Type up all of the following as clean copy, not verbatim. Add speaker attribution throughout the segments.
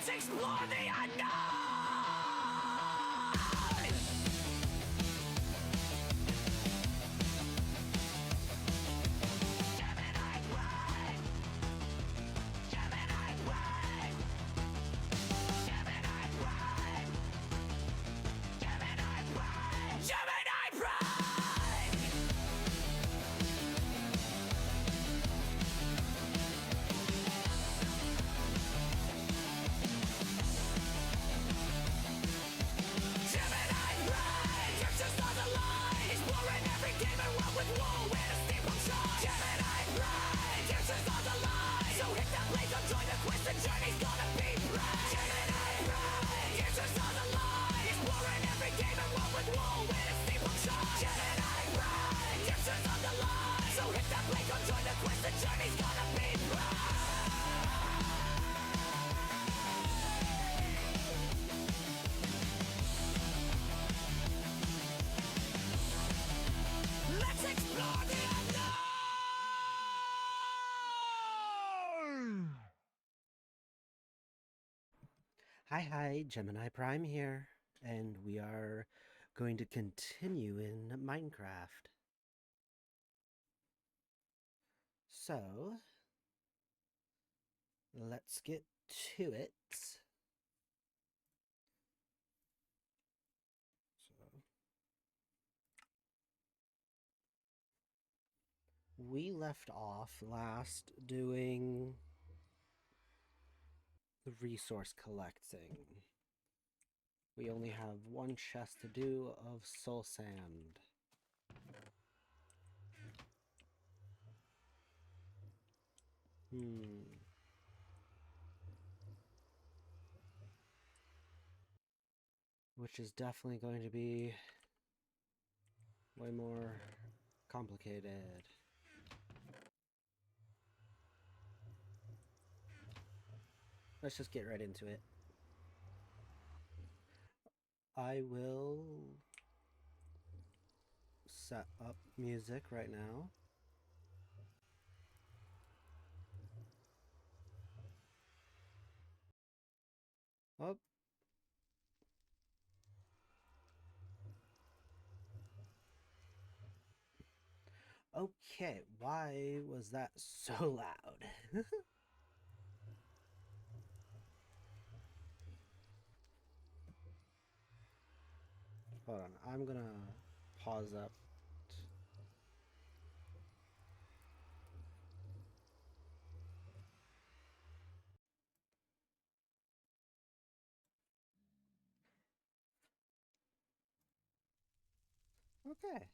Speaker 1: explore the unknown! Gemini Prime! Gemini Prime! Gemini Prime! Gemini Prime! Gemini Prime! Gemini Prime! You're just on the line! Exploring every game and world with wool where the steampunk shine! Gemini Prime! You're just on the line! So hit that blaze up, join the quest, the journey's gonna be bright! Gemini Prime! You're just on the line! Exploring every game and world with wool where the steampunk shine! Gemini Prime! You're just on the line! So hit that blaze up, join the quest, the journey's gonna be bright! Let's explore the unknown!
Speaker 2: Hi, Gemini Prime here, and we are going to continue in Minecraft. So, let's get to it. We left off last doing the resource collecting. We only have one chest to do of soul sand. Which is definitely going to be way more complicated. Let's just get right into it. I will set up music right now. Oh. Okay, why was that so loud? Hold on, I'm gonna pause up. Okay.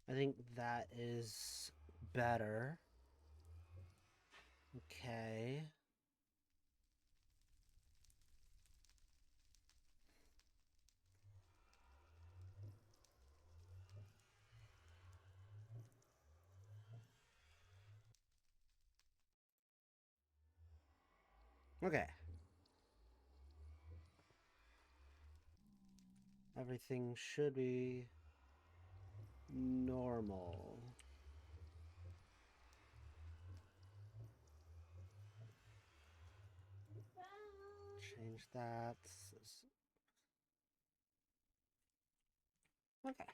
Speaker 2: I think that is better. Okay. Okay. Everything should be normal. Change that. Okay.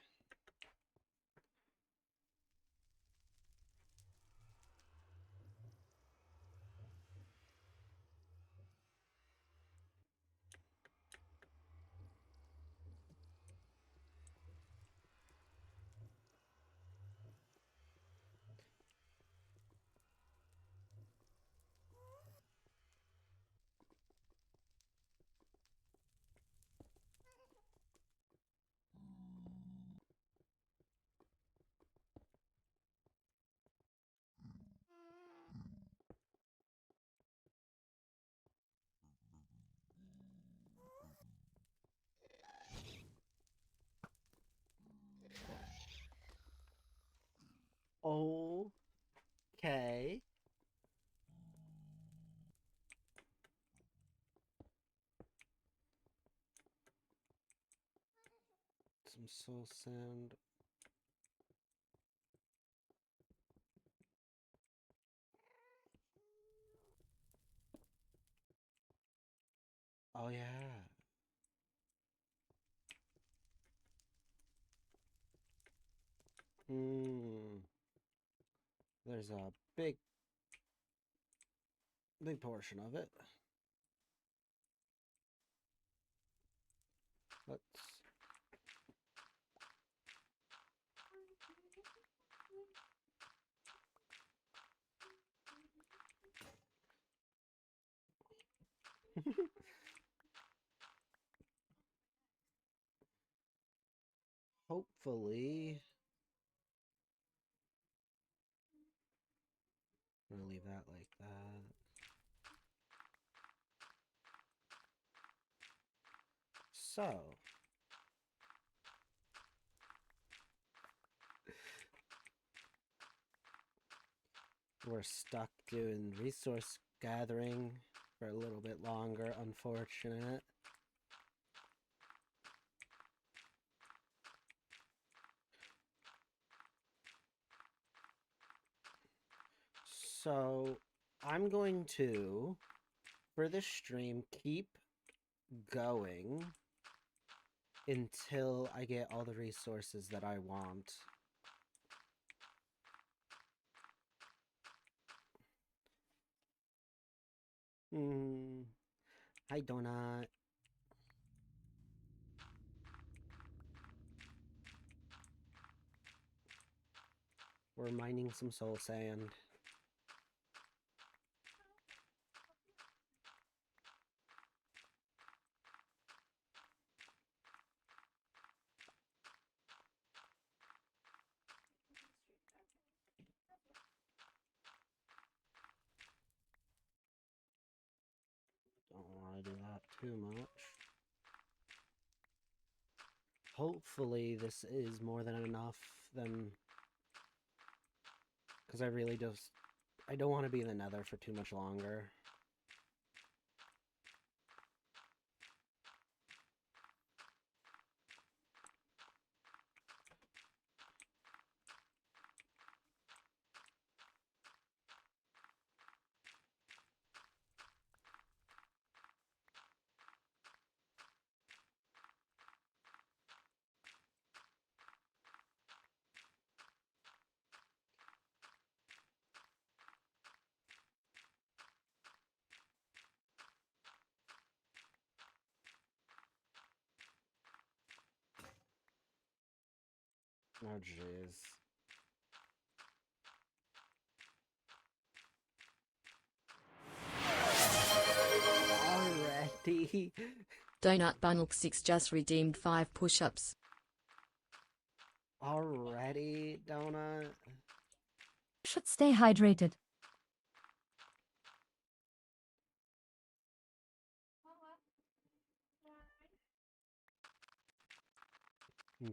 Speaker 2: some soul sand. Oh yeah. There's a big portion of it. Let's hopefully I'm gonna leave that like that. So we're stuck doing resource gathering for a little bit longer, unfortunate. So I'm going to, for this stream, keep going until I get all the resources that I want. Hi, Donut. We're mining some soul sand. Don't want to do that too much. Hopefully this is more than enough then, because I really just, I don't want to be in the nether for too much longer. Oh, jeez. Already?
Speaker 3: Donut Bunlk 6 just redeemed 5 push-ups.
Speaker 2: Already, Donut?
Speaker 4: Should stay hydrated.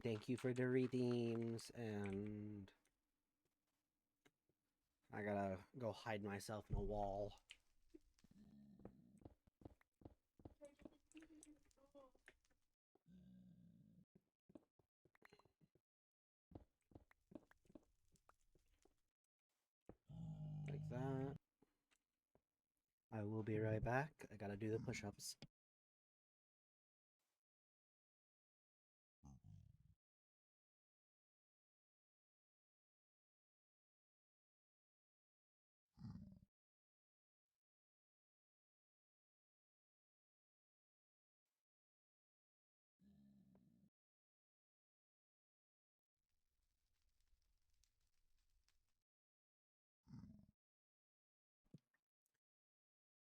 Speaker 2: Thank you for the redeems, and I gotta go hide myself in a wall. Like that. I will be right back. I gotta do the push-ups.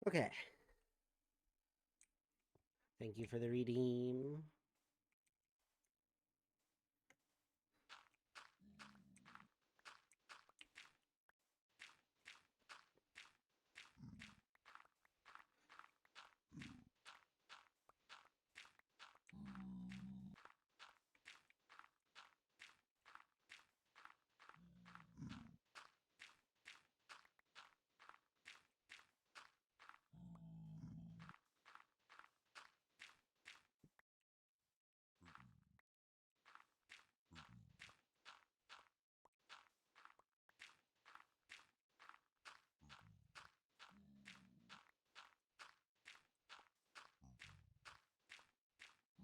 Speaker 2: Okay. Thank you for the redeem.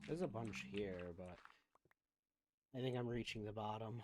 Speaker 2: There's a bunch here, but I think I'm reaching the bottom.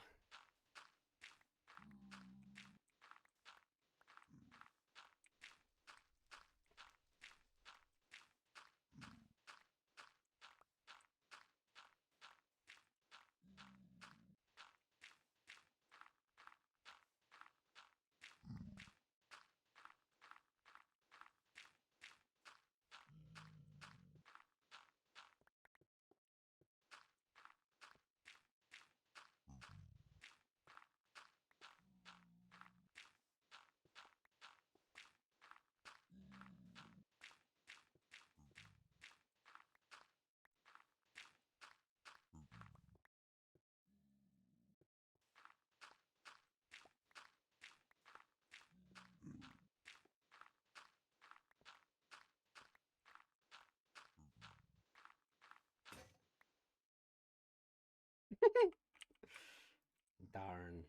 Speaker 2: Darn.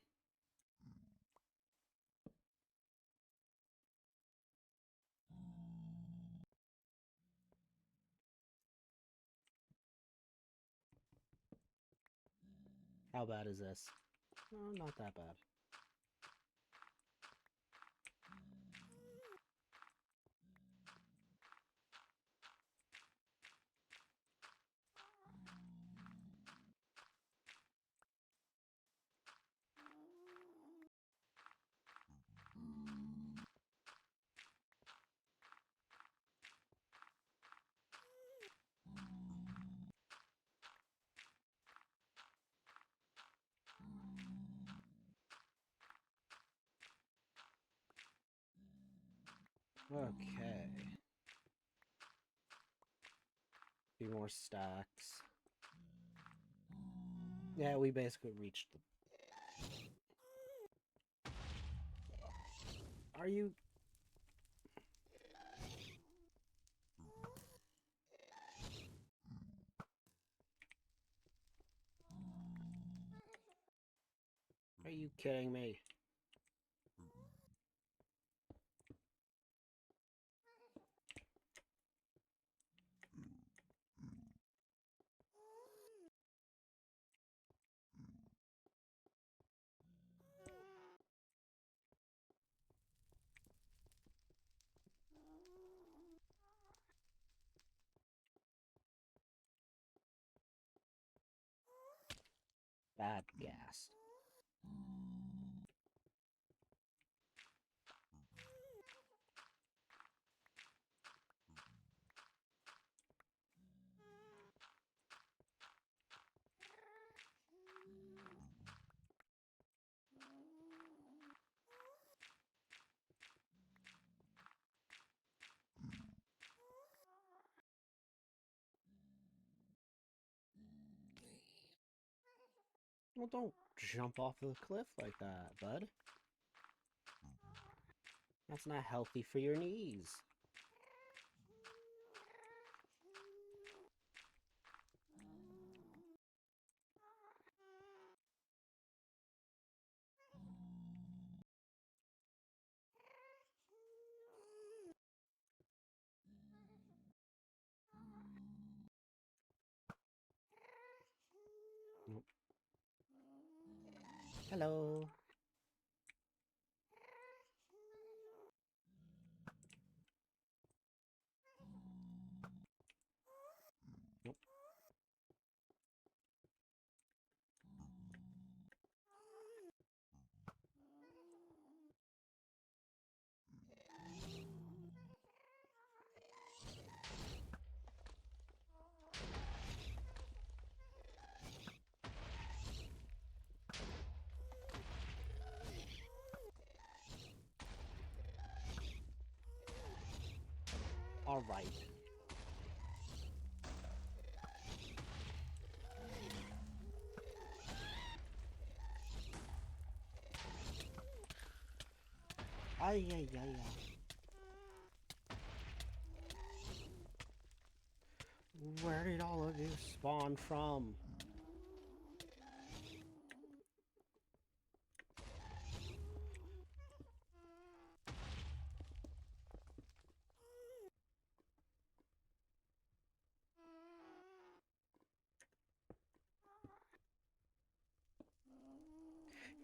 Speaker 2: How bad is this? Oh, not that bad. Okay. Few more stacks. Yeah, we basically reached the... Are you... Are you kidding me? Bad gas. Well, don't jump off the cliff like that, bud. That's not healthy for your knees. Nope. Hello. Nope. All right. Ay, ay, ay, ay. Where did all of you spawn from?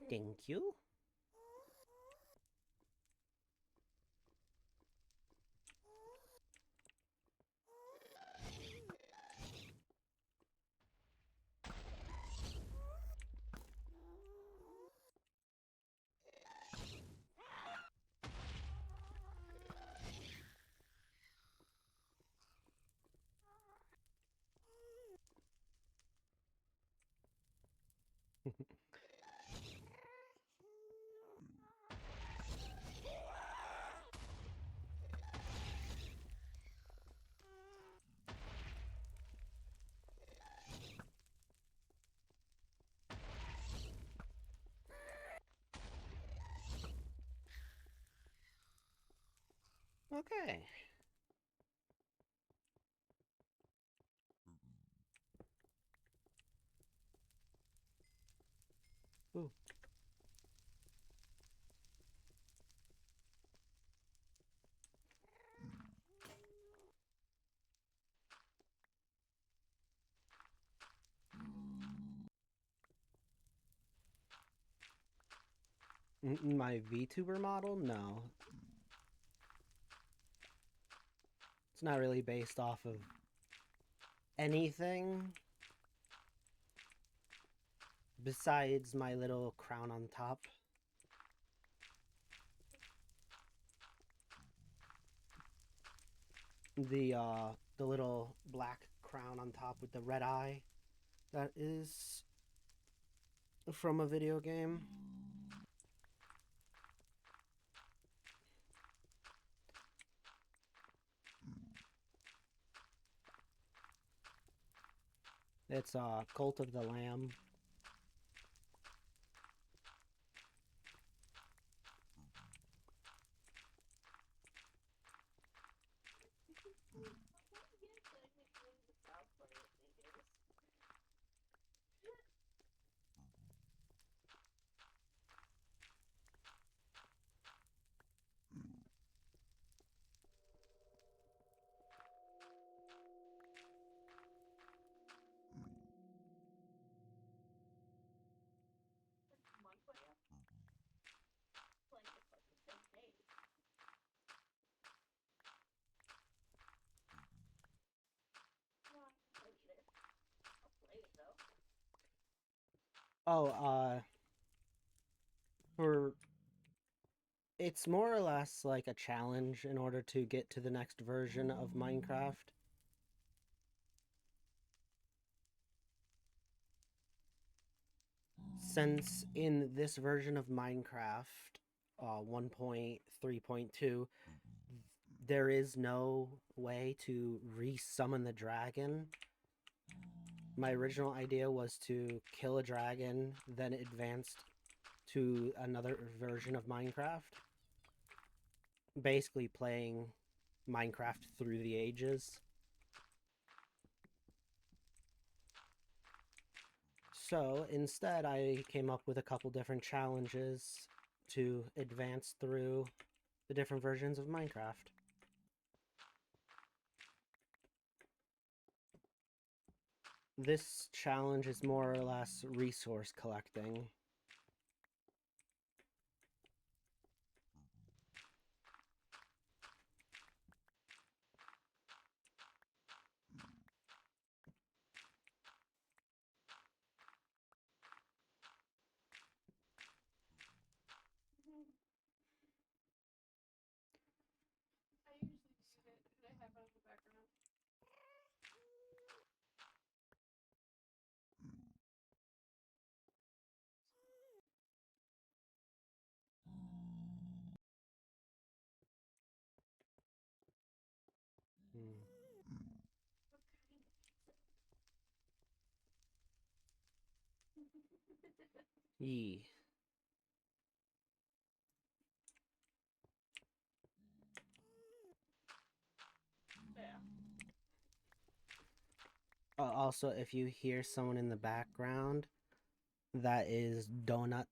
Speaker 2: Thank you. Okay. Ooh. My VTuber model? No. It's not really based off of anything besides my little crown on top. The little black crown on top with the red eye. That is from a video game. It's Cult of the Lamb. Oh, for it's more or less like a challenge in order to get to the next version of Minecraft. Since in this version of Minecraft, 1.3.2, there is no way to re-summon the dragon. My original idea was to kill a dragon, then advance to another version of Minecraft. Basically playing Minecraft through the ages. So instead, I came up with a couple different challenges to advance through the different versions of Minecraft. This challenge is more or less resource collecting. Hmm. Yee. Also, if you hear someone in the background, that is Donut.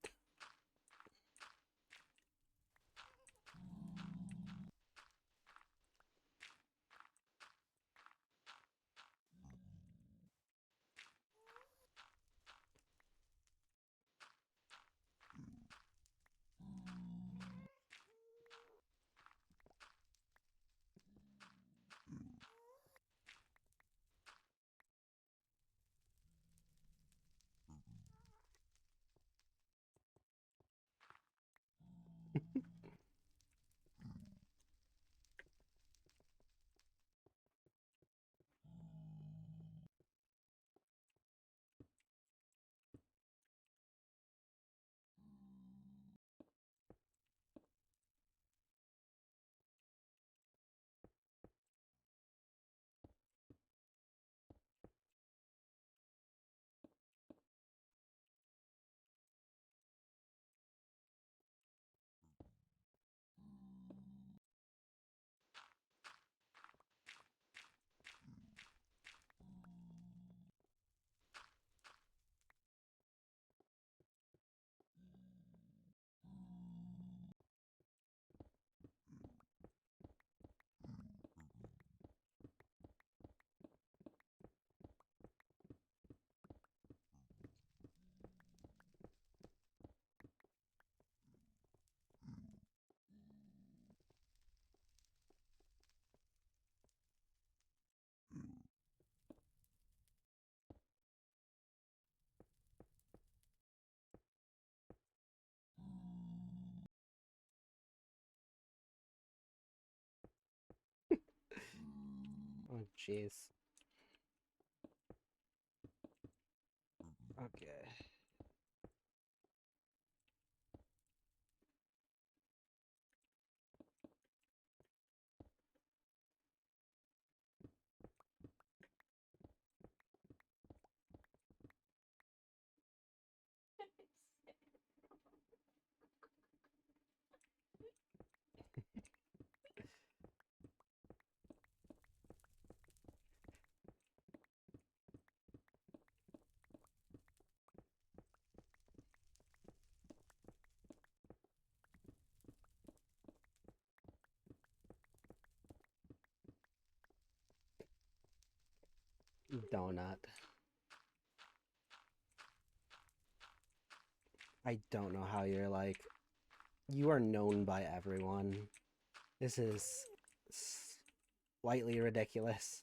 Speaker 2: Oh, jeez. Okay. Donut. I don't know how you're like. You are known by everyone. This is slightly ridiculous.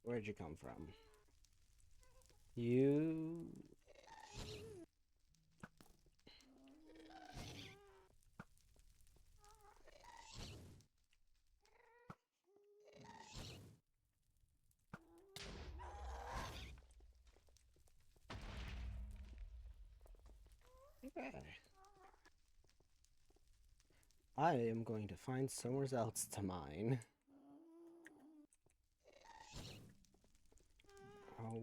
Speaker 2: Where'd you come from? You... Okay. I am going to find somewhere else to mine. Oh.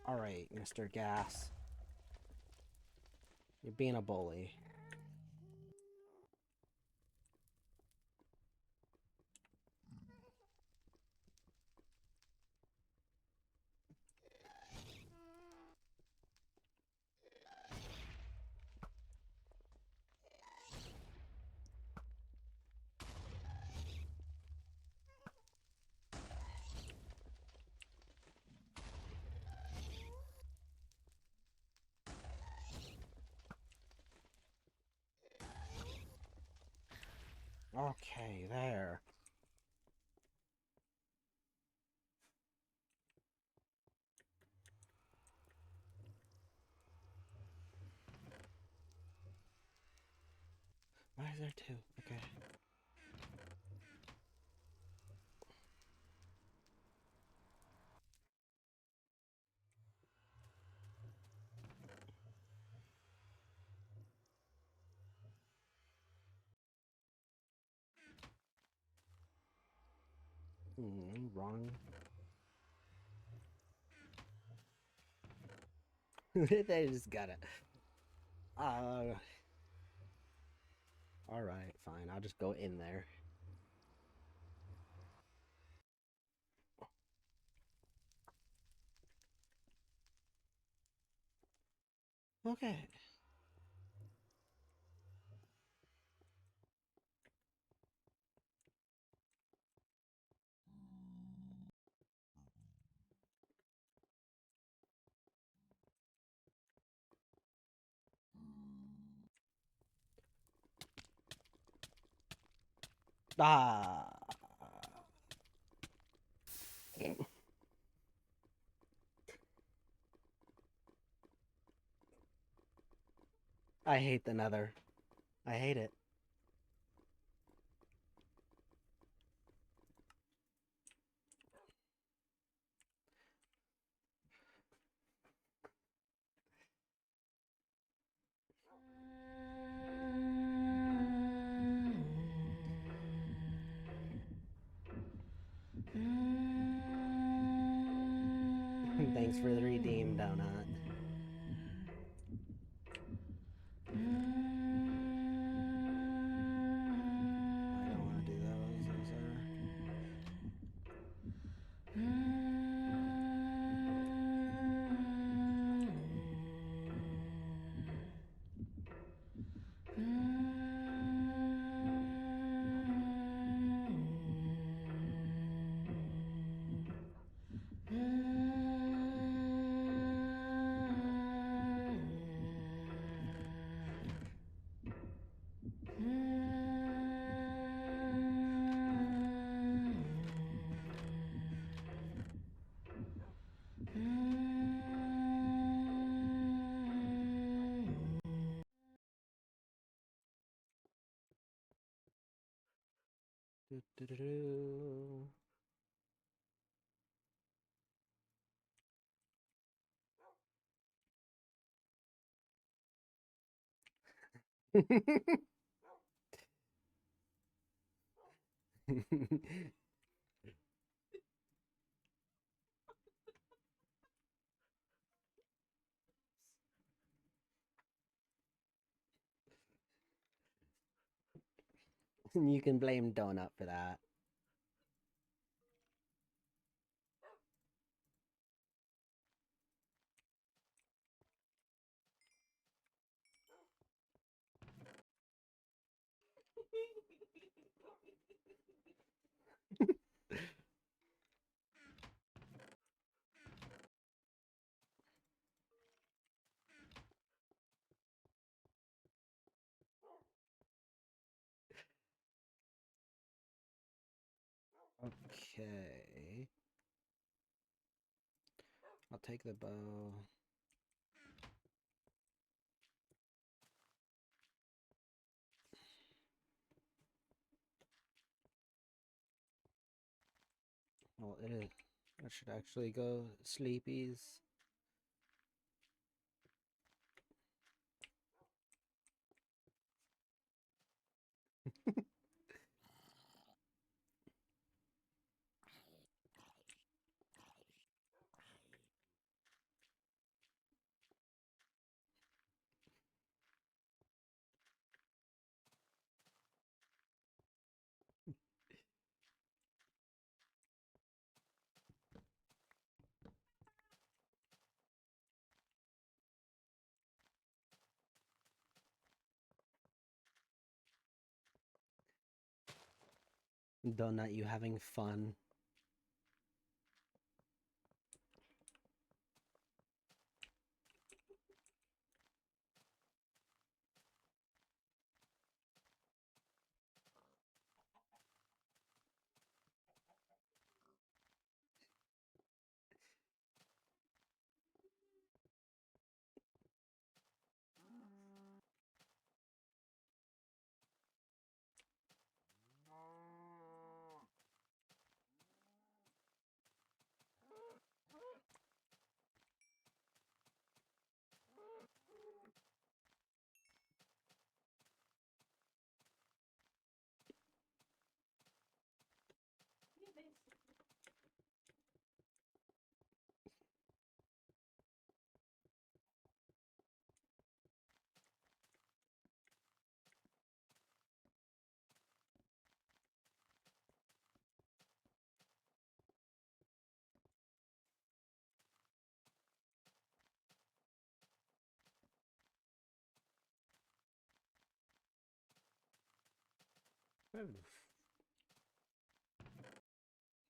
Speaker 2: Alright, Mr. Gas. You're being a bully. Okay, there. Why is there two? Okay. Wrong. They just got it. Alright, fine. I'll just go in there. Okay. Ah. I hate the nether. I hate it. Thanks for the redeem, Donut. I don't want to do those. Those are... Do-do-do-do. You can blame Donut for that. Okay. I'll take the bow. Well, it is. I should actually go sleepies. Donut, you having fun?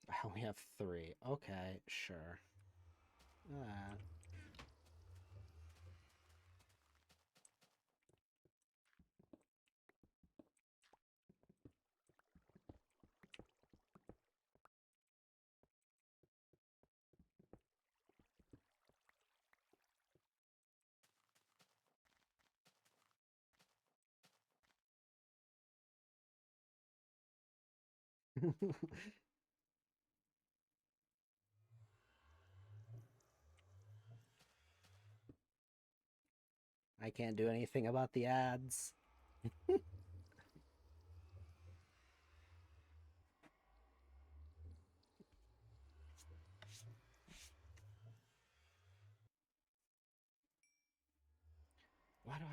Speaker 2: I only have 3. Okay, sure. Ah. I can't do anything about the ads.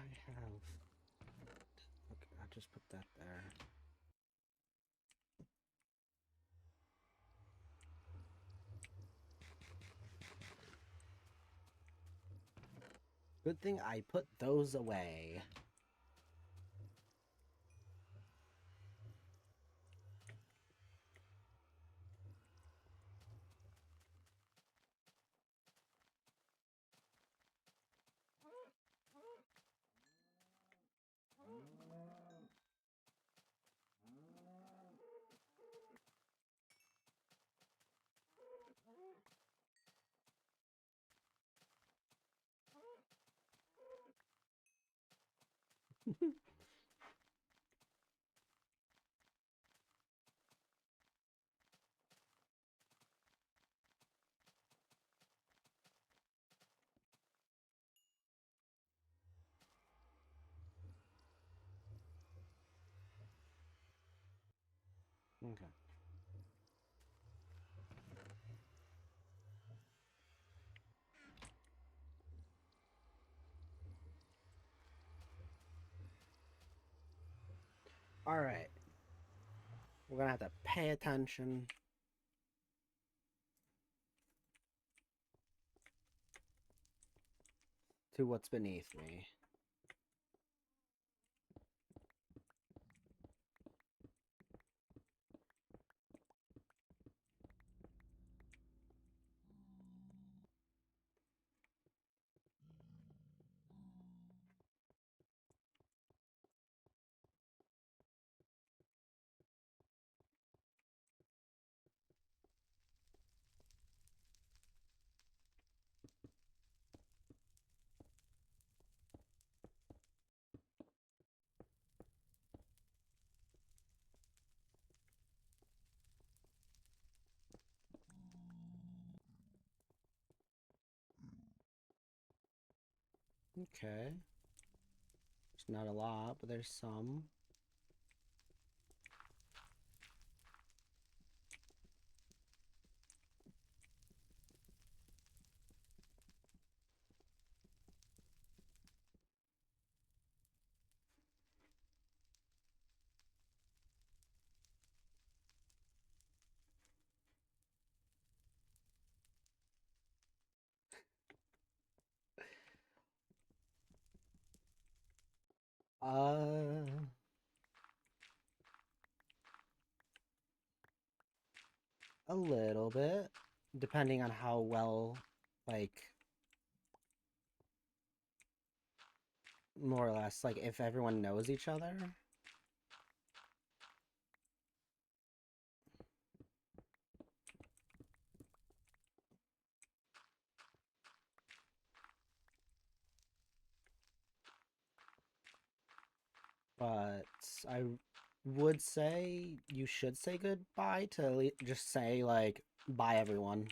Speaker 2: I have? Okay, I'll just put that there. Good thing I put those away. Okay. All right. We're gonna have to pay attention. To what's beneath me. Okay. It's not a lot, but there's some. A little bit, depending on how well, like, more or less, like, if everyone knows each other. But I would say you should say goodbye to just say, like, bye everyone.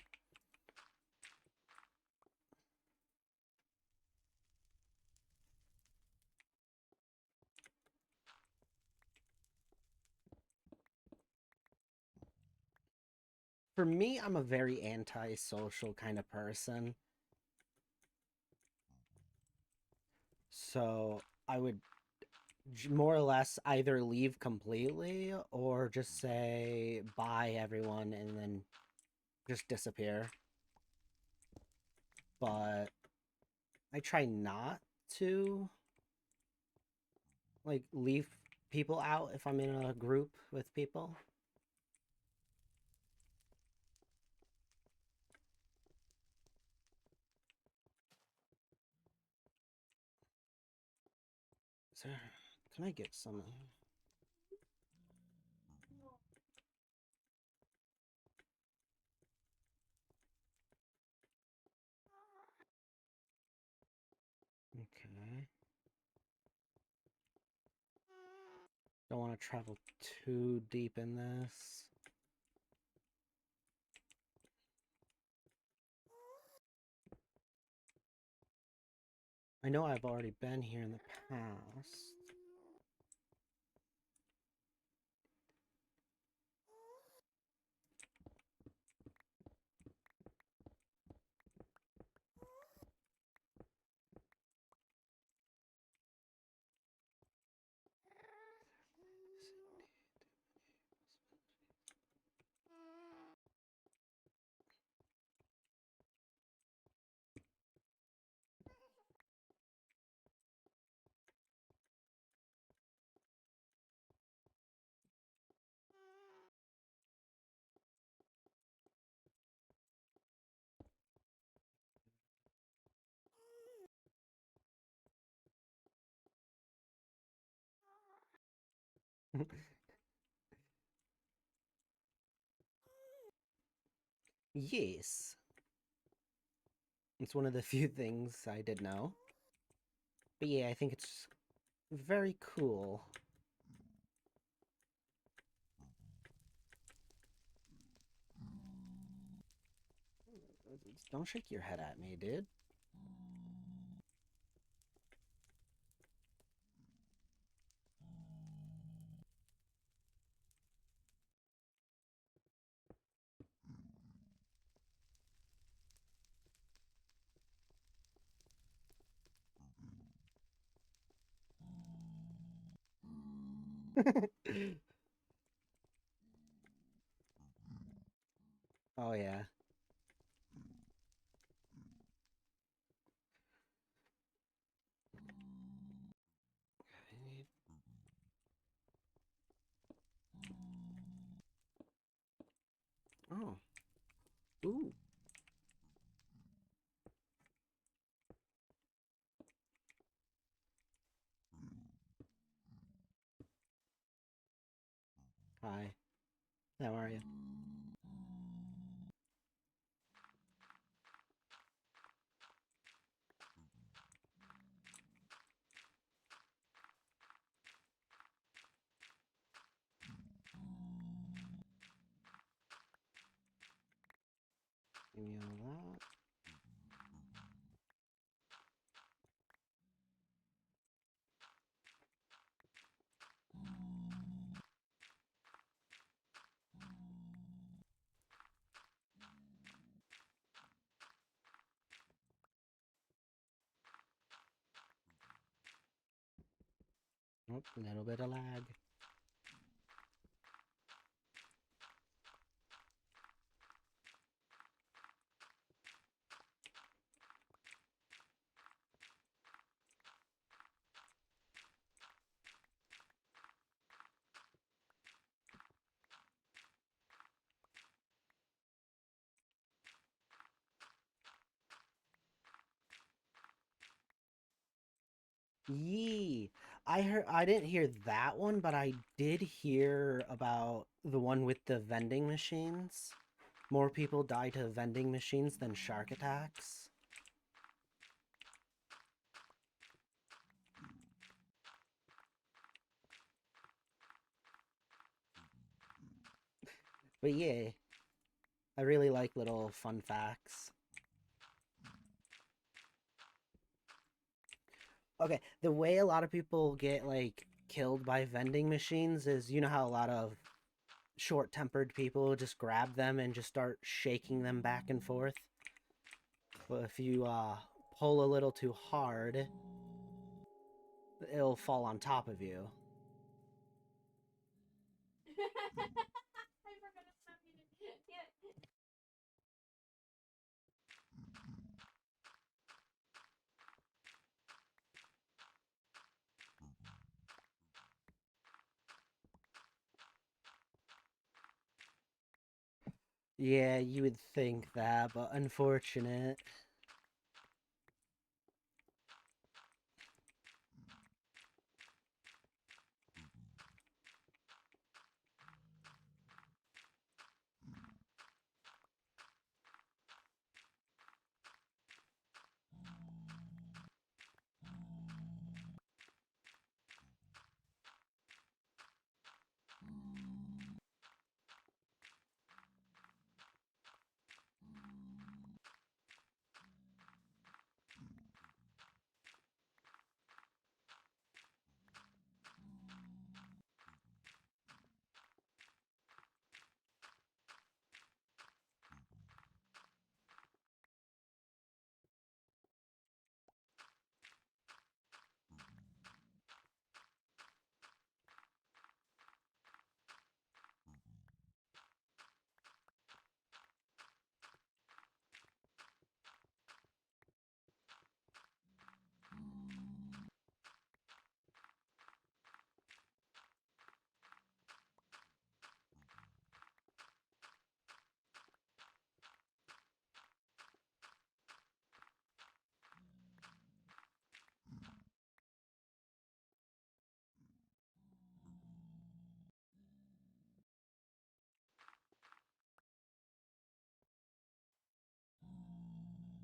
Speaker 2: For me, I'm a very antisocial kind of person. So I would more or less either leave completely or just say bye everyone and then just disappear. But I try not to like leave people out if I'm in a group with people. So, can I get some? Okay. Don't want to travel too deep in this. I know I've already been here in the past. Yes. It's one of the few things I did know. But yeah, I think it's very cool. Don't shake your head at me, dude. Oh yeah. Oh. Ooh. Hi. How are you? Give me all that. Oh, a little bit of lag. Yee. I didn't hear that one, but I did hear about the one with the vending machines. More people die to vending machines than shark attacks. But yeah, I really like little fun facts. Okay, the way a lot of people get like killed by vending machines is, you know how a lot of short-tempered people just grab them and just start shaking them back and forth. But if you pull a little too hard, it'll fall on top of you. Yeah, you would think that, but unfortunate.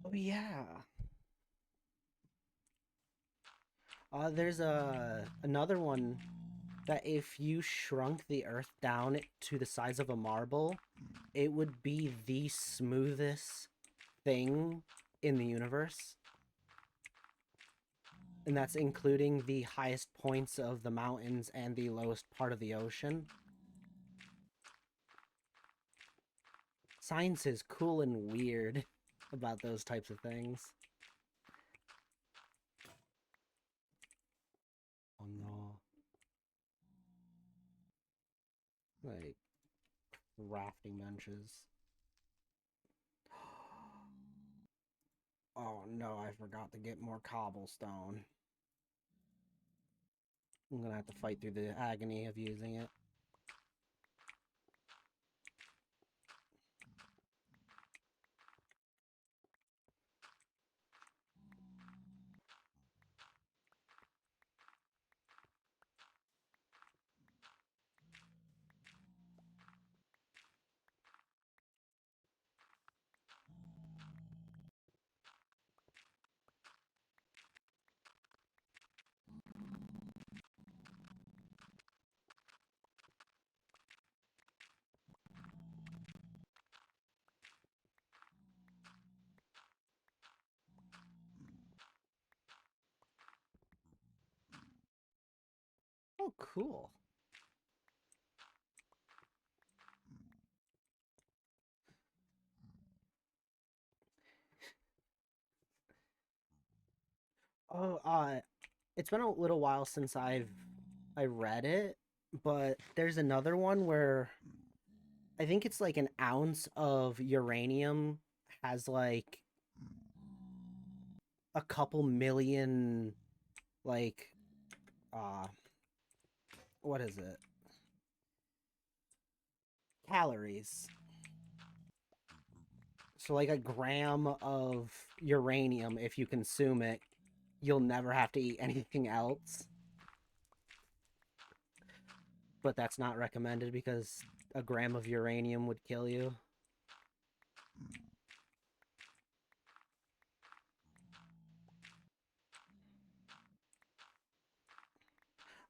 Speaker 2: Oh yeah. There's another one that if you shrunk the Earth down to the size of a marble, it would be the smoothest thing in the universe. And that's including the highest points of the mountains and the lowest part of the ocean. Science is cool and weird about those types of things. Oh no. Like rafting benches. Oh no, I forgot to get more cobblestone. I'm gonna have to fight through the agony of using it. Oh, cool. Oh, it's been a little while since I read it, but there's another one where I think it's like an ounce of uranium has like a couple million like uh what is it? Calories. So like a gram of uranium, if you consume it, you'll never have to eat anything else. But that's not recommended because a gram of uranium would kill you.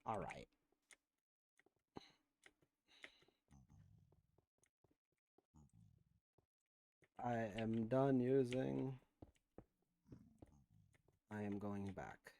Speaker 2: All right. I am done using. I am going back.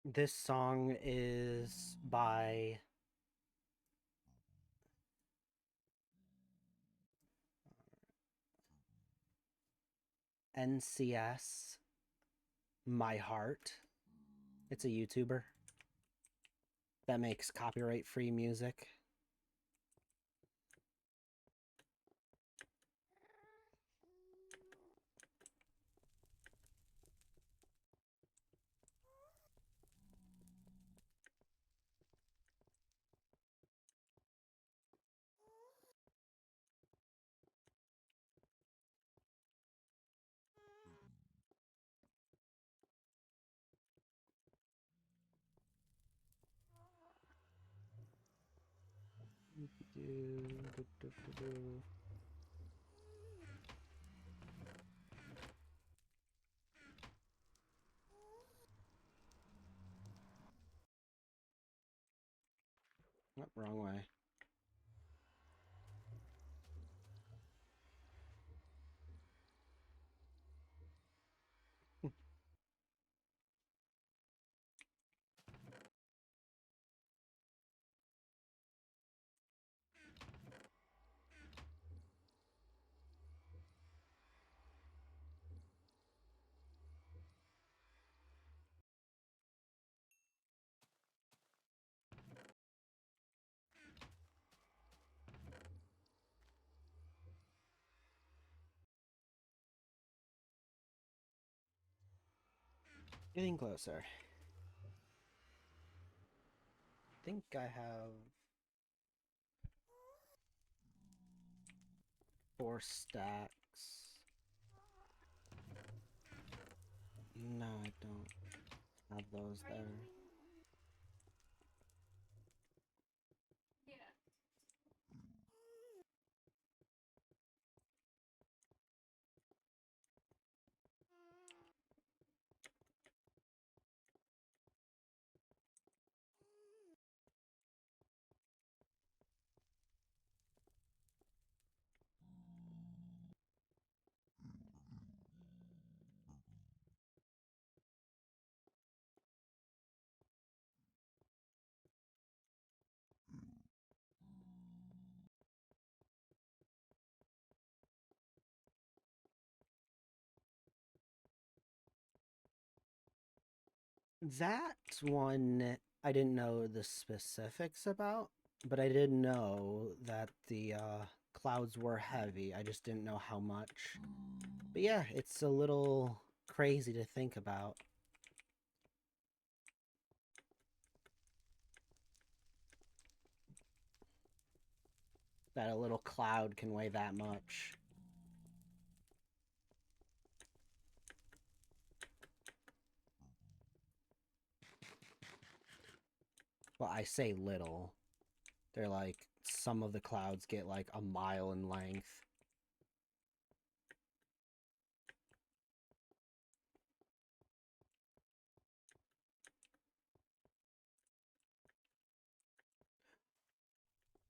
Speaker 2: This song is by NCS My Heart. It's a YouTuber that makes copyright free music. Oh, wrong way. Getting closer. I think I have 4 stacks. No, I don't have those there. That one I didn't know the specifics about, but I did know that the clouds were heavy. I just didn't know how much. But yeah, it's a little crazy to think about. That a little cloud can weigh that much. Well, I say little. They're like, some of the clouds get like a mile in length.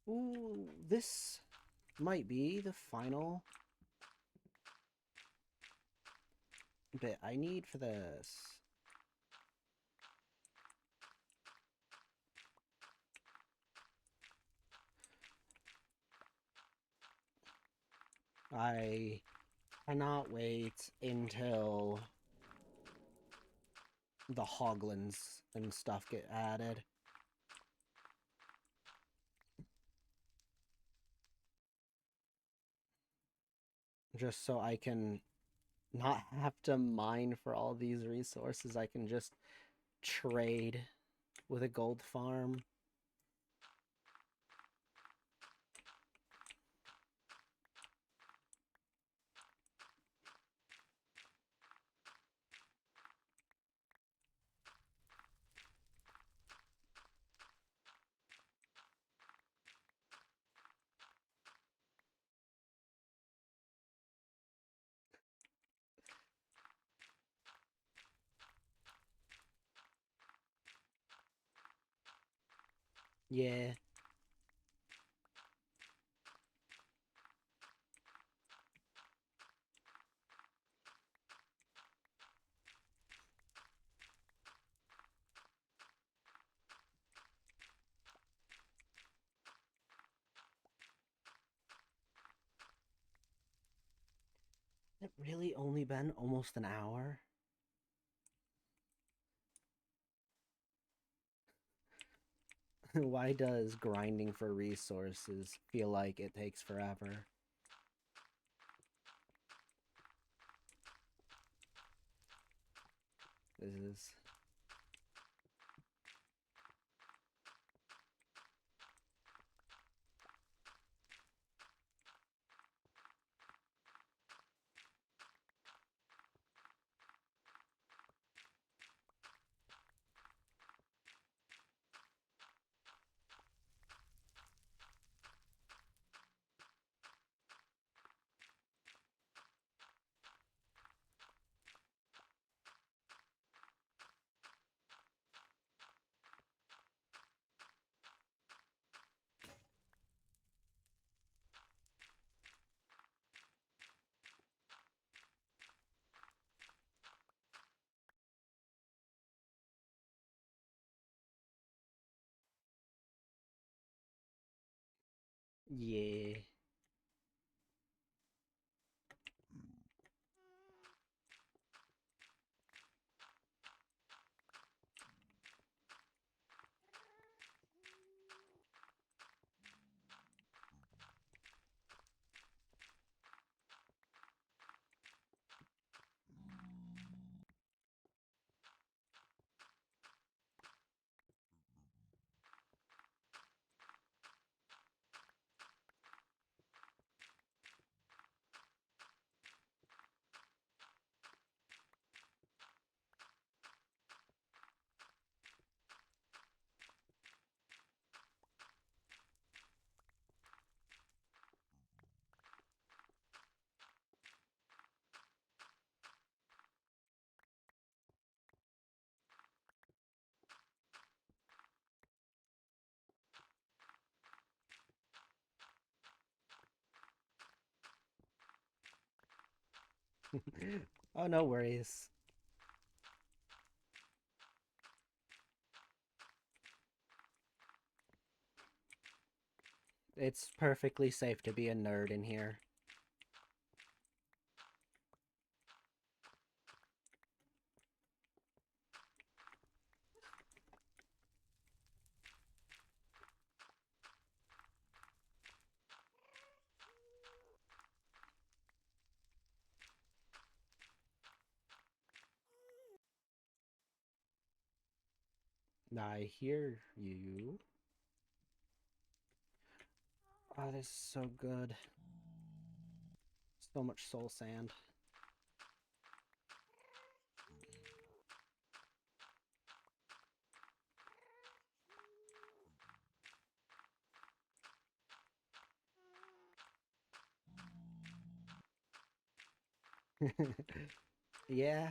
Speaker 2: Ooh, this might be the final bit I need for this. I cannot wait until the hoglins and stuff get added. Just so I can not have to mine for all these resources. I can just trade with a gold farm. Yeah. It really only been almost an hour? Why does grinding for resources feel like it takes forever? This is... Yeah. Oh, no worries. It's perfectly safe to be a nerd in here. I hear you. Oh, this is so good. So much soul sand. Yeah.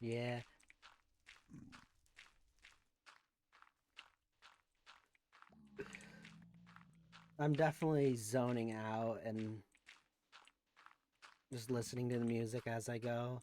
Speaker 2: Yeah. I'm definitely zoning out and just listening to the music as I go.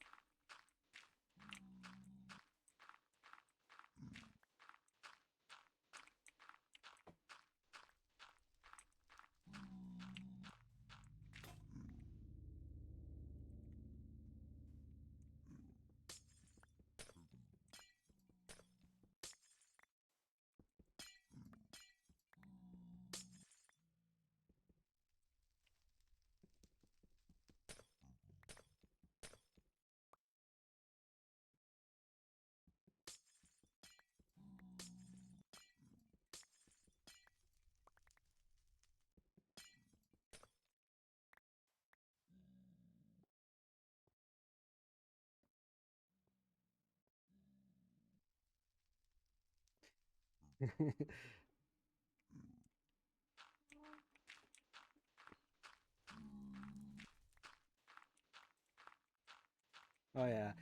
Speaker 2: Oh yeah.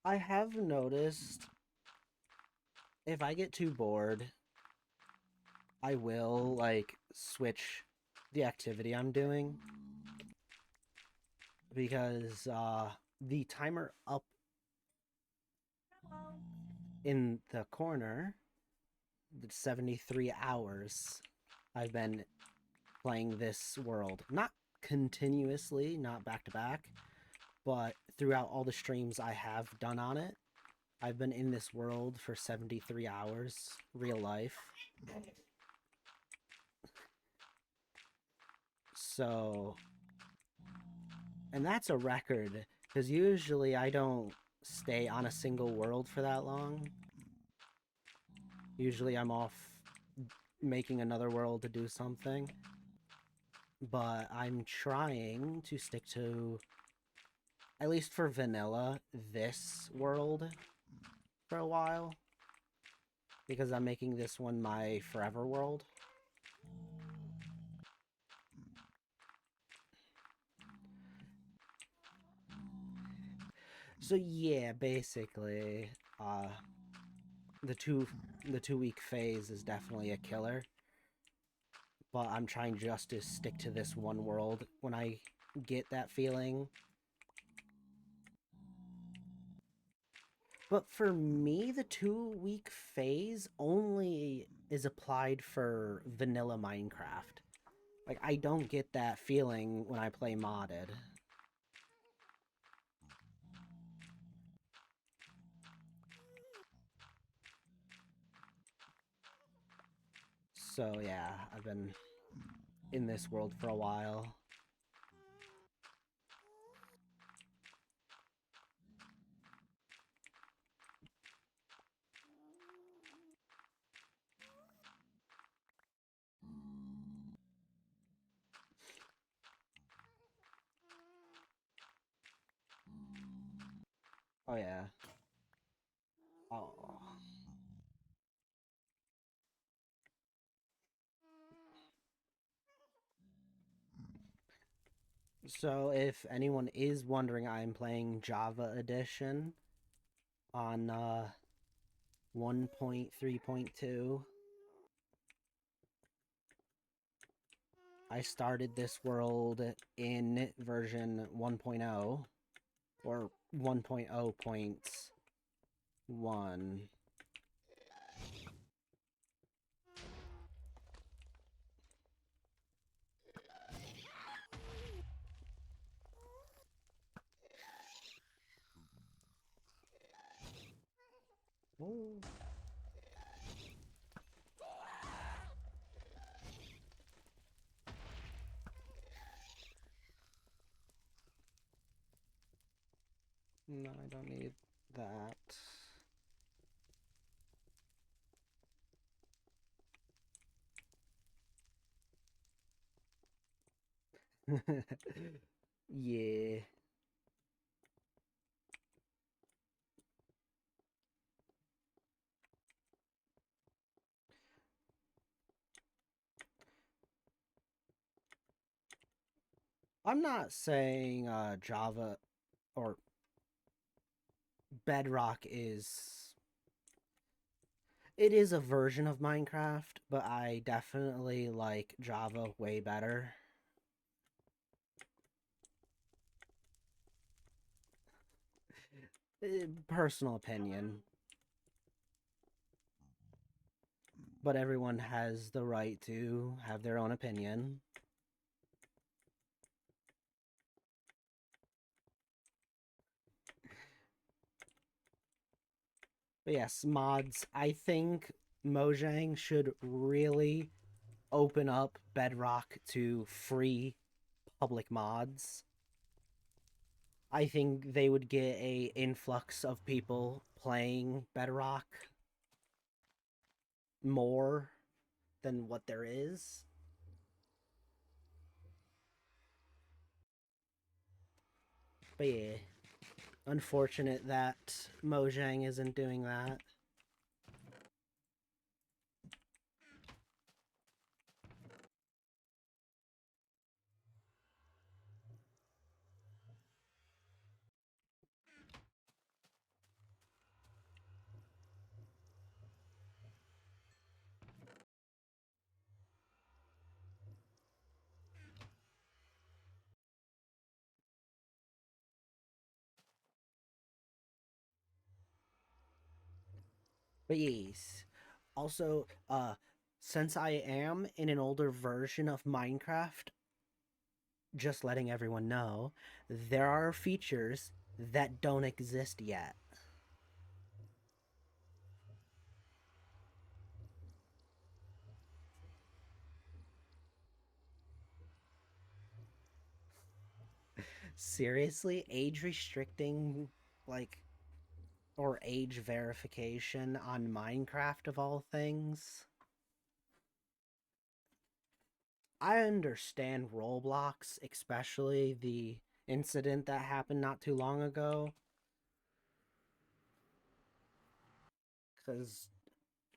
Speaker 2: I have noticed if I get too bored, I will like switch the activity I'm doing because the timer up in the corner, the 73 hours I've been playing this world. Not continuously, not back to back, but throughout all the streams I have done on it, I've been in this world for 73 hours, real life. So, and that's a record, because usually I don't stay on a single world for that long. Usually I'm off making another world to do something. But I'm trying to stick to, at least for vanilla, this world for a while. Because I'm making this one my forever world. So yeah, basically, the 2 week phase is definitely a killer. But I'm trying just to stick to this one world when I get that feeling. But for me, the 2 week phase only is applied for vanilla Minecraft. Like, I don't get that feeling when I play modded. So yeah, I've been in this world for a while. Oh yeah. Oh. So if anyone is wondering, I'm playing Java Edition on 1.3.2. I started this world in version 1.0 or 1.0.1. Oh. No, I don't need that. Yeah. I'm not saying Java or Bedrock is... It is a version of Minecraft, but I definitely like Java way better. Personal opinion. But everyone has the right to have their own opinion. But yes, mods. I think Mojang should really open up Bedrock to free public mods. I think they would get a influx of people playing Bedrock more than what there is. But yeah, unfortunate that Mojang isn't doing that. But yes. Also, since I am in an older version of Minecraft, just letting everyone know, there are features that don't exist yet. Seriously, age restricting, like, or age verification on Minecraft of all things? I understand Roblox, especially the incident that happened not too long ago, because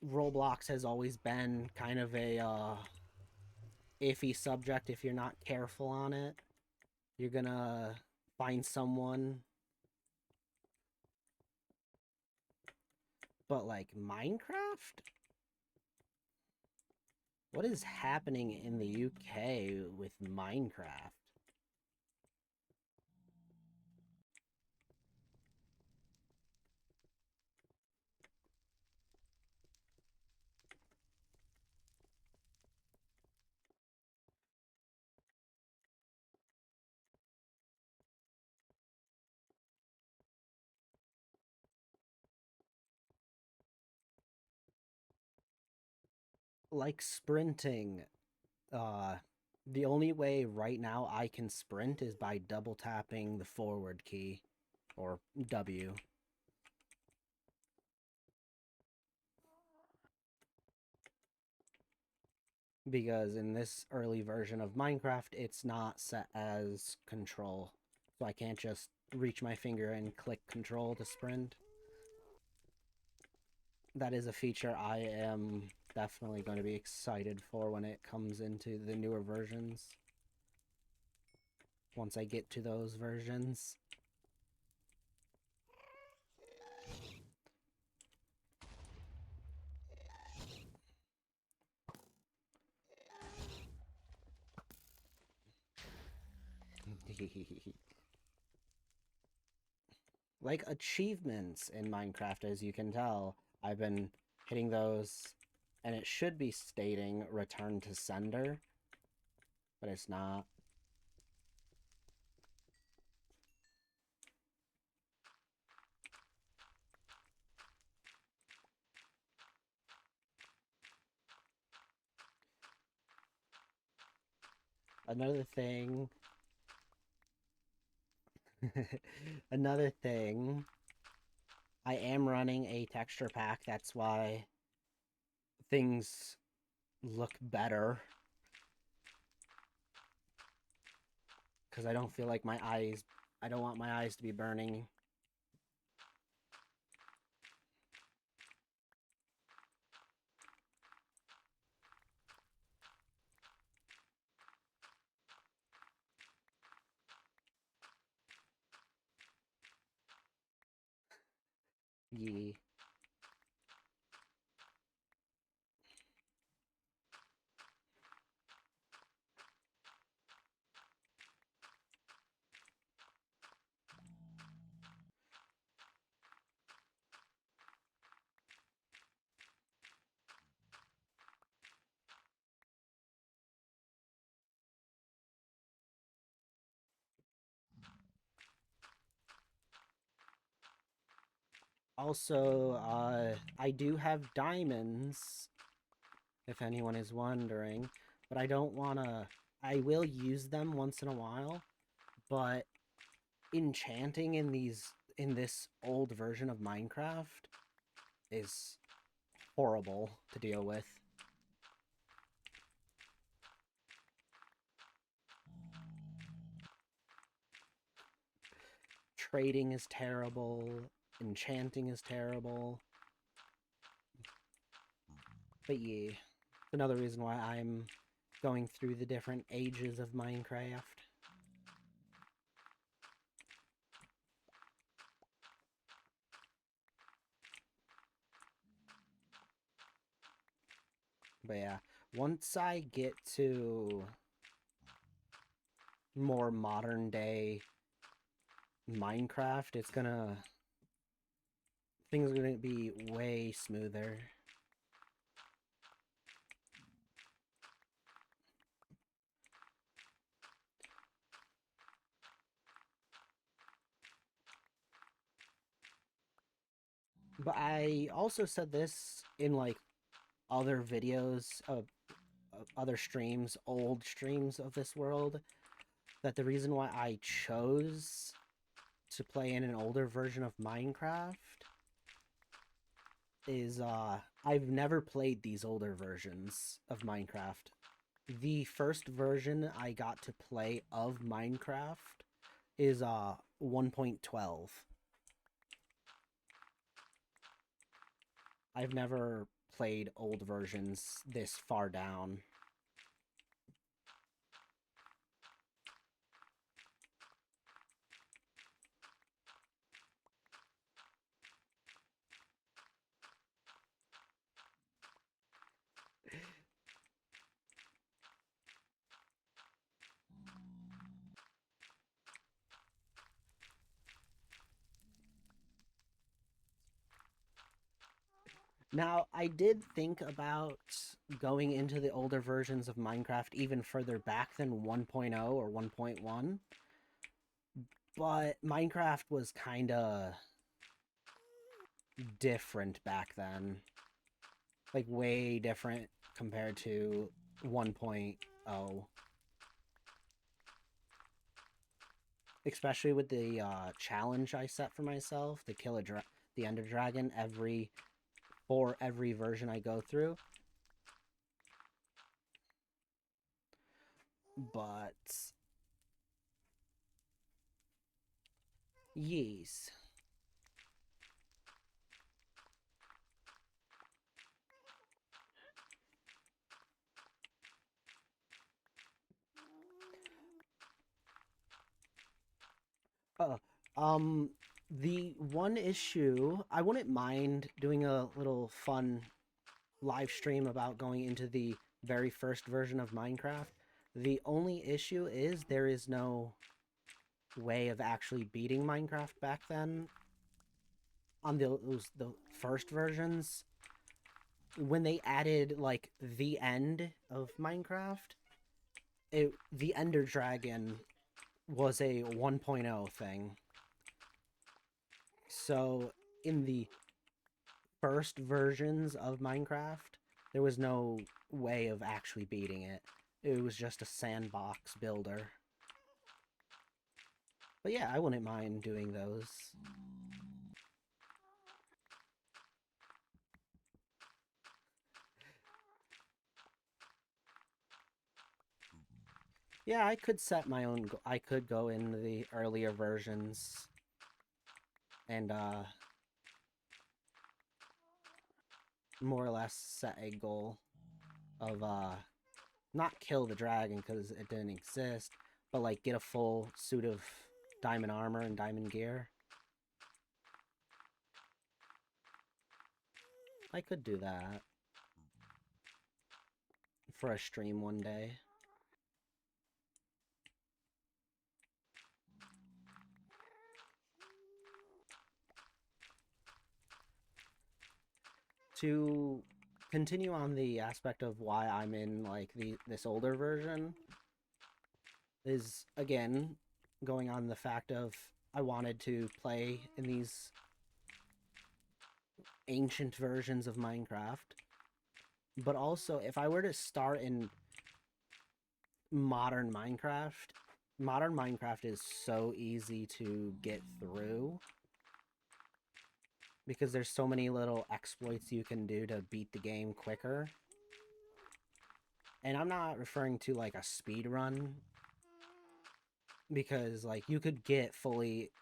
Speaker 2: Roblox has always been kind of a iffy subject if you're not careful on it. You're gonna find someone. But like Minecraft? What is happening in the UK with Minecraft? Like sprinting, uh the only way right now I can sprint is by double tapping the forward key or W, because in this early version of Minecraft it's not set as control. So I can't just reach my finger and click control to sprint. That is a feature I am definitely going to be excited for when it comes into the newer versions. Once I get to those versions. Like achievements in Minecraft, as you can tell, I've been hitting those, and it should be stating return to sender, but it's not. Another thing. Another thing. I am running a texture pack, that's why things look better. Because I don't feel like my eyes. I don't want my eyes to be burning. Yeah. Also, I do have diamonds, if anyone is wondering, but I don't wanna. I will use them once in a while, but enchanting in this old version of Minecraft is horrible to deal with. Trading is terrible, enchanting is terrible. But yeah, another reason why I'm going through the different ages of Minecraft. But yeah, once I get to more modern day Minecraft, it's gonna things are gonna be way smoother. But I also said this in like other videos of other streams, old streams of this world, that the reason why I chose to play in an older version of Minecraft is I've never played these older versions of Minecraft. The first version I got to play of Minecraft is 1.12. I've never played old versions this far down. Now, I did think about going into the older versions of Minecraft even further back than 1.0 or 1.1, but Minecraft was kinda different back then. Like, way different compared to 1.0. Especially with the challenge I set for myself to kill the Ender Dragon for every version I go through. But yes. The one issue, I wouldn't mind doing a little fun live stream about going into the very first version of Minecraft. The only issue is there is no way of actually beating Minecraft back then on the first versions. When they added like the end of Minecraft, the Ender Dragon was a 1.0 thing. So in the first versions of Minecraft, there was no way of actually beating it. It was just a sandbox builder. But yeah, I wouldn't mind doing those. Yeah, I could set my own... I could go into the earlier versions and, more or less set a goal of, not kill the dragon because it didn't exist, but, like, get a full suit of diamond armor and diamond gear. I could do that for a stream one day. To continue on the aspect of why I'm in like this older version is again going on the fact of I wanted to play in these ancient versions of Minecraft, but also if I were to start in modern Minecraft is so easy to get through because there's so many little exploits you can do to beat the game quicker. And I'm not referring to like a speed run, because like you could get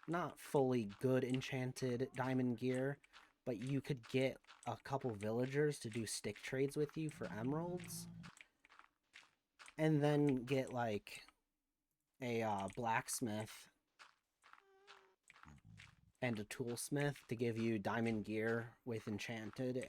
Speaker 2: not fully good enchanted diamond gear, but you could get a couple villagers to do stick trades with you for emeralds, and then get like a blacksmith and a toolsmith to give you diamond gear with enchanted.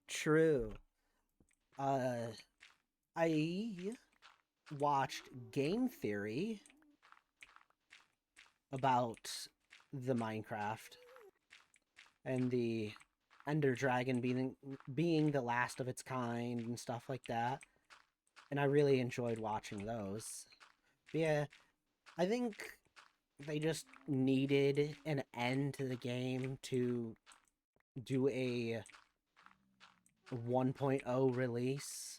Speaker 2: True. I watched Game Theory about the Minecraft and the Ender Dragon being the last of its kind and stuff like that. And I really enjoyed watching those. But yeah, I think they just needed an end to the game to do a 1.0 release.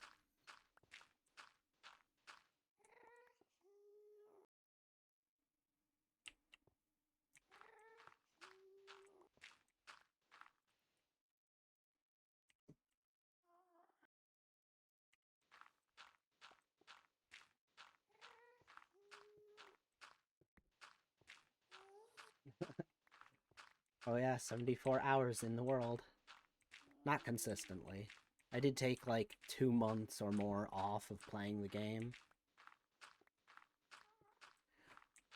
Speaker 2: Oh yeah, 74 hours in the world. Not consistently. I did take like 2 months or more off of playing the game.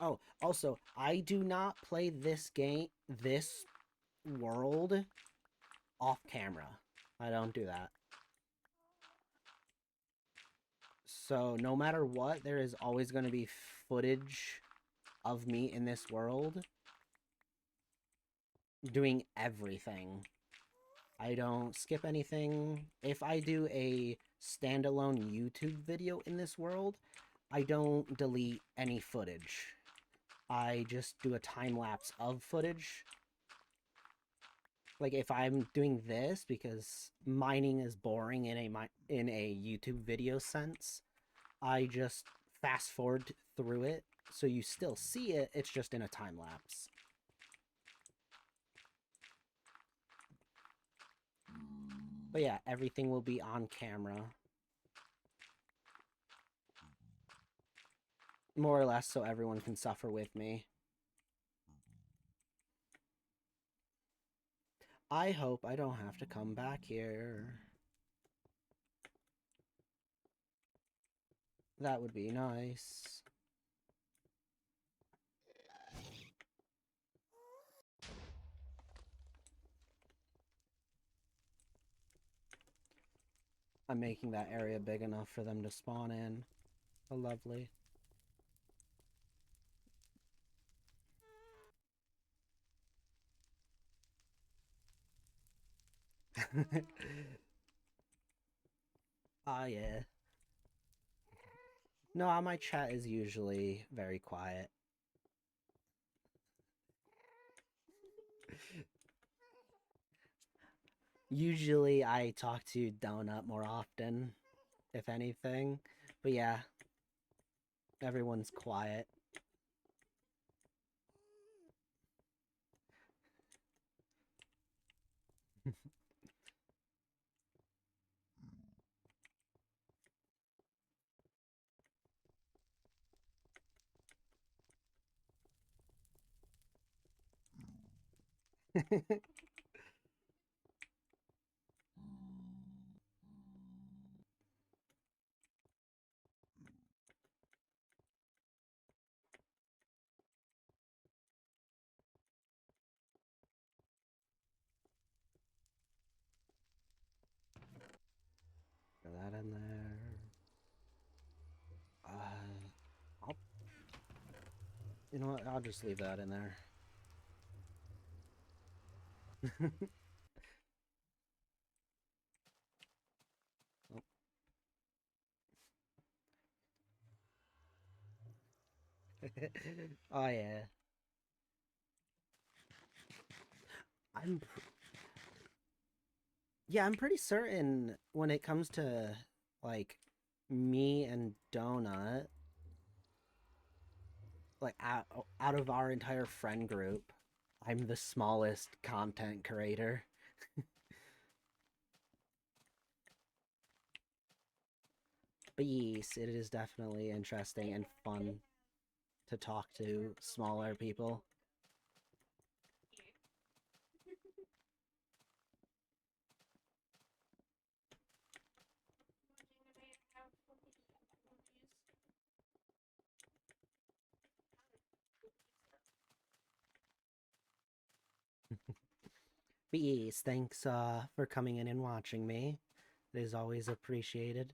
Speaker 2: Oh, also, I do not play this world, off camera. I don't do that. So, no matter what, there is always going to be footage of me in this world doing everything. I don't skip anything. If I do a standalone YouTube video in this world, I don't delete any footage. I just do a time lapse of footage. Like if I'm doing this because mining is boring in a YouTube video sense, I just fast forward through it so you still see it, it's just in a time lapse. But yeah, everything will be on camera. More or less so everyone can suffer with me. I hope I don't have to come back here. That would be nice. I'm making that area big enough for them to spawn in. Oh, lovely. Ah, yeah. No, my chat is usually very quiet. Usually I talk to Donut more often, if anything. But yeah, everyone's quiet. Put that in there. I'll... You know what? I'll just leave that in there. Oh. Oh yeah. I'm Yeah, I'm pretty certain when it comes to like me and Donut, like out of our entire friend group, I'm the smallest content creator. But yes, it is definitely interesting and fun to talk to smaller people. But yes, thanks for coming in and watching me. It is always appreciated.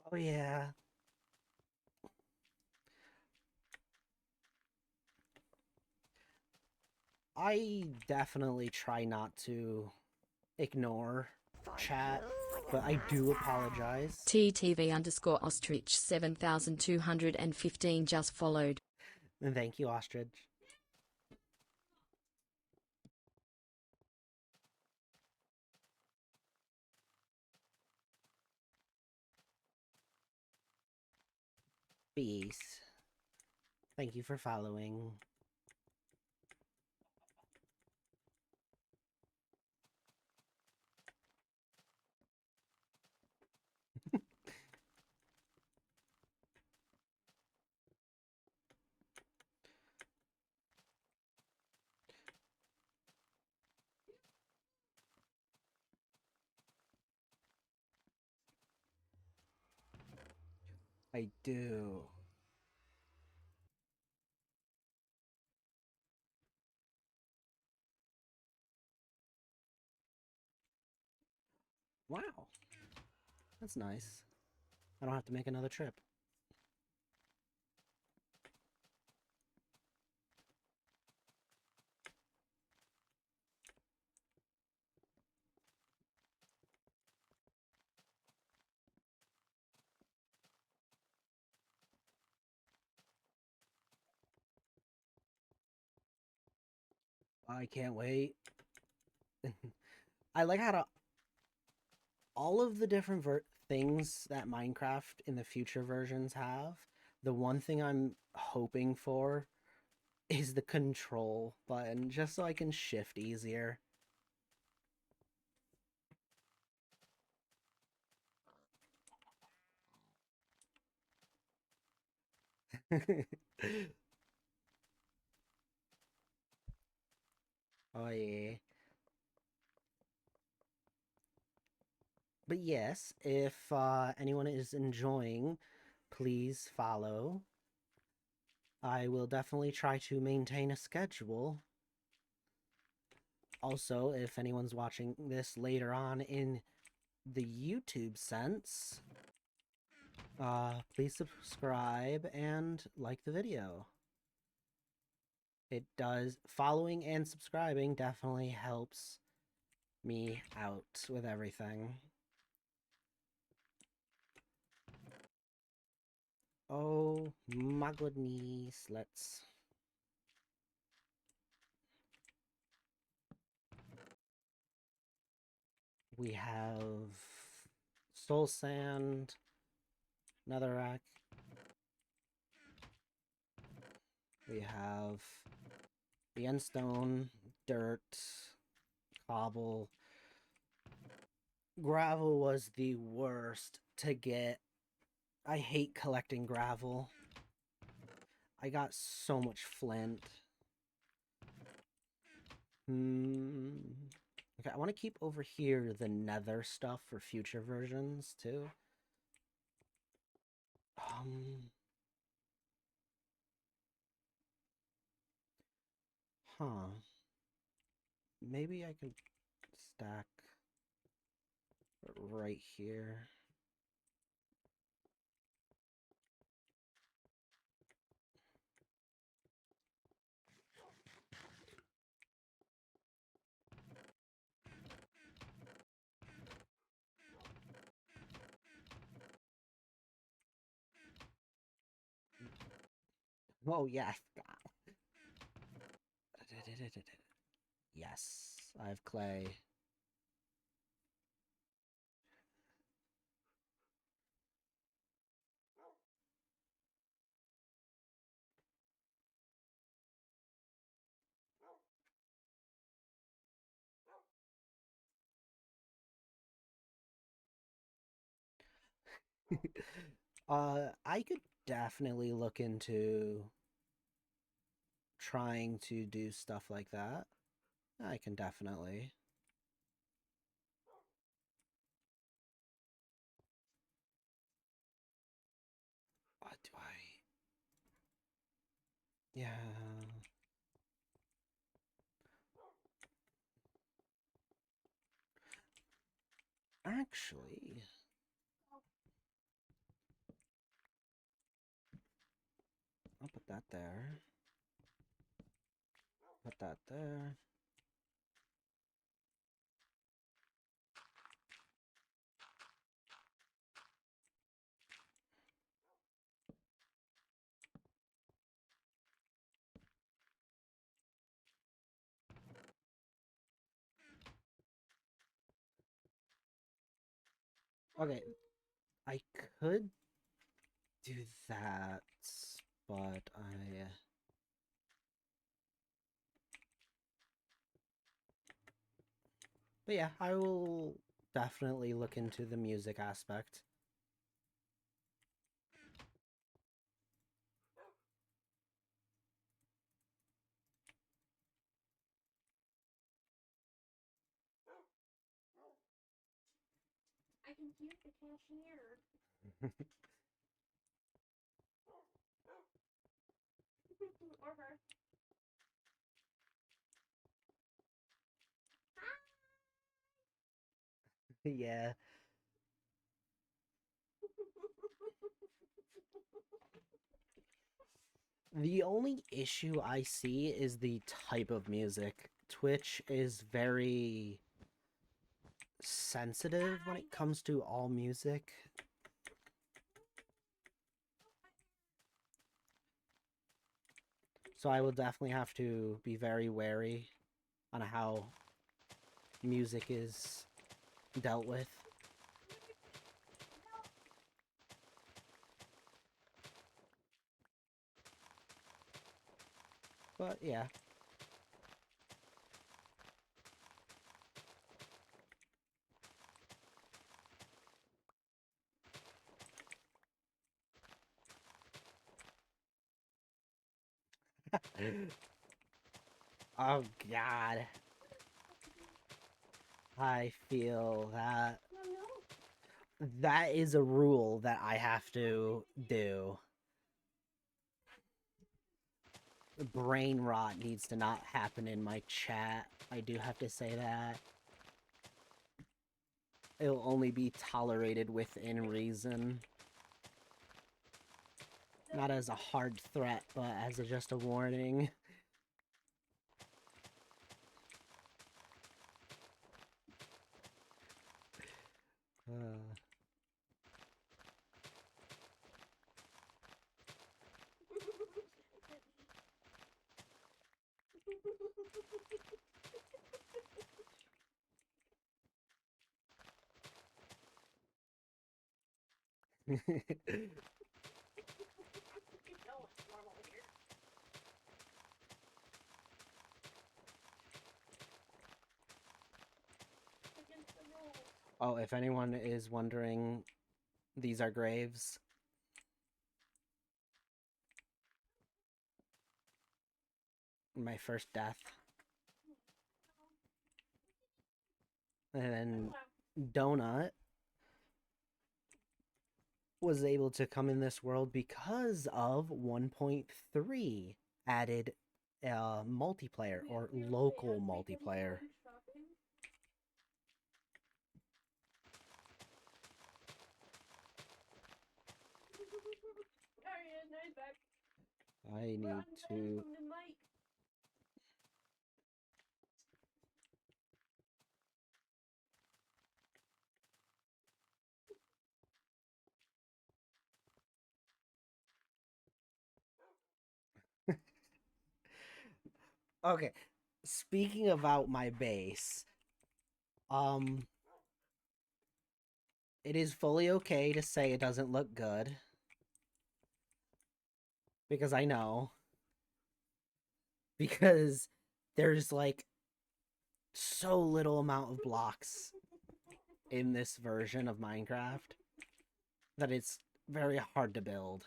Speaker 2: Oh yeah. I definitely try not to ignore chat, but I do apologize.
Speaker 3: TTV underscore ostrich 7215 just followed.
Speaker 2: And thank you, Ostrich. Peace. Thank you for following. I do. Wow. That's nice. I don't have to make another trip. I can't wait. I like how all of the different things that Minecraft in the future versions have. The one thing I'm hoping for is the control button, just so I can shift easier. Oh yeah. But yes, if anyone is enjoying, please follow. I will definitely try to maintain a schedule. Also, if anyone's watching this later on in the YouTube sense, please subscribe and like the video. It does, following and subscribing definitely helps me out with everything. Oh my goodness, let's... We have soul sand, netherrack. We have the endstone, dirt, cobble. Gravel was the worst to get. I hate collecting gravel. I got so much flint. Okay, I want to keep over here the nether stuff for future versions, too. Huh. Maybe I could stack right here. Oh, yeah, I forgot. Yes, I have clay. I could definitely look into trying to do stuff like that. I can definitely. What do I? Yeah. Actually, I'll put that there. Put that there. Okay, I could do that, but I. But yeah, I will definitely look into the music aspect.
Speaker 5: I confused the cashier. Or her.
Speaker 2: Yeah. The only issue I see is the type of music. Twitch is very sensitive when it comes to all music. So I will definitely have to be very wary on how music is dealt with. But yeah. Oh god. I feel that that is a rule that I have to do. Brain rot needs to not happen in my chat. I do have to say that. It'll only be tolerated within reason. Not as a hard threat, but as just a warning. Uh... Oh, if anyone is wondering, these are graves. My first death. And then Donut was able to come in this world because of 1.3 added multiplayer or local multiplayer. I need to... Okay. Speaking about my base, um, it is fully okay to say it doesn't look good. Because I know. Because there's like so little amount of blocks in this version of Minecraft that it's very hard to build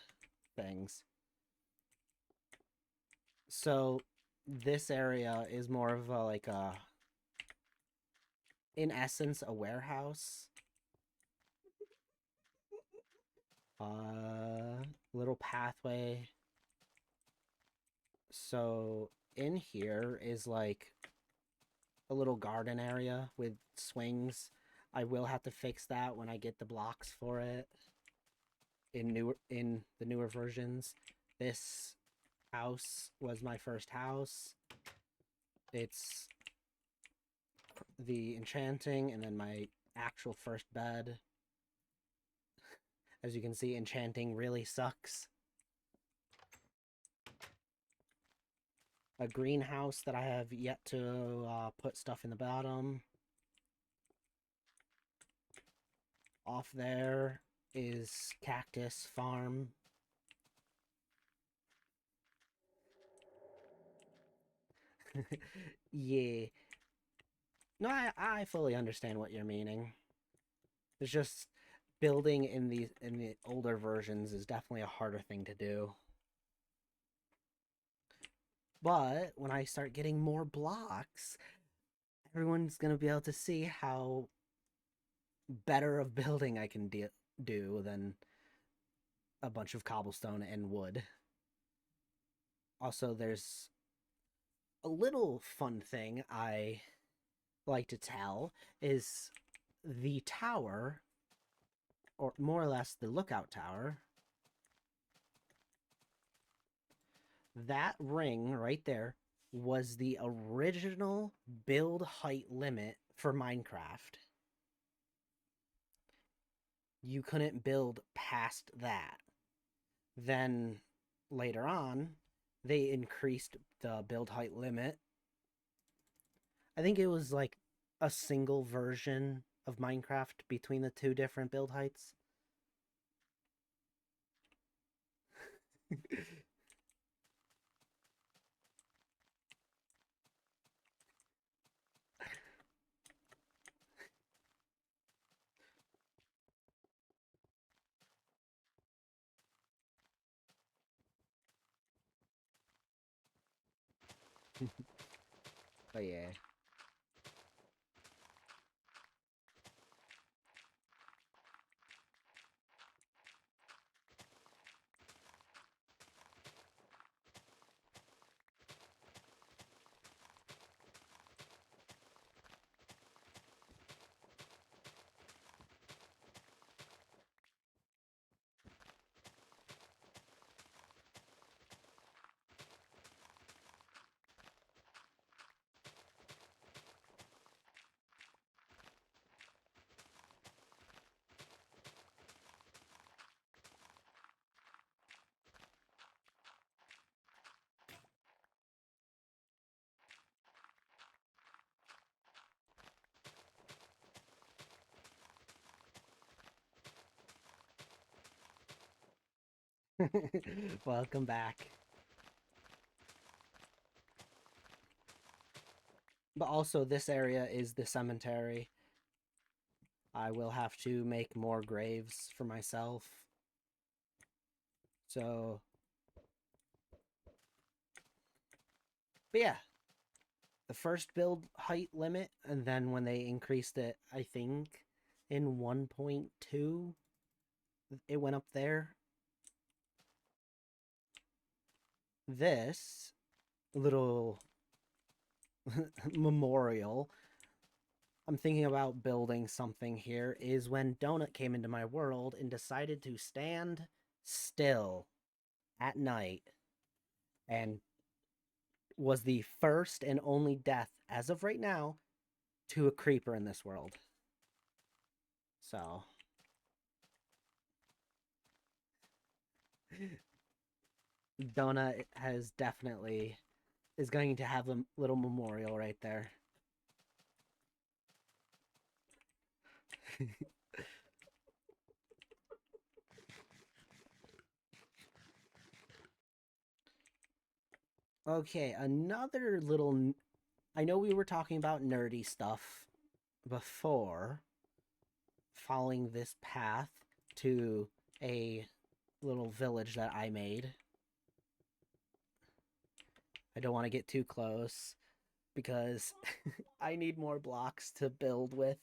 Speaker 2: things. So this area is more of a like a, in essence, a warehouse. Little pathway. So in here is like a little garden area with swings. I will have to fix that when I get the blocks for it in the newer versions. This house was my first house. It's the enchanting and then my actual first bed. As you can see, enchanting really sucks. A greenhouse that I have yet to put stuff in the bottom. Off there is cactus farm. Yeah. No, I fully understand what you're meaning. It's just building in the older versions is definitely a harder thing to do. But when I start getting more blocks, everyone's gonna be able to see how better of building I can do than a bunch of cobblestone and wood. Also, there's a little fun thing I like to tell is the tower, or more or less the lookout tower, that ring right there was the original build height limit for Minecraft. You couldn't build past that. Then later on, they increased the build height limit. I think it was like a single version of Minecraft between the two different build heights. But yeah. Welcome back. But also, this area is the cemetery. I will have to make more graves for myself. So, but yeah, the first build height limit, and then when they increased it, I think in 1.2, it went up there. This little memorial, I'm thinking about building something here, is when Donut came into my world and decided to stand still at night and was the first and only death, as of right now, to a creeper in this world. So, Donut has definitely is going to have a little memorial right there. Okay, another little... I know we were talking about nerdy stuff before, following this path to a little village that I made. I don't want to get too close because I need more blocks to build with.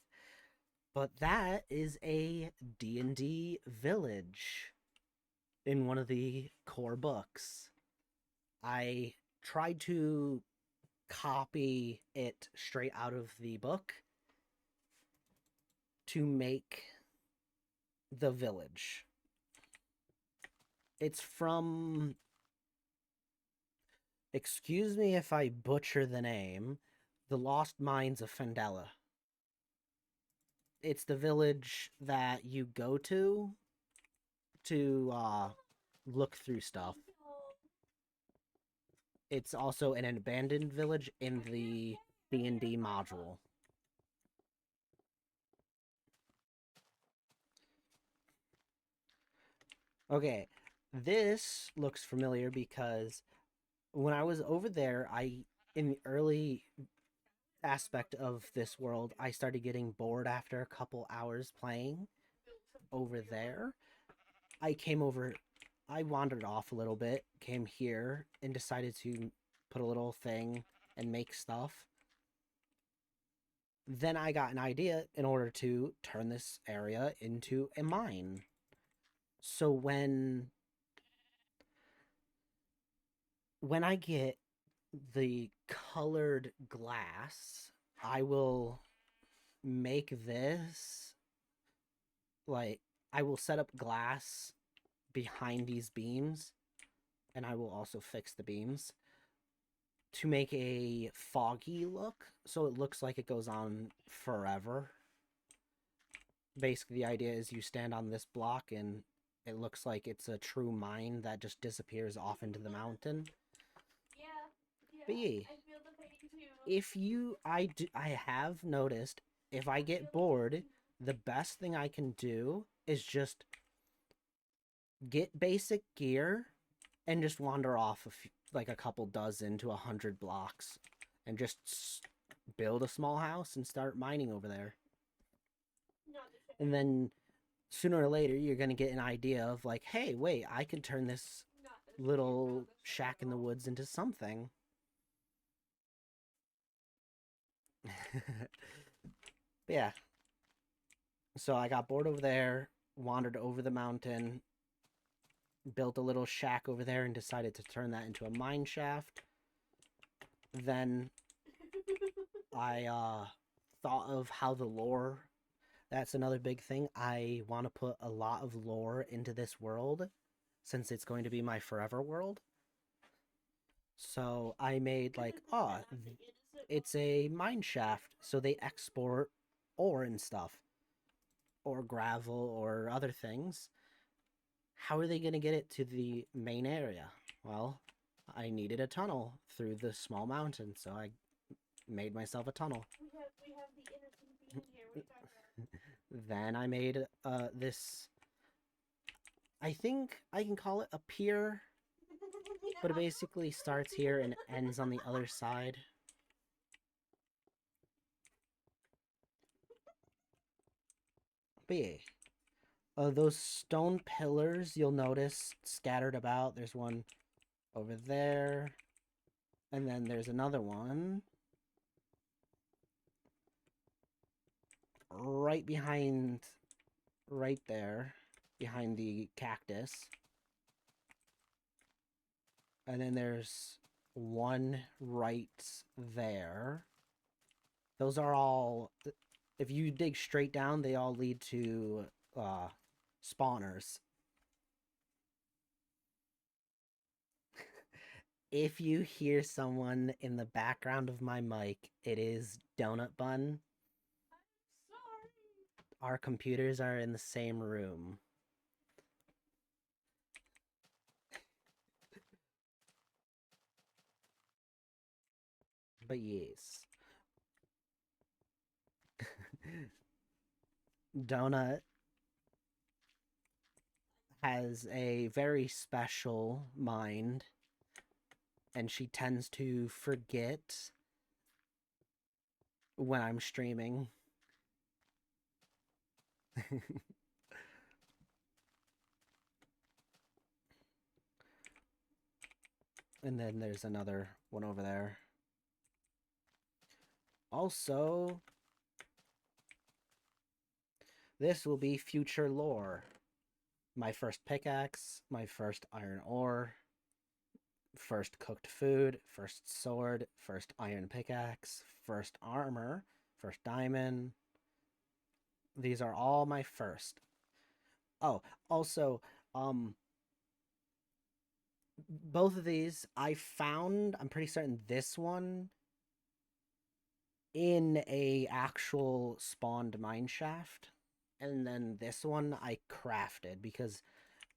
Speaker 2: But that is a D&D village in one of the core books. I tried to copy it straight out of the book to make the village. It's from... Excuse me if I butcher the name. The Lost Mines of Fandela. It's the village that you go to look through stuff. It's also an abandoned village in the D&D module. Okay, this looks familiar because when I was over there, in the early aspect of this world, I started getting bored after a couple hours playing over there. I wandered off a little bit, came here, and decided to put a little thing and make stuff. Then I got an idea in order to turn this area into a mine. So when I get the colored glass, I will make this, like, I will set up glass behind these beams, and I will also fix the beams to make a foggy look, so it looks like it goes on forever. Basically, the idea is you stand on this block and it looks like it's a true mine that just disappears off into the mountain. But yeah, I have noticed if I get bored, the best thing I can do is just get basic gear and just wander off like a couple dozen to 100 blocks and just build a small house and start mining over there. And then sooner or later, you're going to get an idea of like, hey, wait, I could turn this little shack in the woods into something. But yeah. So I got bored over there, wandered over the mountain, built a little shack over there, and decided to turn that into a mine shaft. Then I thought of how the lore... That's another big thing. I want to put a lot of lore into this world, since it's going to be my forever world. So I made like, it's a mine shaft, so they export ore and stuff, or gravel, or other things. How are they going to get it to the main area? Well, I needed a tunnel through the small mountain, so I made myself a tunnel.
Speaker 5: We have the innocent being here. What are you talking about?
Speaker 2: Then I made this... I think I can call it a pier, but it basically starts here and ends on the other side. But yeah. Those stone pillars, you'll notice scattered about. There's one over there, and then there's another one right behind, right there, behind the cactus. And then there's one right there. Those are all... If you dig straight down, they all lead to spawners. If you hear someone in the background of my mic, it is Donut Bun.
Speaker 5: Sorry.
Speaker 2: Our computers are in the same room. But yes. Donut has a very special mind, and she tends to forget when I'm streaming. And then there's another one over there. Also, this will be future lore. My first pickaxe, my first iron ore, first cooked food, first sword, first iron pickaxe, first armor, first diamond. These are all my first. Oh, also, both of these I found, I'm pretty certain this one in a actual spawned mine shaft, and then this one I crafted because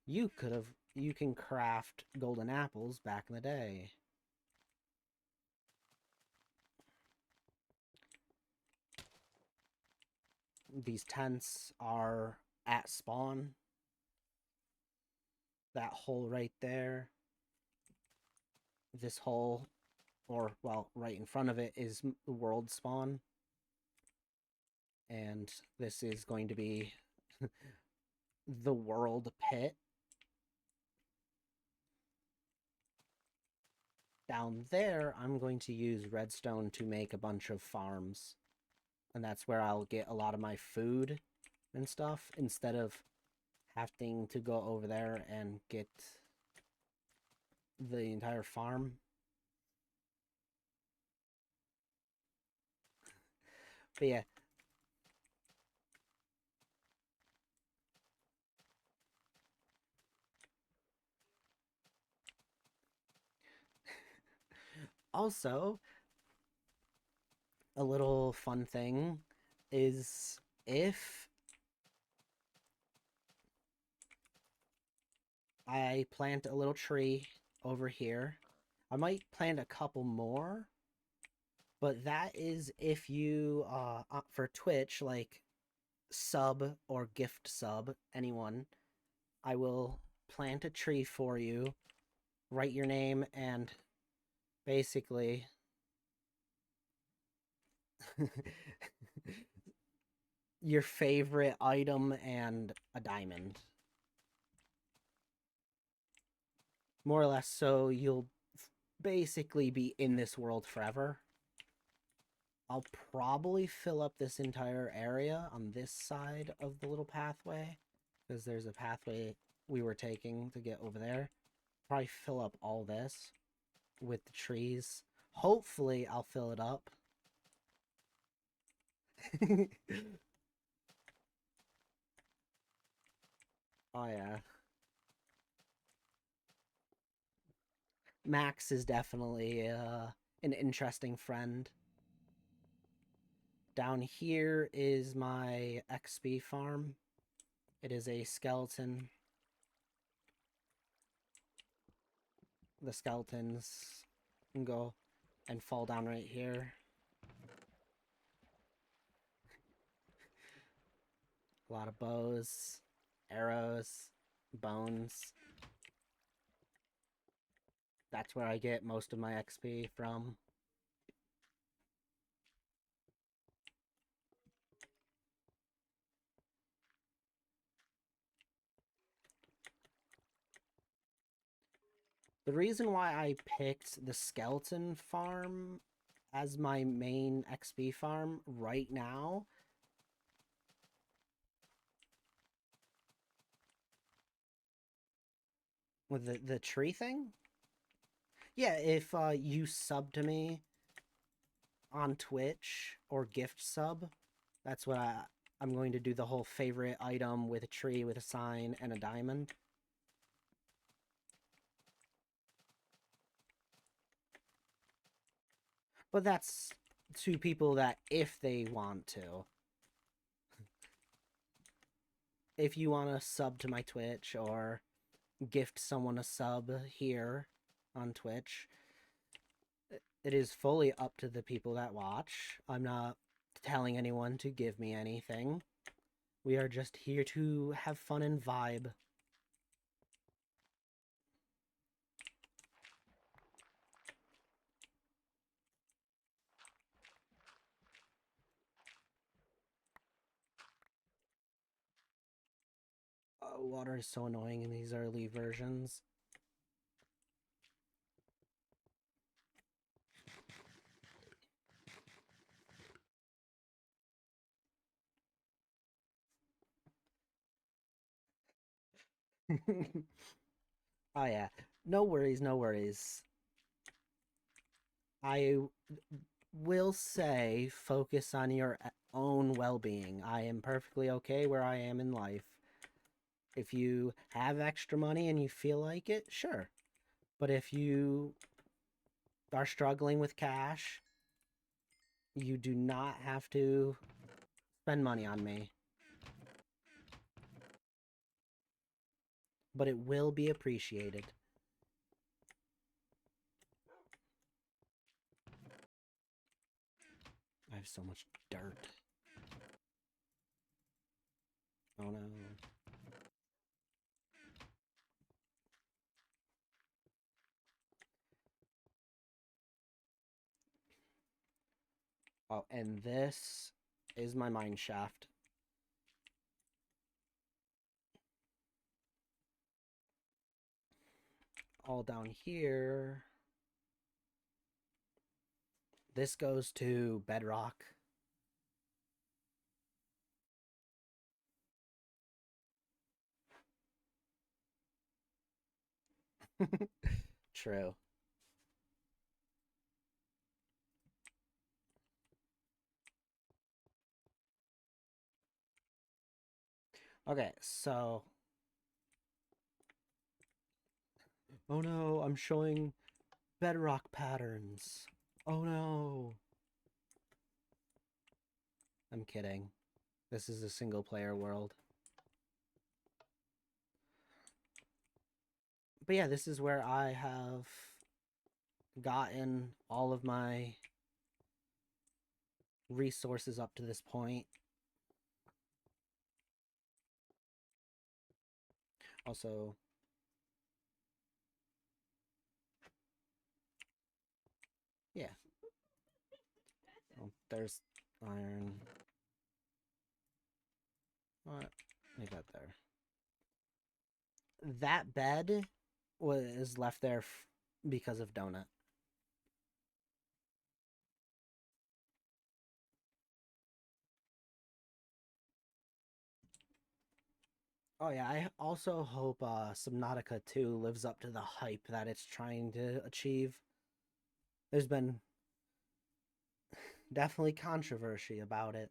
Speaker 2: you can craft golden apples back in the day. These tents are at spawn. That hole right there. This hole, or, well, right in front of it is the world spawn. And this is going to be the world pit. Down there, I'm going to use redstone to make a bunch of farms. And that's where I'll get a lot of my food and stuff, instead of having to go over there and get the entire farm. But yeah. Also, a little fun thing is if I plant a little tree over here, I might plant a couple more, but that is if you, for Twitch, like, sub or gift sub anyone, I will plant a tree for you, write your name, and basically your favorite item and a diamond. More or less, so you'll basically be in this world forever. I'll probably fill up this entire area on this side of the little pathway, because there's a pathway we were taking to get over there. Probably fill up all this with the trees. Hopefully, I'll fill it up. Oh, yeah. Max is definitely an interesting friend. Down here is my XP farm. It is a skeleton. The skeletons can go and fall down right here. A lot of bows, arrows, bones. That's where I get most of my XP from. The reason why I picked the skeleton farm as my main XP farm right now with the tree thing? Yeah, if you sub to me on Twitch or gift sub, that's what I'm going to do the whole favorite item with a tree with a sign and a diamond. But that's to people that if they want to. If you want to sub to my Twitch or gift someone a sub here on Twitch, it is fully up to the people that watch. I'm not telling anyone to give me anything. We are just here to have fun and vibe. Water is so annoying in these early versions. Oh yeah, no worries, no worries. I will say focus on your own well-being. I am perfectly okay where I am in life. If you have extra money and you feel like it, sure. But if you are struggling with cash, you do not have to spend money on me. But it will be appreciated. I have so much dirt. Oh no. Oh, and this is my mine shaft. All down here. This goes to bedrock. True. Okay, so... Oh no, I'm showing bedrock patterns. Oh no. I'm kidding. This is a single player world. But yeah, this is where I have gotten all of my resources up to this point. Also, yeah. Oh, there's iron. What? Leave that there. That bed was left there because of Donut. Oh yeah, I also hope Subnautica 2 lives up to the hype that it's trying to achieve. There's been definitely controversy about it.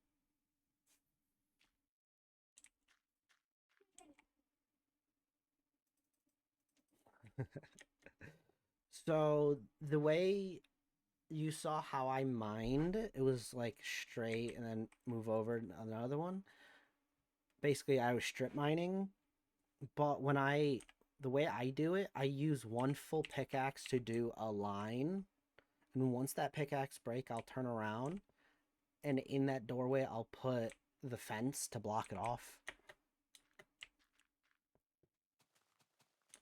Speaker 2: So the way you saw how I mined, it was like straight and then move over another one. Basically, I was strip mining, but the way I do it, I use one full pickaxe to do a line. And once that pickaxe break, I'll turn around, and in that doorway, I'll put the fence to block it off.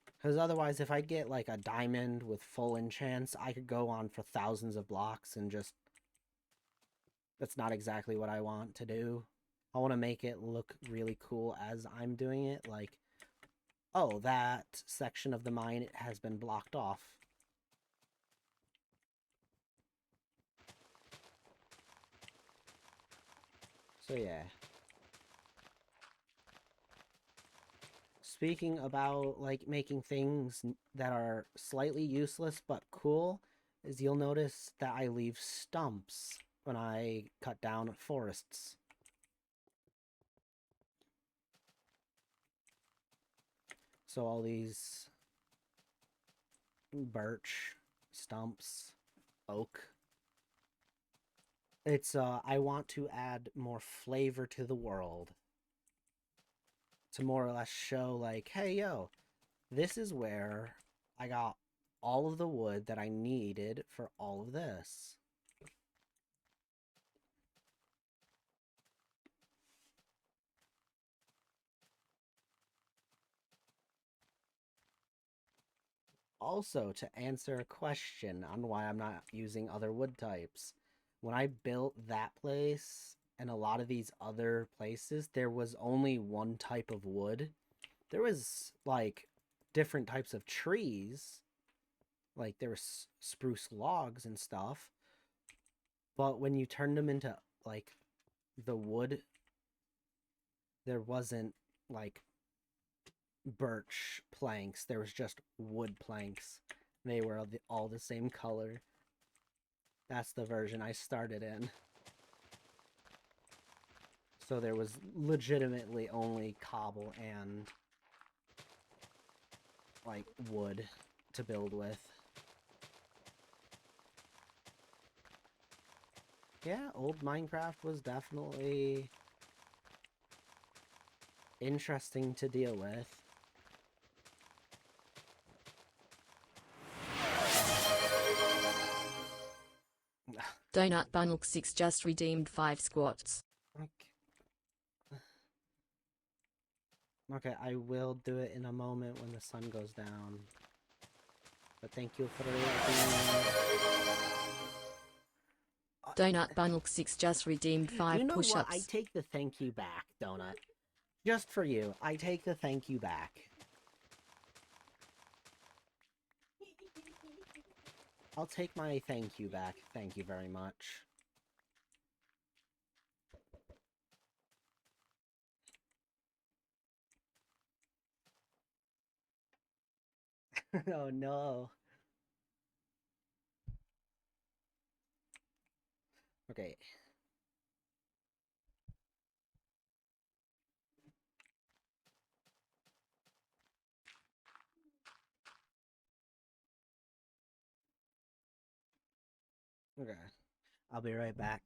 Speaker 2: Because otherwise, if I get like a diamond with full enchants, I could go on for thousands of blocks and just... That's not exactly what I want to do. I want to make it look really cool as I'm doing it. Like, oh, that section of the mine has been blocked off. So yeah. Speaking about like making things that are slightly useless but cool, is you'll notice that I leave stumps when I cut down forests. So all these birch, stumps, oak. It's I want to add more flavor to the world. To more or less show like, hey yo, this is where I got all of the wood that I needed for all of this. Also, to answer a question on why I'm not using other wood types, when I built that place and a lot of these other places, there was only one type of wood. There was, like, different types of trees. Like, there was spruce logs and stuff. But when you turned them into, like, the wood, there wasn't, like, birch planks. There was just wood planks. They were all the same color. That's the version I started in. So there was legitimately only cobble and, like, wood to build with. Yeah, old Minecraft was definitely interesting to deal with.
Speaker 3: Donut Bundle 6 just redeemed 5 squats.
Speaker 2: Okay, I will do it in a moment when the sun goes down. But thank you for
Speaker 3: Donut Bundle 6 just redeemed 5
Speaker 2: you know
Speaker 3: push-ups.
Speaker 2: what? I take the thank you back, Donut. Just for you, I take the thank you back. I'll take my thank you back. Thank you very much. Oh no. Okay. Okay. I'll be right back.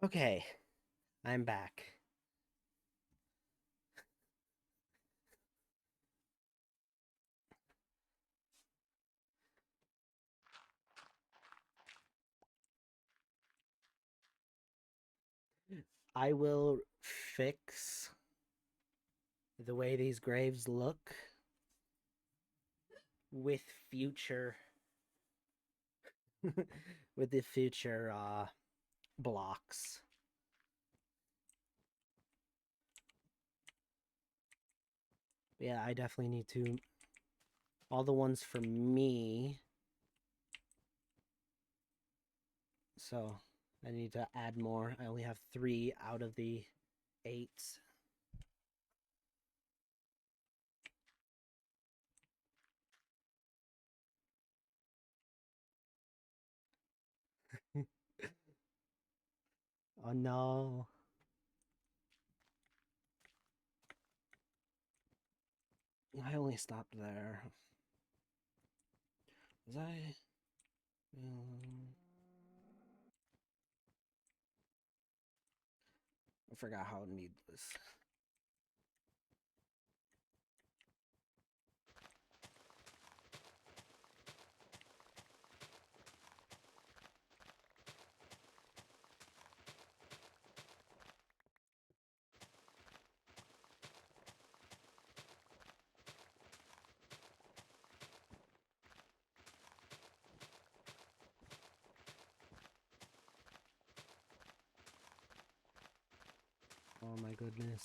Speaker 2: Okay. I'm back. I will fix the way these graves look with future with the future blocks. Yeah, I definitely need to all the ones for me. So I need to add more. I only have 3 out of the 8. Oh no. I only stopped there. Was I? I forgot how needless. Oh my goodness.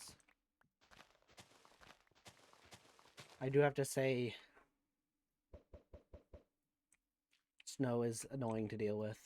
Speaker 2: I do have to say, snow is annoying to deal with.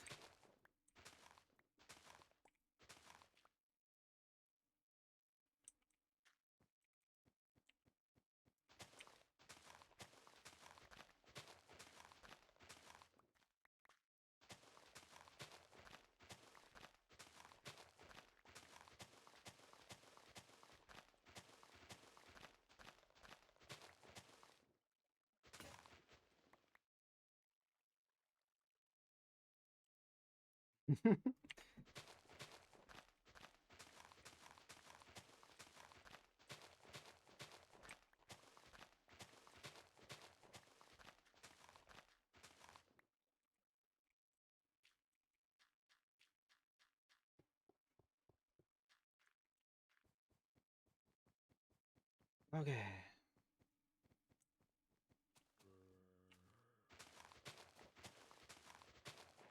Speaker 2: Okay.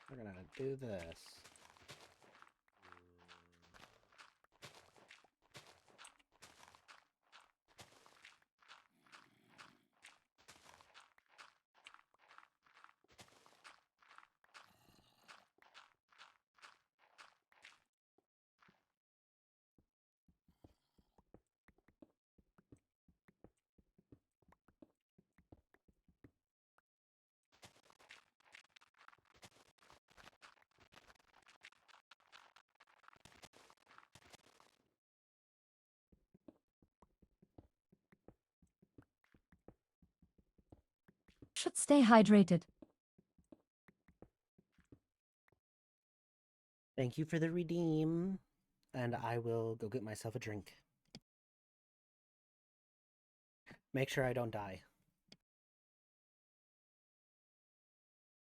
Speaker 2: We're gonna do this.
Speaker 4: Should stay hydrated.
Speaker 2: Thank you for the redeem, and I will go get myself a drink. Make sure I don't die.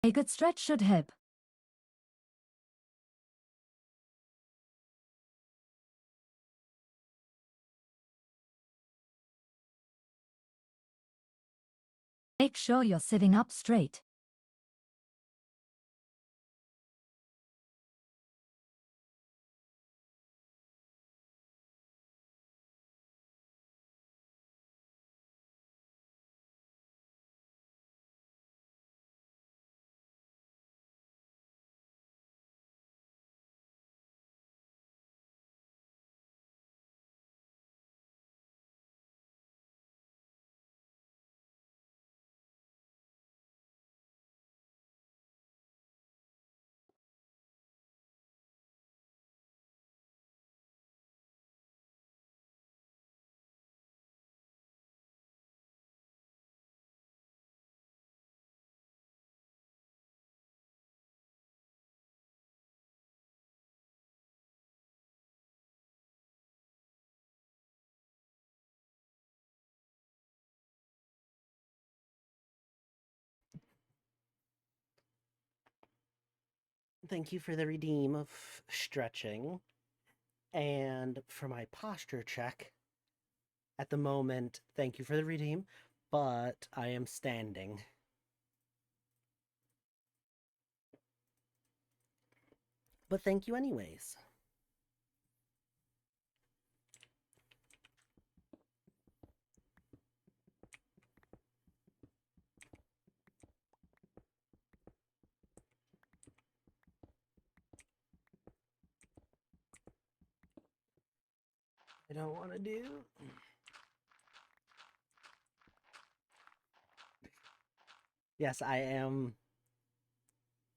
Speaker 4: A good stretch should help. Make sure you're sitting up straight.
Speaker 2: Thank you for the redeem of stretching. And for my posture check, at the moment, thank you for the redeem, but I am standing. But thank you anyways. I don't want to do. Yes, I am.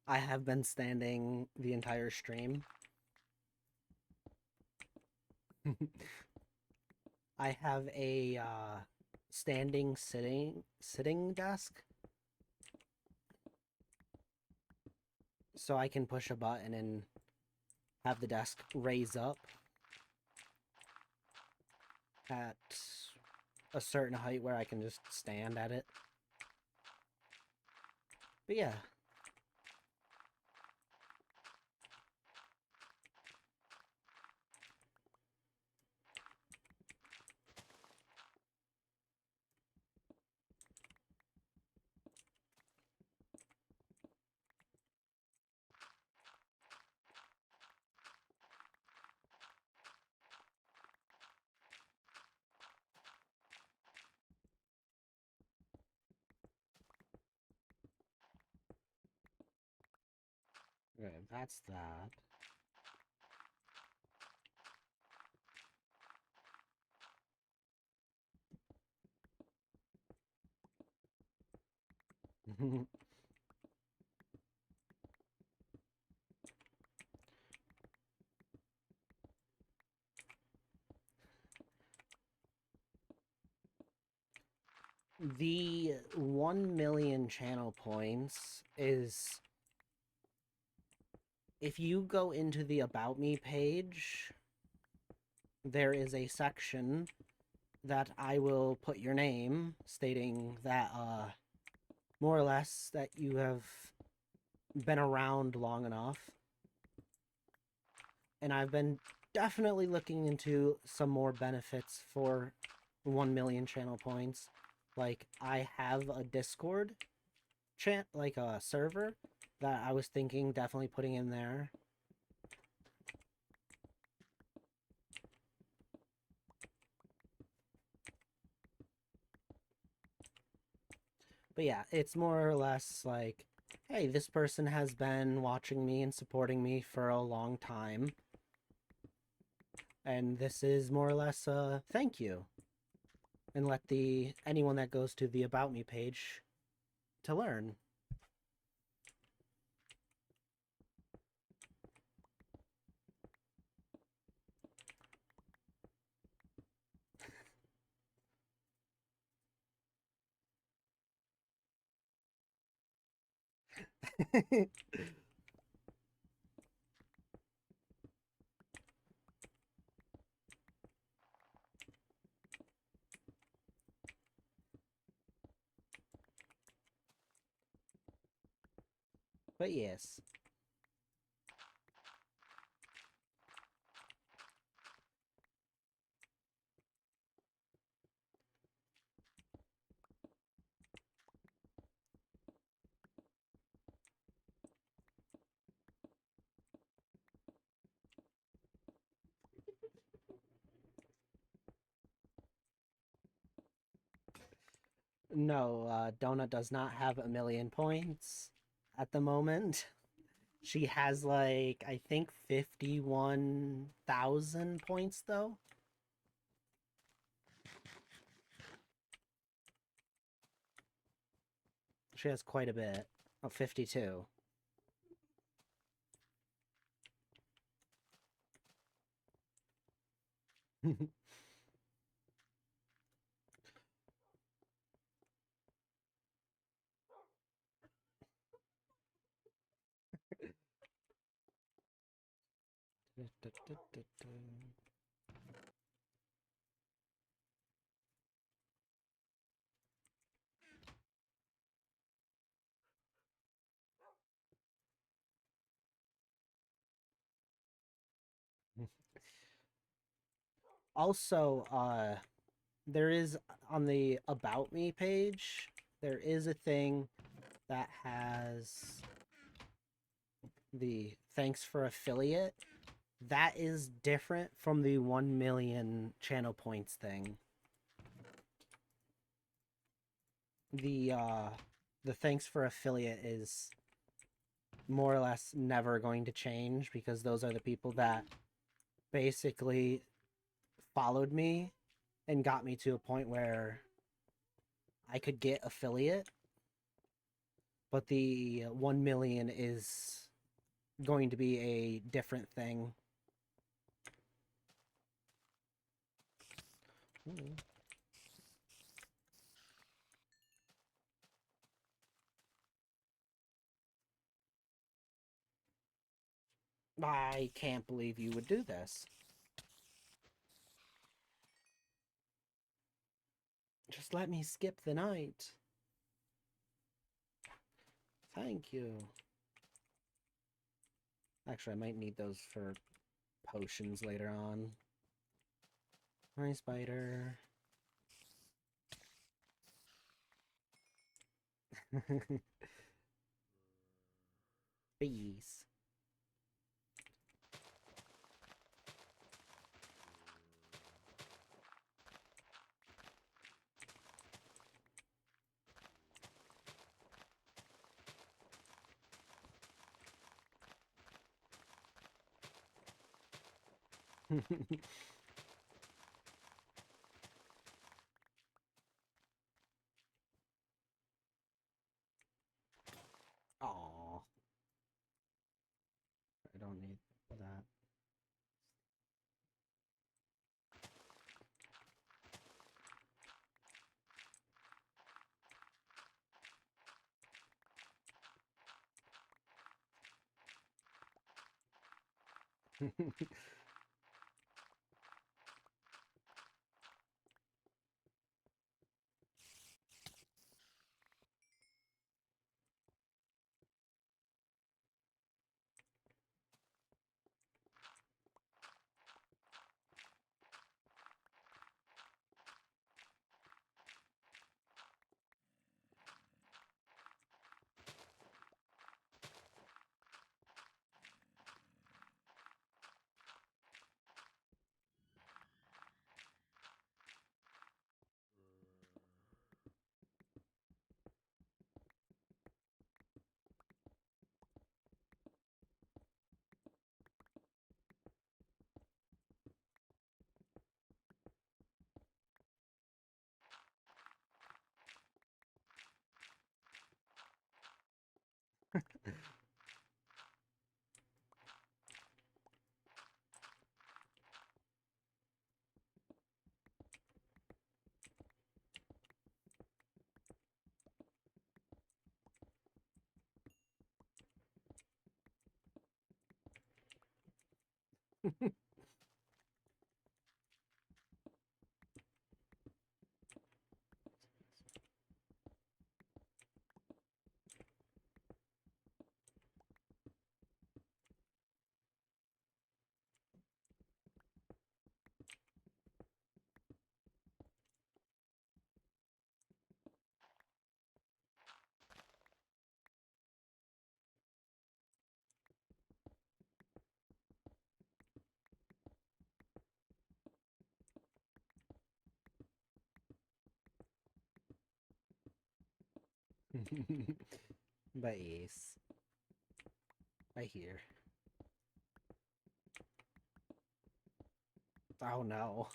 Speaker 2: I have been standing the entire stream. I have a standing sitting desk. So I can push a button and have the desk raise up at a certain height where I can just stand at it. But yeah. Okay, that's that. The 1 million channel points is if you go into the About Me page, there is a section that I will put your name, stating that, more or less that you have been around long enough. And I've been definitely looking into some more benefits for 1 million channel points. Like, I have a Discord like a server that I was thinking definitely putting in there. But yeah, it's more or less like, hey, this person has been watching me and supporting me for a long time. And this is more or less a thank you. And let anyone that goes to the About Me page to learn. But yes. No, Donut does not have 1,000,000 points at the moment. She has, like, I think 51,000 points, though. She has quite a bit. Oh, 52. Also, there is on the About Me page, there is a thing that has the thanks for affiliate. That is different from the 1 million channel points thing. The thanks for affiliate is more or less never going to change because those are the people that basically followed me and got me to a point where I could get affiliate. But the 1 million is going to be a different thing. Ooh. I can't believe you would do this. Just let me skip the night. Thank you. Actually, I might need those for potions later on. Hi, spider. Bees. Aw. I don't need that. Base. I hear. Oh no.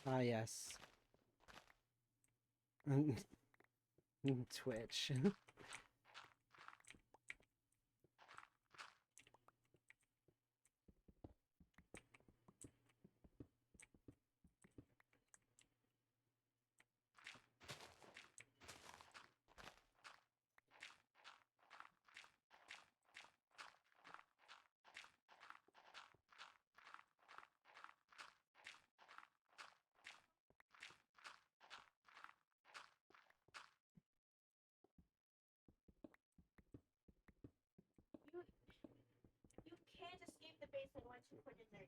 Speaker 2: Ah, yes. Twitch.
Speaker 5: You can't escape the basement once you put in there.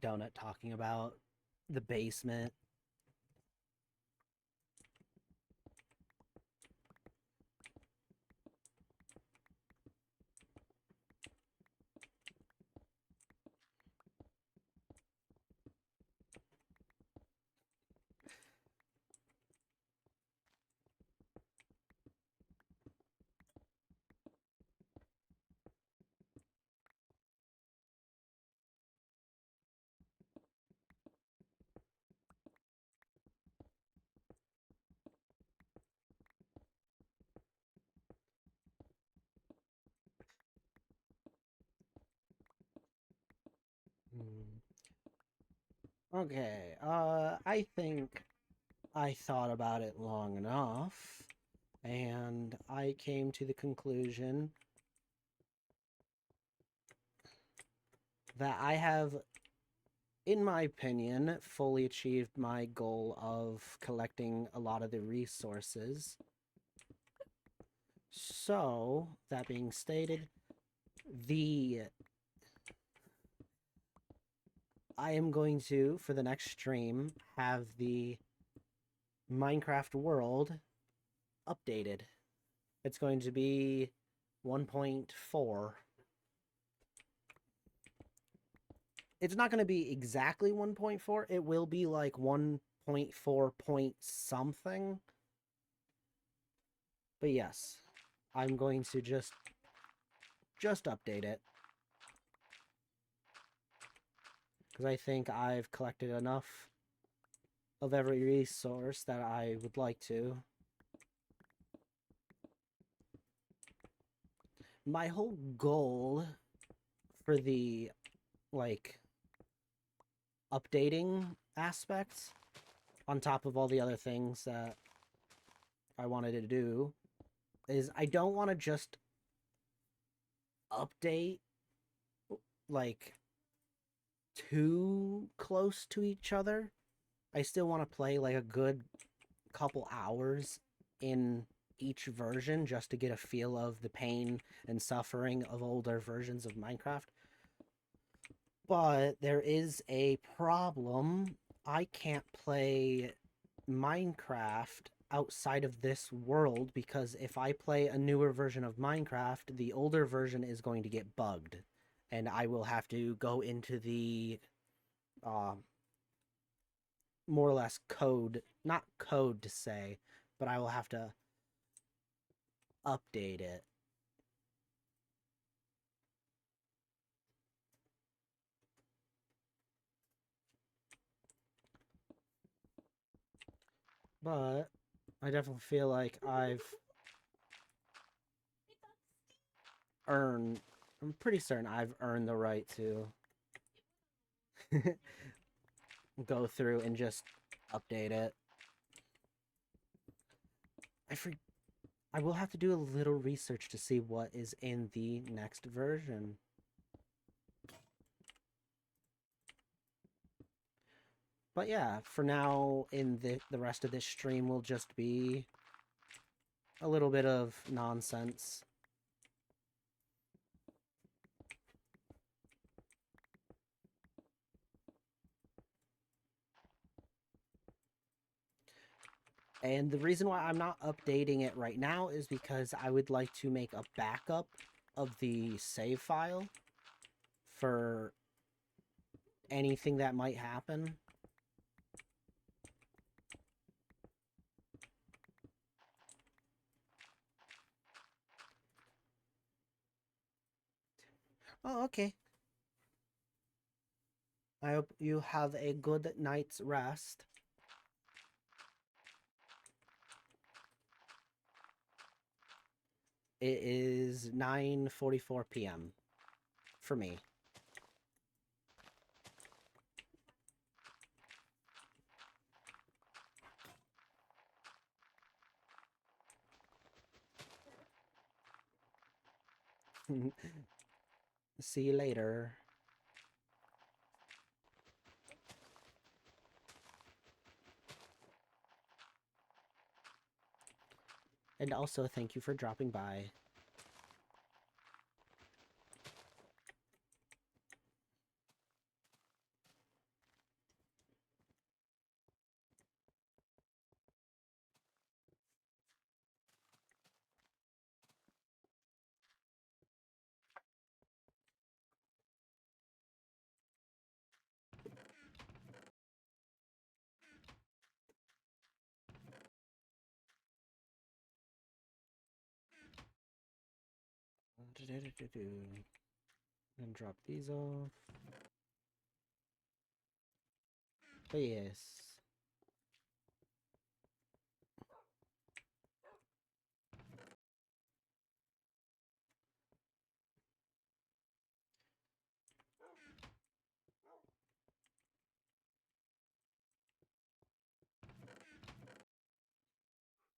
Speaker 2: Donut talking about the basement. Okay, I think I thought about it long enough, and I came to the conclusion that I have, in my opinion, fully achieved my goal of collecting a lot of the resources. So, that being stated, I am going to, for the next stream, have the Minecraft world updated. It's going to be 1.4. It's not going to be exactly 1.4. It will be like 1.4 point something. But yes, I'm going to just update it. because I think I've collected enough of every resource that I would like to. My whole goal for the, like, updating aspects, on top of all the other things that I wanted to do, is I don't want to just update, like, too close to each other. I still want to play, like, a good couple hours in each version just to get a feel of the pain and suffering of older versions of Minecraft. But there is a problem. I can't play Minecraft outside of this world because if I play a newer version of Minecraft, the older version is going to get bugged. And I will have to go into the more or less code, not code to say, but I will have to update it. But I definitely feel like I've earned, I'm pretty certain I've earned the right to go through and just update it. I will have to do a little research to see what is in the next version. But yeah, for now, in the rest of this stream will just be a little bit of nonsense. And the reason why I'm not updating it right now is because I would like to make a backup of the save file for anything that might happen. Oh, okay. I hope you have a good night's rest. It is 9:44 p.m. for me. See you later. And also, thank you for dropping by. And drop these off. But yes.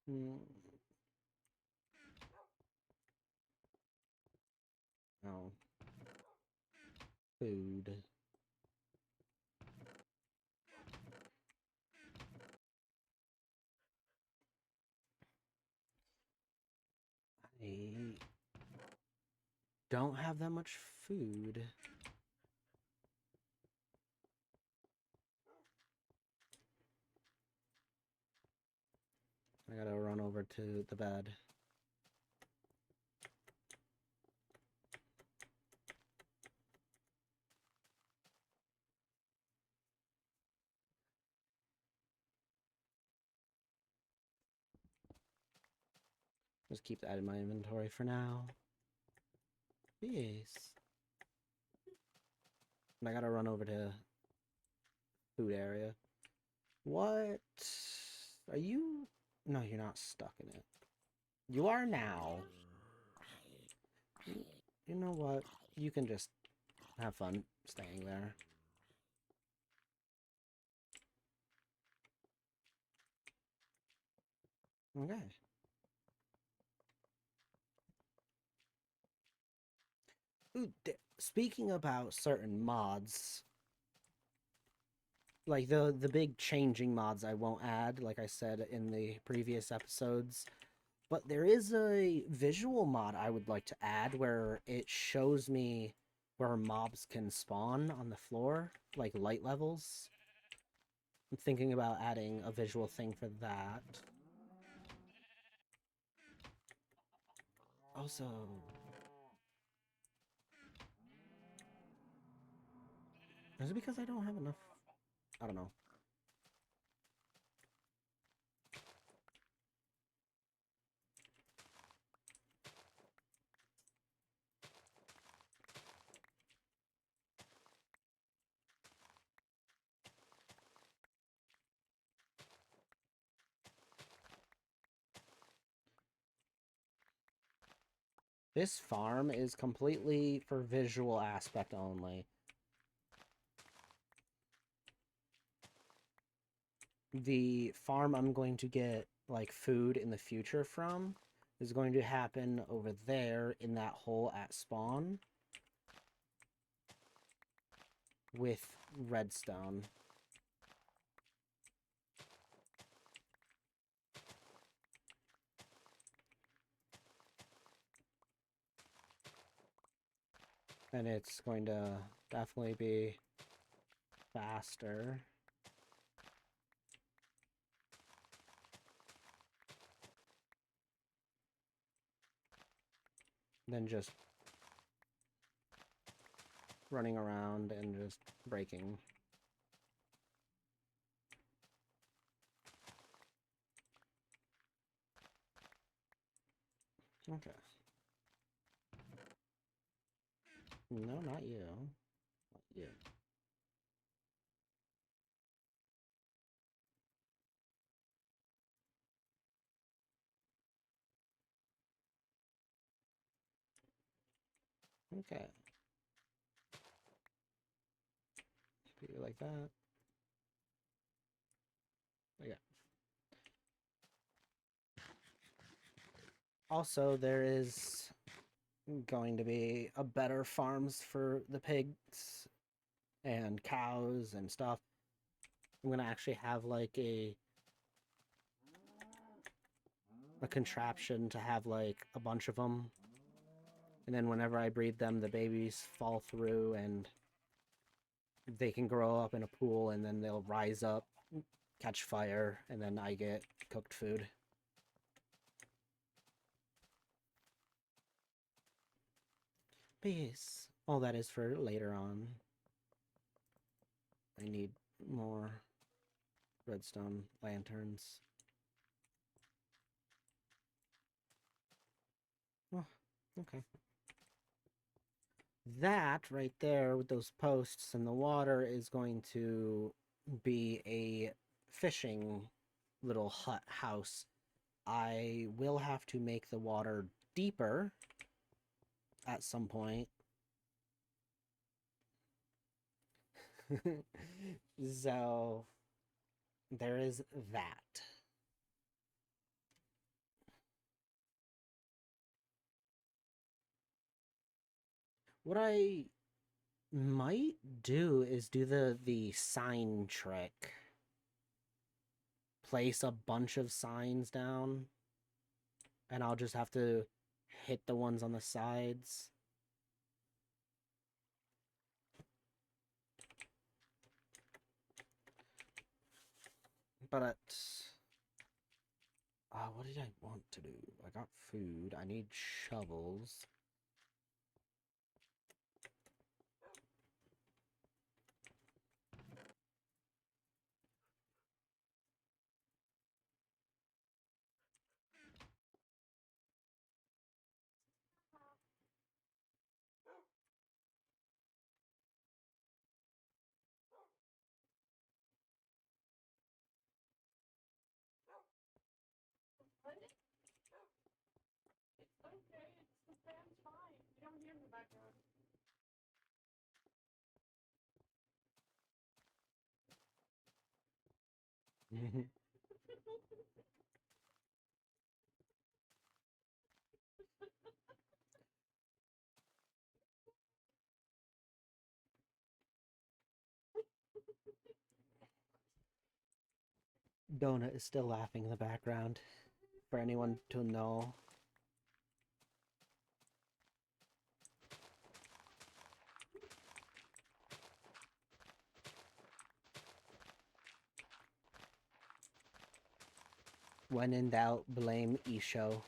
Speaker 2: Hmm. Oh. Food. I don't have that much food. I gotta run over to the bed. Just keep that in my inventory for now. Yes. And I gotta run over to food area. What? Are you? No, you're not stuck in it. You are now. You know what? You can just have fun staying there. Okay. Ooh, speaking about certain mods, like the big changing mods I won't add, like I said in the previous episodes, but there is a visual mod I would like to add where it shows me where mobs can spawn on the floor, like light levels. I'm thinking about adding a visual thing for that. Also, is it because I don't have enough? I don't know. This farm is completely for visual aspect only. The farm I'm going to get, like, food in the future from is going to happen over there in that hole at spawn with redstone. And it's going to definitely be faster. Than just running around and just breaking. Okay. No, not you. Not you. Okay. Put you like that. Okay. Also, there is going to be a better farms for the pigs and cows and stuff. I'm gonna actually have like a contraption to have like a bunch of them, and then whenever I breed them, the babies fall through and they can grow up in a pool, and then they'll rise up, catch fire, and then I get cooked food. But yes, all that is for later on. I need more redstone lanterns. Oh, okay. That right there with those posts and the water is going to be a fishing little hut house. I will have to make the water deeper at some point. So there is that. What I might do is do the sign trick. Place a bunch of signs down, and I'll just have to hit the ones on the sides. But what did I want to do? I got food. I need shovels. Donut is still laughing in the background, for anyone to know. When in doubt, blame Isho.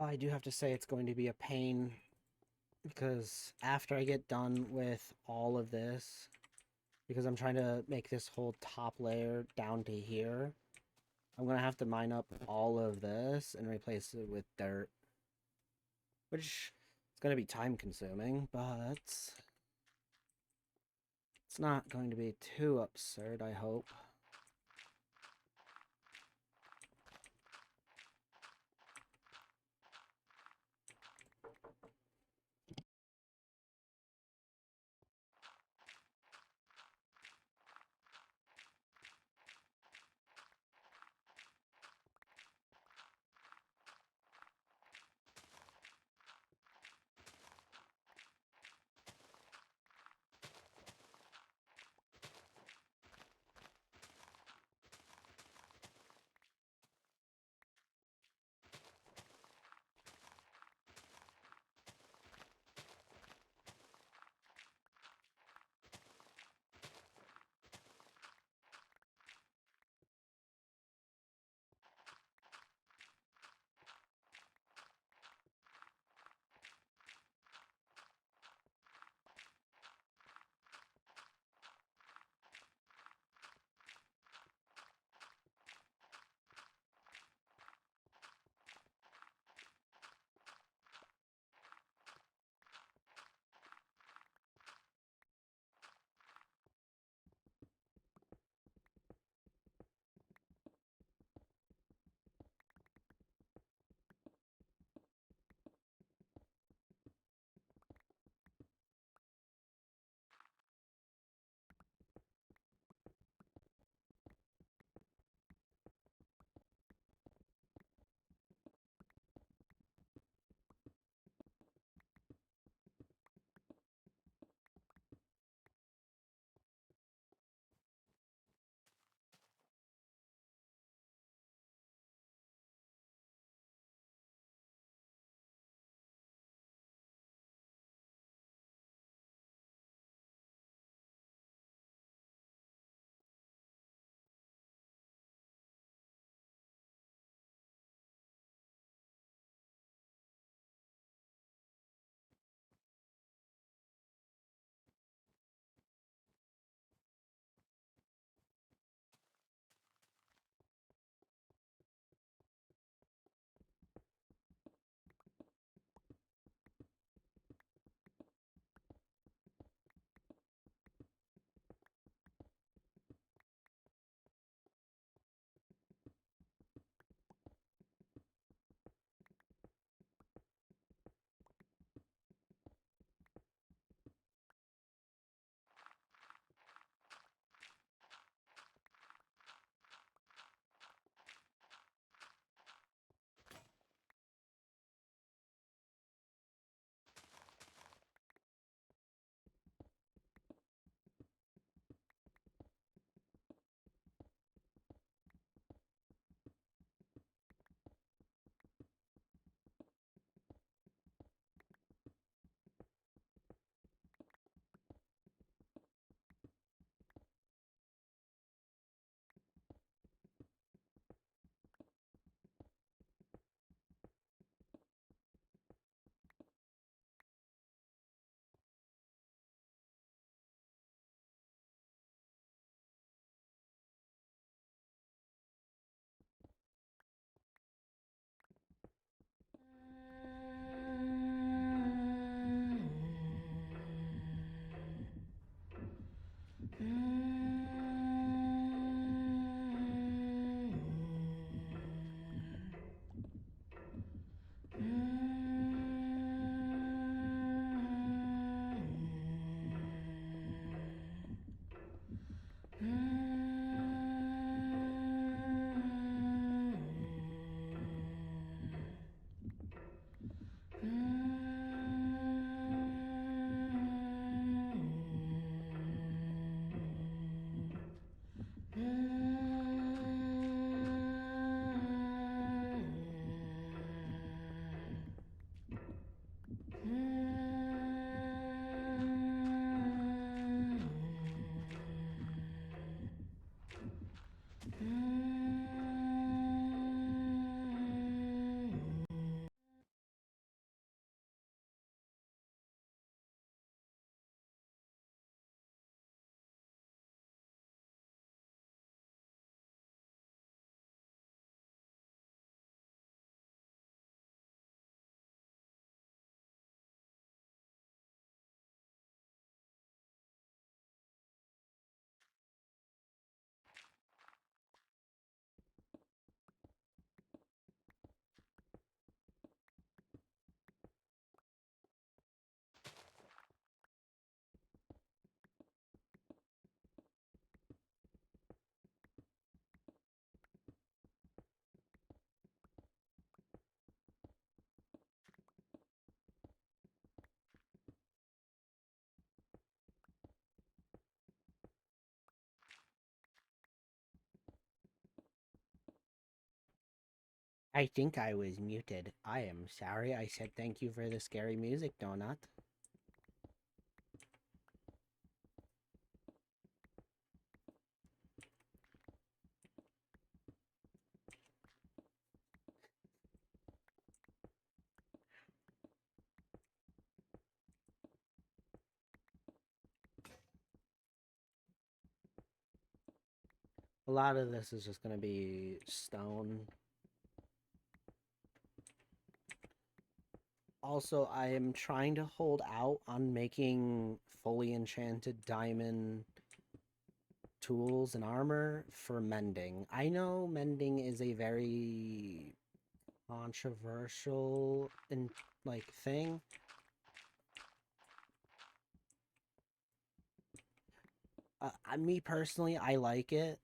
Speaker 2: I do have to say it's going to be a pain, because after I get done with all of this, because I'm trying to make this whole top layer down to here, I'm going to have to mine up all of this and replace it with dirt. Which is going to be time consuming, but it's not going to be too absurd, I hope. I think I was muted. I am sorry. I said thank you for the scary music, Donut. A lot of this is just going to be stone. Also, I am trying to hold out on making fully enchanted diamond tools and armor for mending. I know mending is a very controversial and thing. Me personally, I like it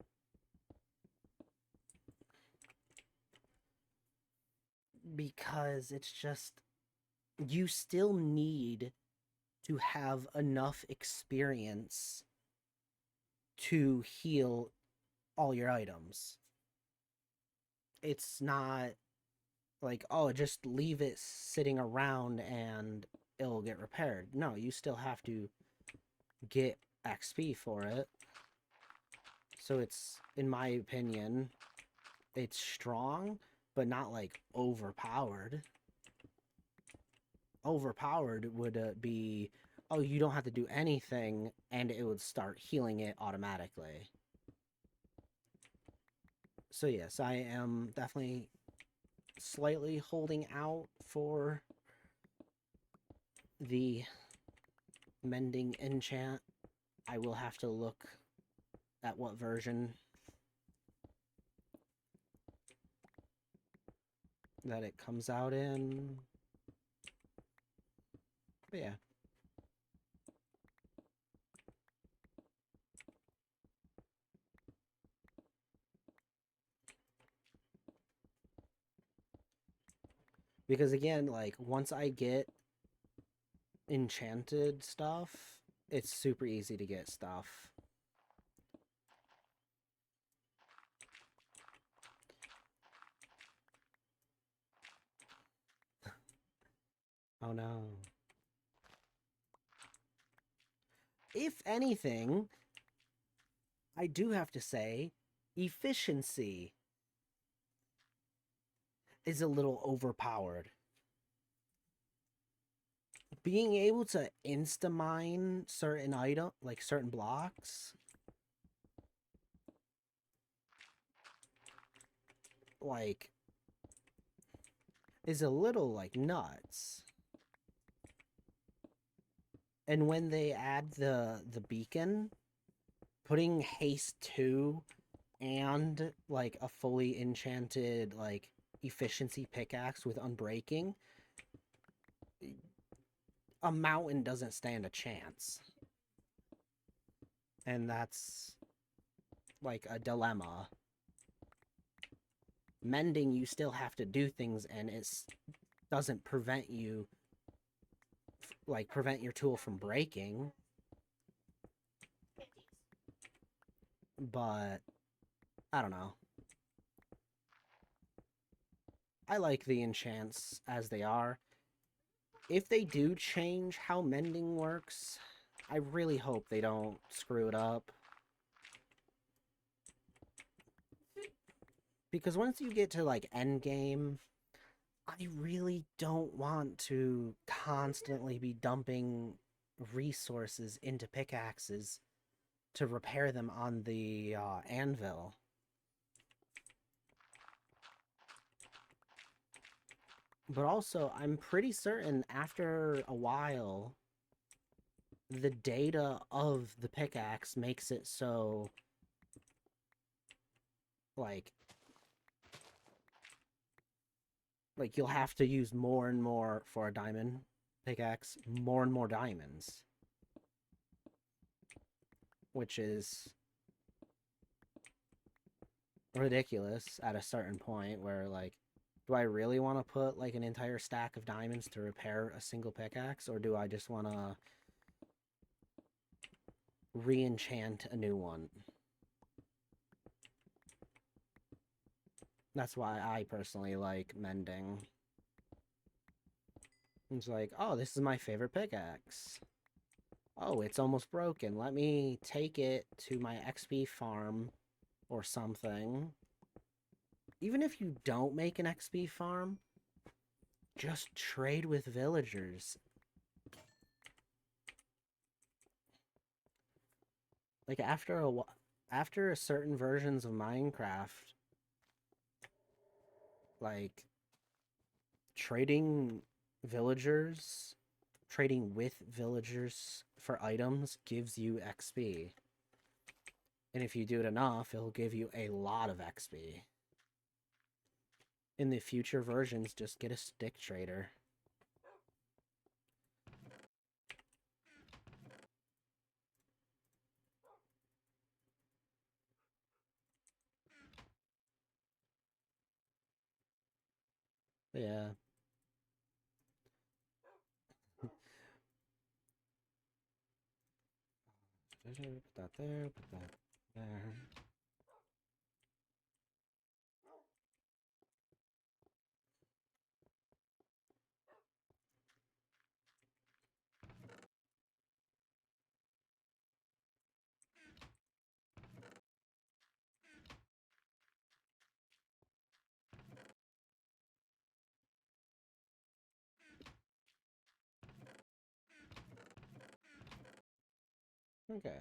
Speaker 2: because it's just you still need to have enough experience to heal all your items. It's not like, oh, just leave it sitting around and it'll get repaired. No, you still have to get XP for it. So it's, in my opinion, it's strong, but not like overpowered. Overpowered would be, oh, you don't have to do anything and it would start healing it automatically. So yes, I am definitely slightly holding out for the mending enchant. I will have to look at what version that it comes out in. But yeah. Because again, like, once I get enchanted stuff, it's super easy to get stuff. Oh no. If anything, I do have to say, efficiency is a little overpowered. Being able to insta-mine certain item, like certain blocks, like, is a little, like, nuts. And when they add the beacon, putting haste 2 and, like, a fully enchanted, like, efficiency pickaxe with unbreaking, a mountain doesn't stand a chance. And that's, like, a dilemma. Mending, you still have to do things, and it doesn't prevent you, like, prevent your tool from breaking. But, I don't know. I like the enchants as they are. If they do change how mending works, I really hope they don't screw it up. Because once you get to, like, endgame, I really don't want to constantly be dumping resources into pickaxes to repair them on the anvil. But also, I'm pretty certain after a while, the data of the pickaxe makes it so, like you'll have to use more and more for a diamond pickaxe, more and more diamonds. Which is ridiculous at a certain point where, like, do I really want to put, like, an entire stack of diamonds to repair a single pickaxe, or do I just want to re-enchant a new one? That's why I personally like mending. It's like, oh, this is my favorite pickaxe. Oh, it's almost broken. Let me take it to my XP farm or something. Even if you don't make an XP farm, just trade with villagers. Like after certain versions of Minecraft, like trading villagers, trading with villagers for items gives you XP. And if you do it enough, it'll give you a lot of XP. In the future versions, just get a stick trader. Yeah. Put that there, put that there. Okay.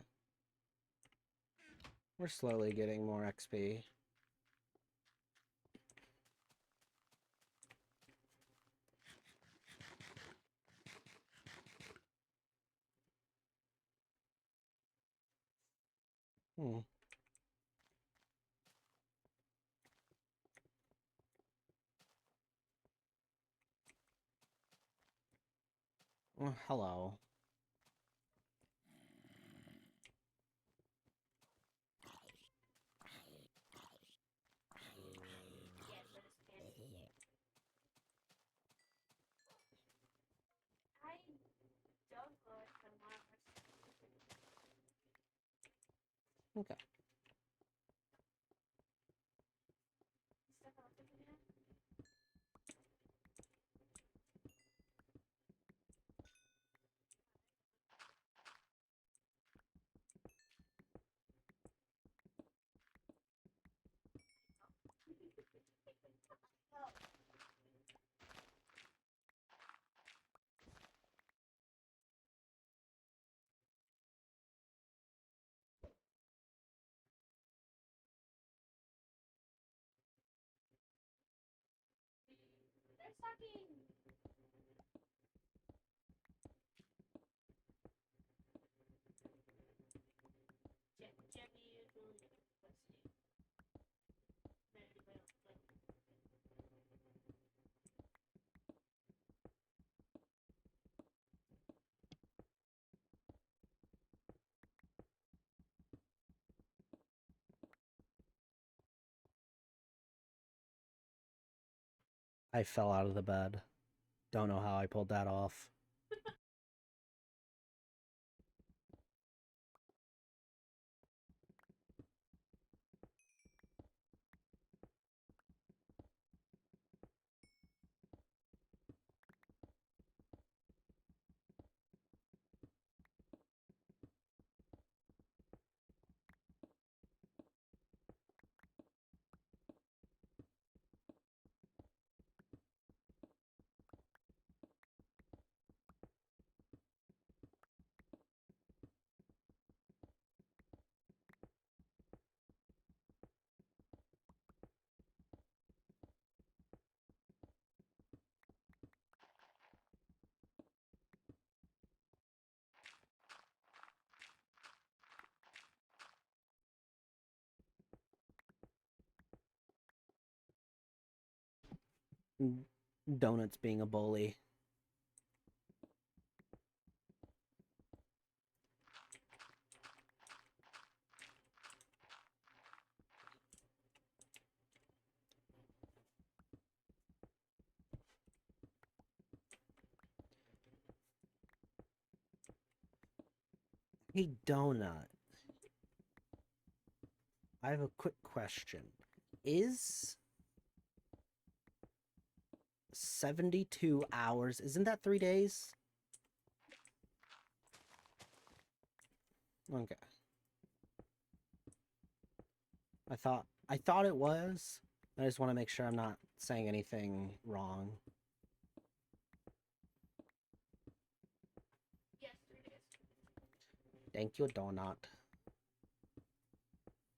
Speaker 2: We're slowly getting more XP. Hmm. Oh, hello.
Speaker 5: Yes, that is fair. I don't go it from Mars.
Speaker 2: Okay.
Speaker 5: Step up again. They're sucking. Jimmy usually puts you very well.
Speaker 2: I fell out of the bed. Don't know how I pulled that off. Donuts being a bully. Hey, Donut. I have a quick question. Is 72 hours. Isn't that 3 days? Okay. I thought it was. I just want to make sure I'm not saying anything wrong.
Speaker 5: Yes, 3 days.
Speaker 2: Thank you, Donut.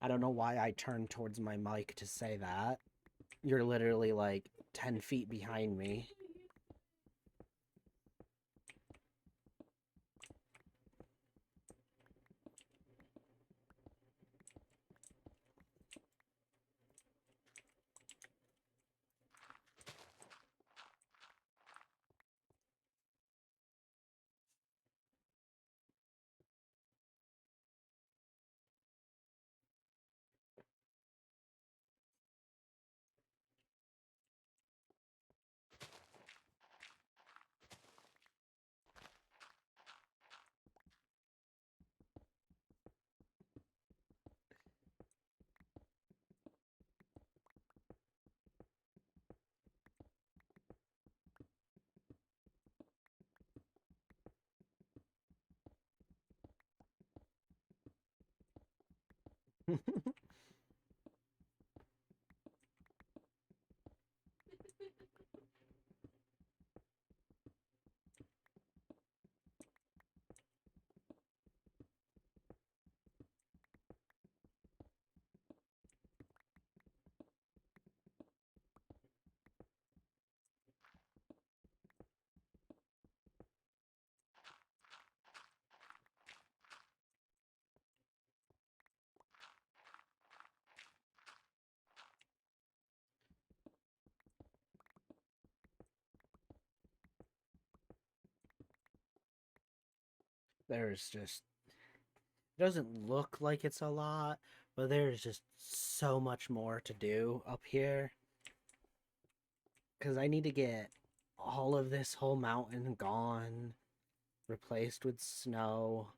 Speaker 2: I don't know why I turned towards my mic to say that. You're literally like 10 feet behind me. There's just... It doesn't look like it's a lot, but there's just so much more to do up here. Because I need to get all of this whole mountain gone, replaced with snow.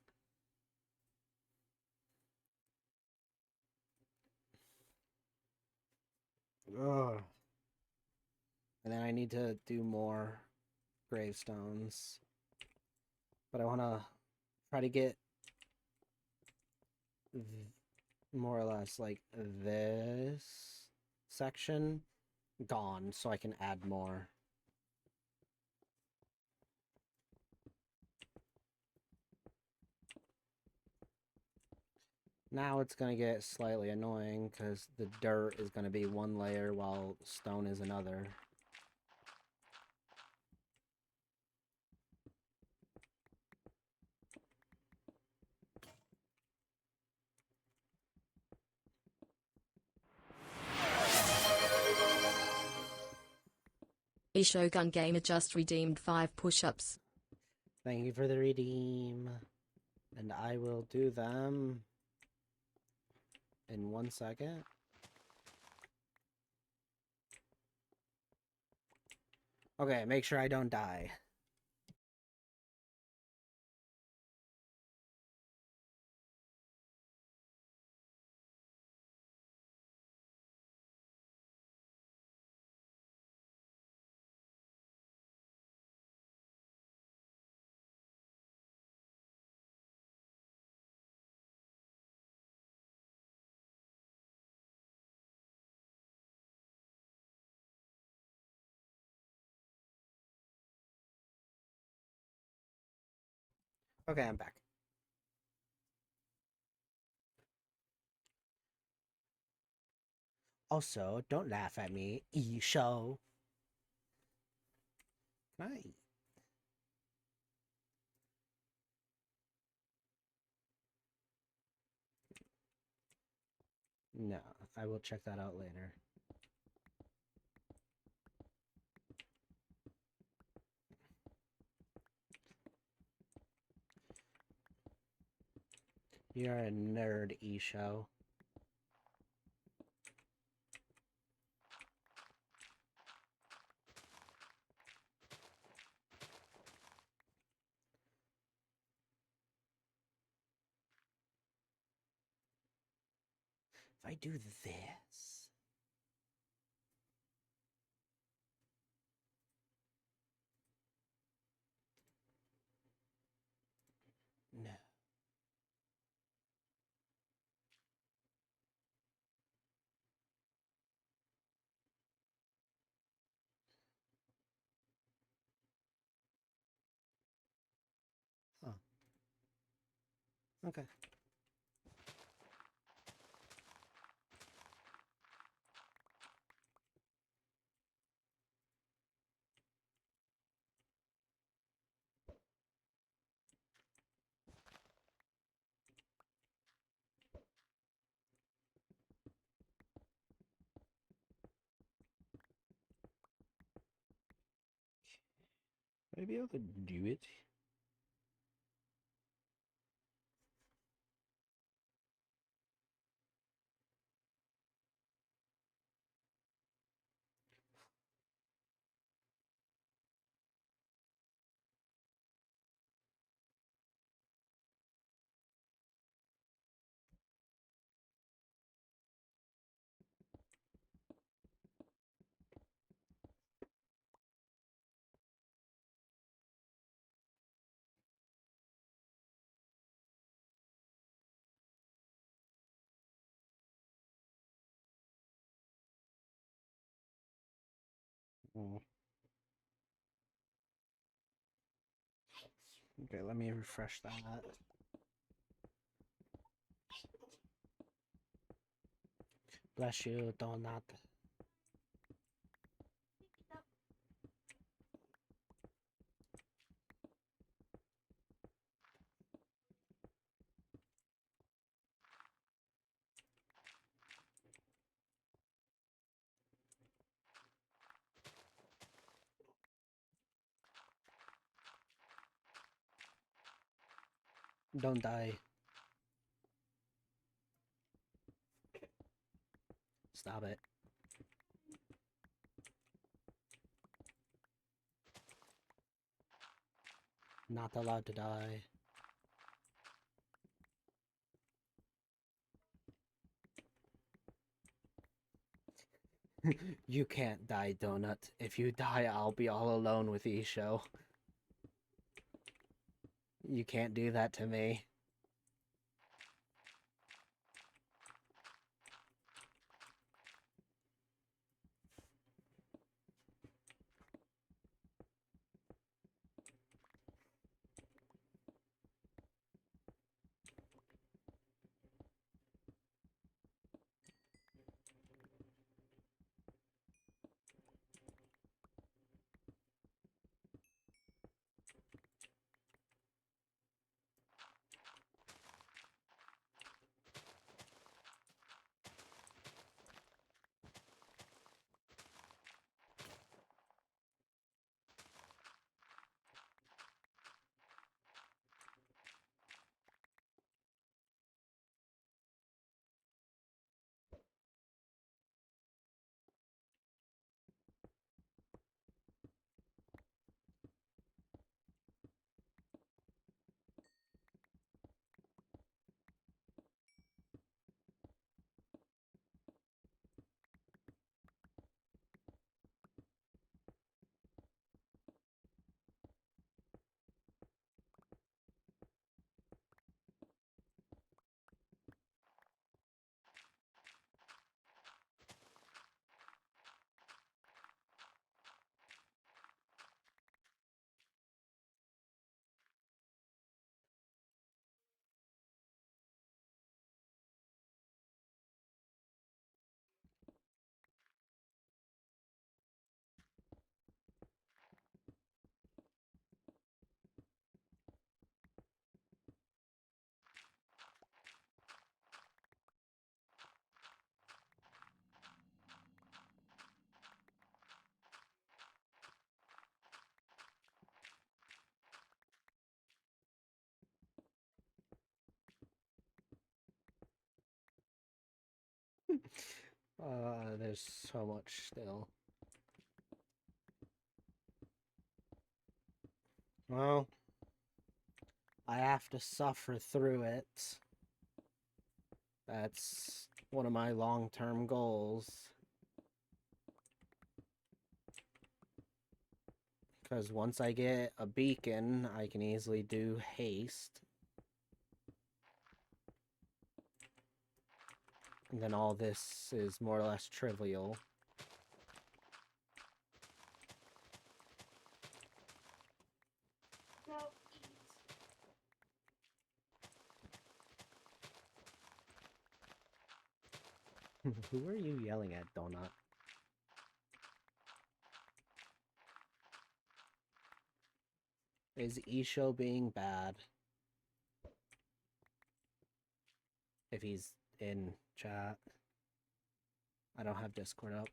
Speaker 2: Ugh. And then I need to do more gravestones. But I want to try to get more or less like this section gone so I can add more. Now it's going to get slightly annoying because the dirt is going to be one layer while stone is another.
Speaker 3: Shogun Gamer just redeemed 5 push-ups.
Speaker 2: Thank you for the redeem. And I will do them in 1 second. Okay, make sure I don't die. Okay, I'm back. Also, don't laugh at me, E-show. Hi. No, I will check that out later. You're a nerd, E-show. If I do this... Okay. Would I be able to do it? Mm. Okay, let me refresh that. Bless you, Donut. Don't die. Stop it. Not allowed to die. You can't die, Donut. If you die, I'll be all alone with Isho. You can't do that to me. There's so much still. Well, I have to suffer through it. That's one of my long-term goals. Because once I get a beacon, I can easily do haste. And then all this is more or less trivial.
Speaker 5: Go eat.
Speaker 2: Who are you yelling at, Donut? Is Isho being bad? If he's in chat. I don't have Discord up.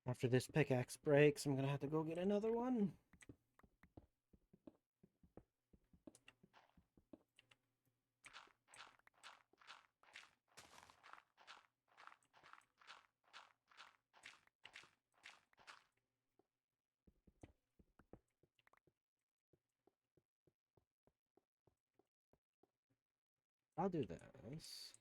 Speaker 2: After this pickaxe breaks, I'm gonna have to go get another one. I'll do this.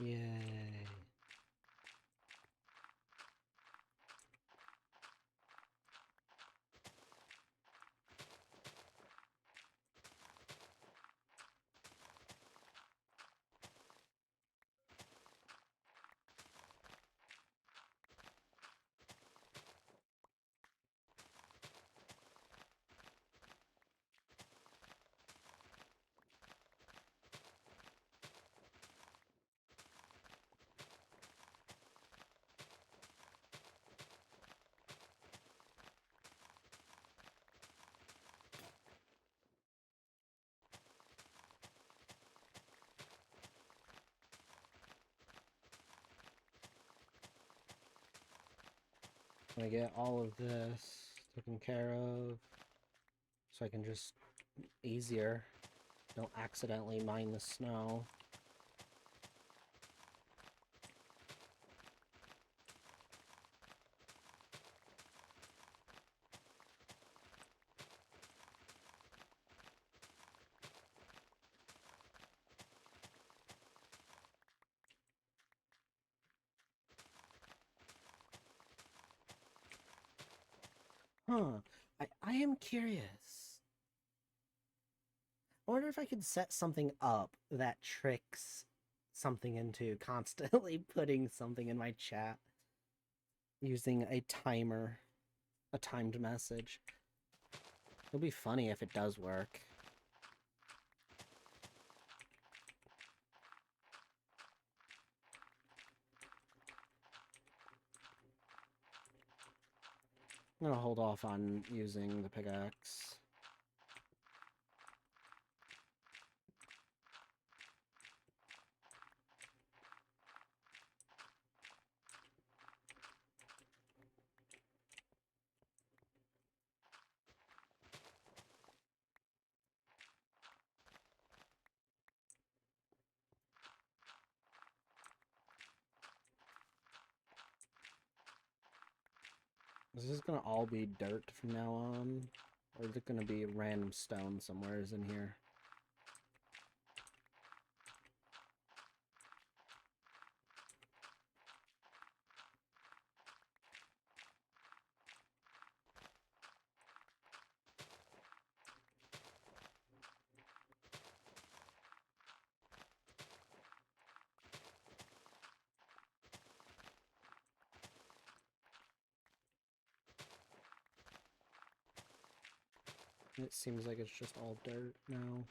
Speaker 2: Yay. I get all of this taken care of, so I can just easier. Don't accidentally mine the snow. Huh. I am curious. I wonder if I could set something up that tricks something into constantly putting something in my chat using a timer, a timed message. It'll be funny if it does work. I'm gonna hold off on using the pickaxe. Is this gonna all be dirt from now on? Or is it gonna be random stone somewhere in here? It seems like it's just all dirt now.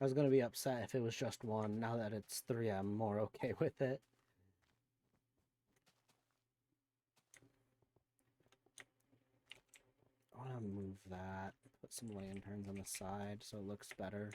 Speaker 2: I was gonna be upset if it was just one. Now that it's three, I'm more okay with it. I want to move that. Put some lanterns on the side so it looks better.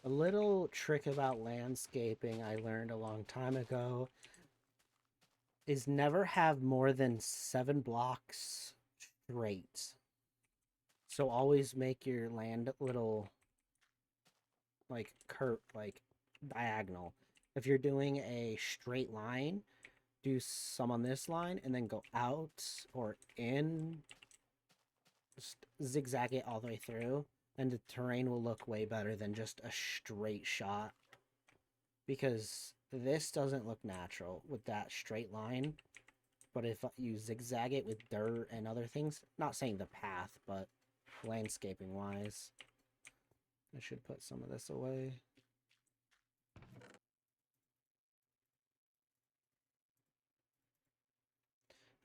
Speaker 2: A little trick about landscaping I learned a long time ago is never have more than 7 blocks straight. So always make your land little like diagonal. If you're doing a straight line, do some on this line and then go out or in. Just zigzag it all the way through, and the terrain will look way better than just a straight shot. Because this doesn't look natural with that straight line. But if you zigzag it with dirt and other things, not saying the path, but landscaping wise, I should put some of this away.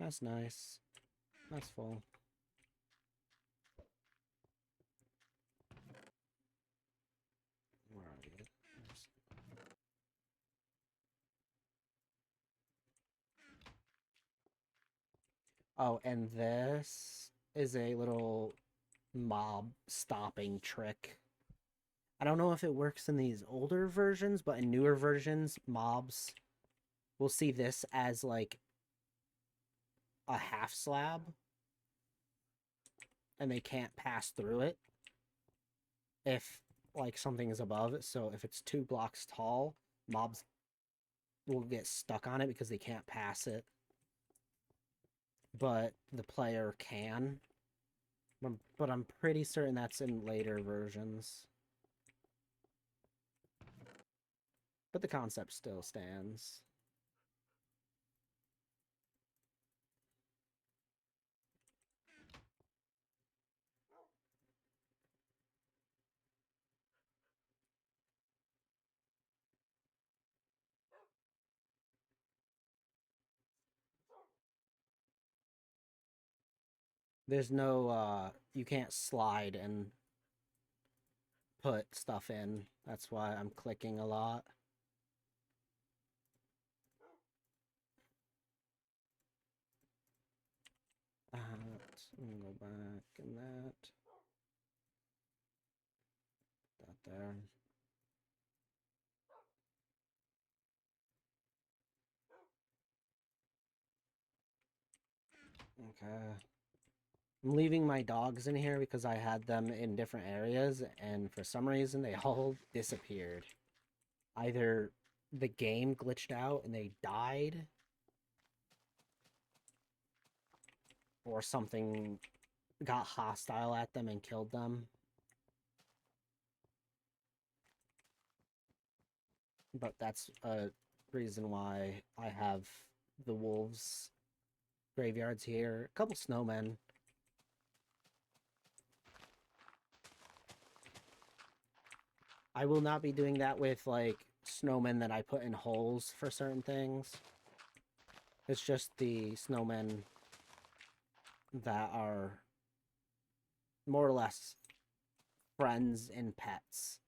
Speaker 2: That's nice. That's full. Where are you? Oh, and this is a little mob stopping trick. I don't know if it works in these older versions, but in newer versions, mobs will see this as like a half slab and they can't pass through it if like something is above it. So if it's 2 blocks tall, mobs will get stuck on it because they can't pass it. But the player can. But I'm pretty certain that's in later versions. But the concept still stands. There's no, you can't slide and put stuff in. That's why I'm clicking a lot. I'm gonna go back in that. That there. Okay. I'm leaving my dogs in here because I had them in different areas, and for some reason they all disappeared. Either the game glitched out and they died, or something got hostile at them and killed them. But that's a reason why I have the wolves graveyards here. A couple snowmen. I will not be doing that with, like, snowmen that I put in holes for certain things. It's just the snowmen that are more or less friends and pets.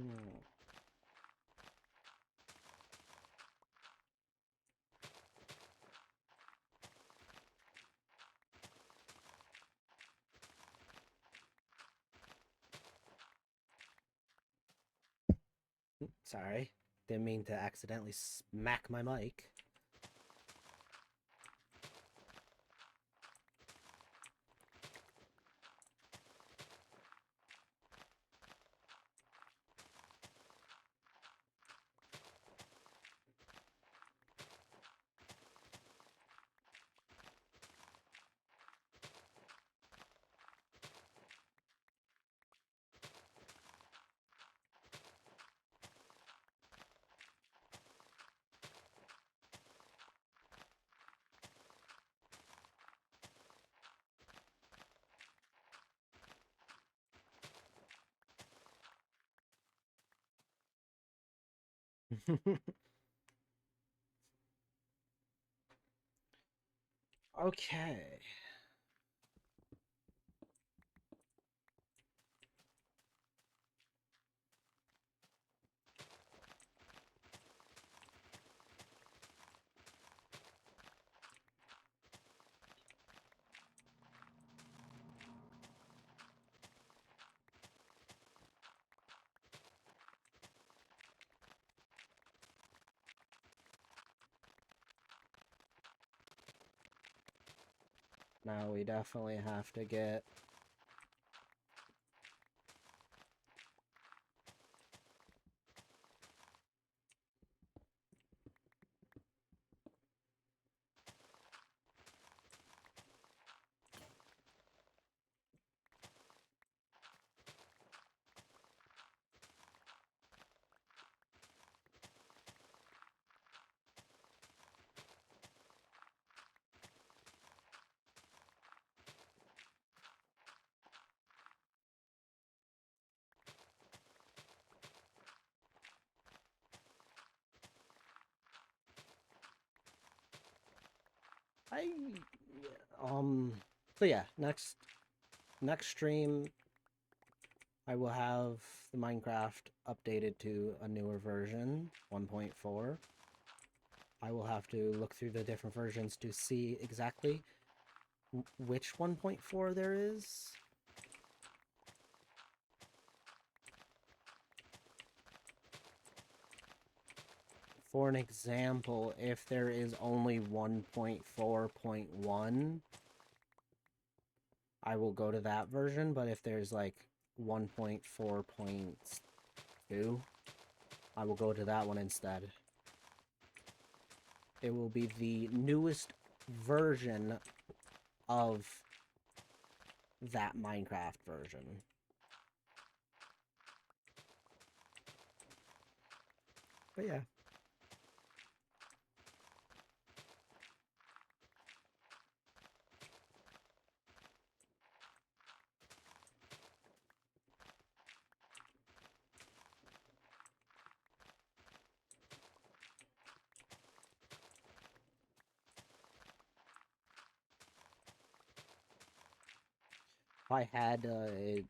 Speaker 2: Hmm. Sorry. Didn't mean to accidentally smack my mic. Okay. Now we definitely have to get... So yeah, next stream, I will have the Minecraft updated to a newer version, 1.4. I will have to look through the different versions to see exactly which 1.4 there is. For an example, if there is only 1.4.1, I will go to that version, but if there's like 1.4.2, I will go to that one instead. It will be the newest version of that Minecraft version. But yeah. If I had a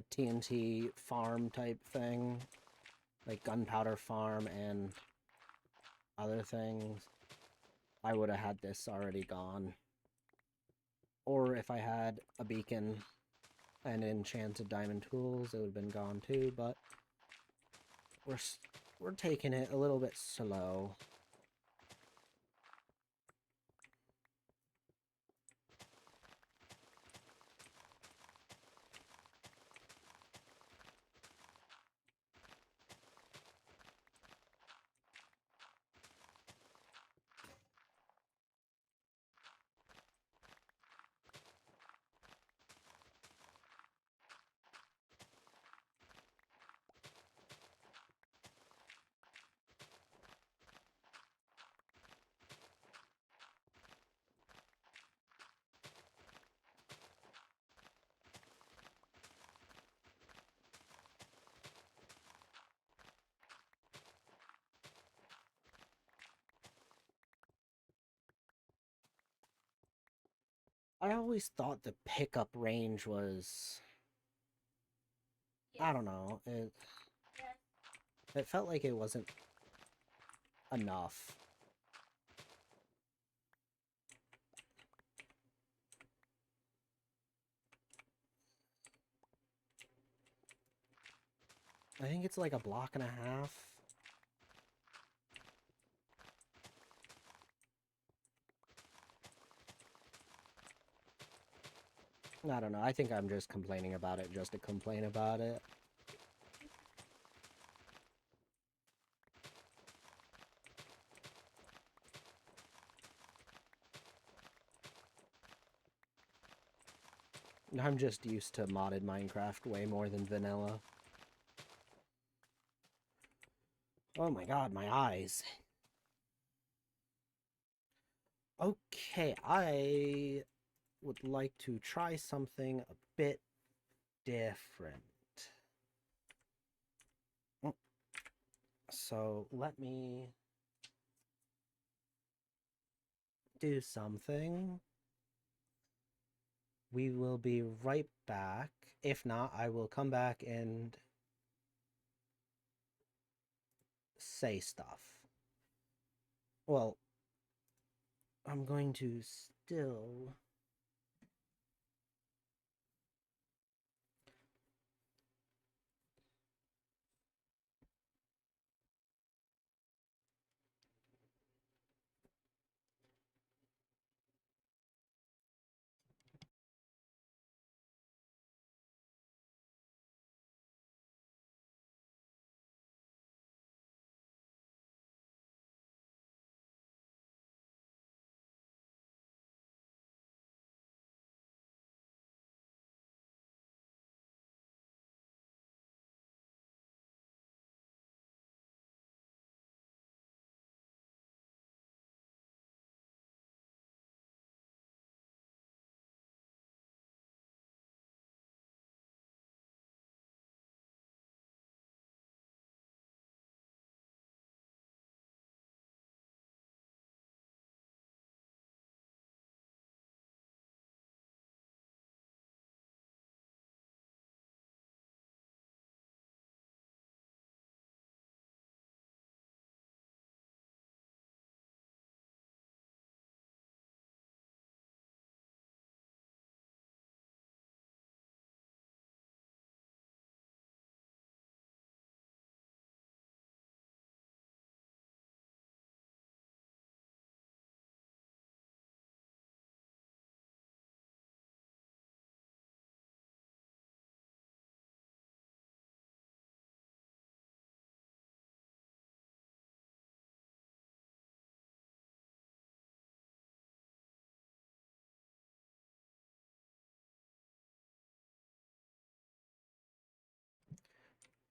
Speaker 2: TNT farm type thing, like gunpowder farm and other things, I would have had this already gone. Or if I had a beacon and enchanted diamond tools, it would have been gone too, but we're taking it a little bit slow. I always thought the pickup range was... I don't know. It felt like it wasn't enough. I think it's like a block and a half. I don't know. I think I'm just complaining about it just to complain about it. I'm just used to modded Minecraft way more than vanilla. Oh my god, my eyes. Okay, I would like to try something a bit different. So let me do something. We will be right back. If not, I will come back and say stuff. Well, I'm going to still...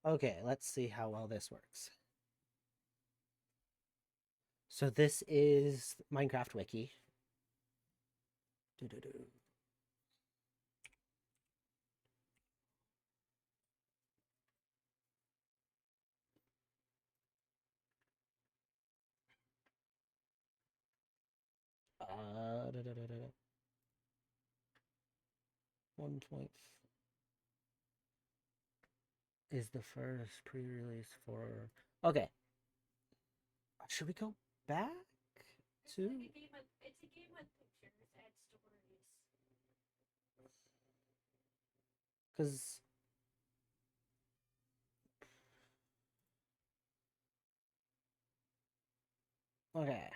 Speaker 2: Okay, let's see how well this works. So this is Minecraft Wiki. Doo-doo-doo. Da-da-da-da-da. 1 point is the first pre-release for... Okay. Should we go back to...
Speaker 5: It's a game with pictures and stories.
Speaker 2: Because... Okay.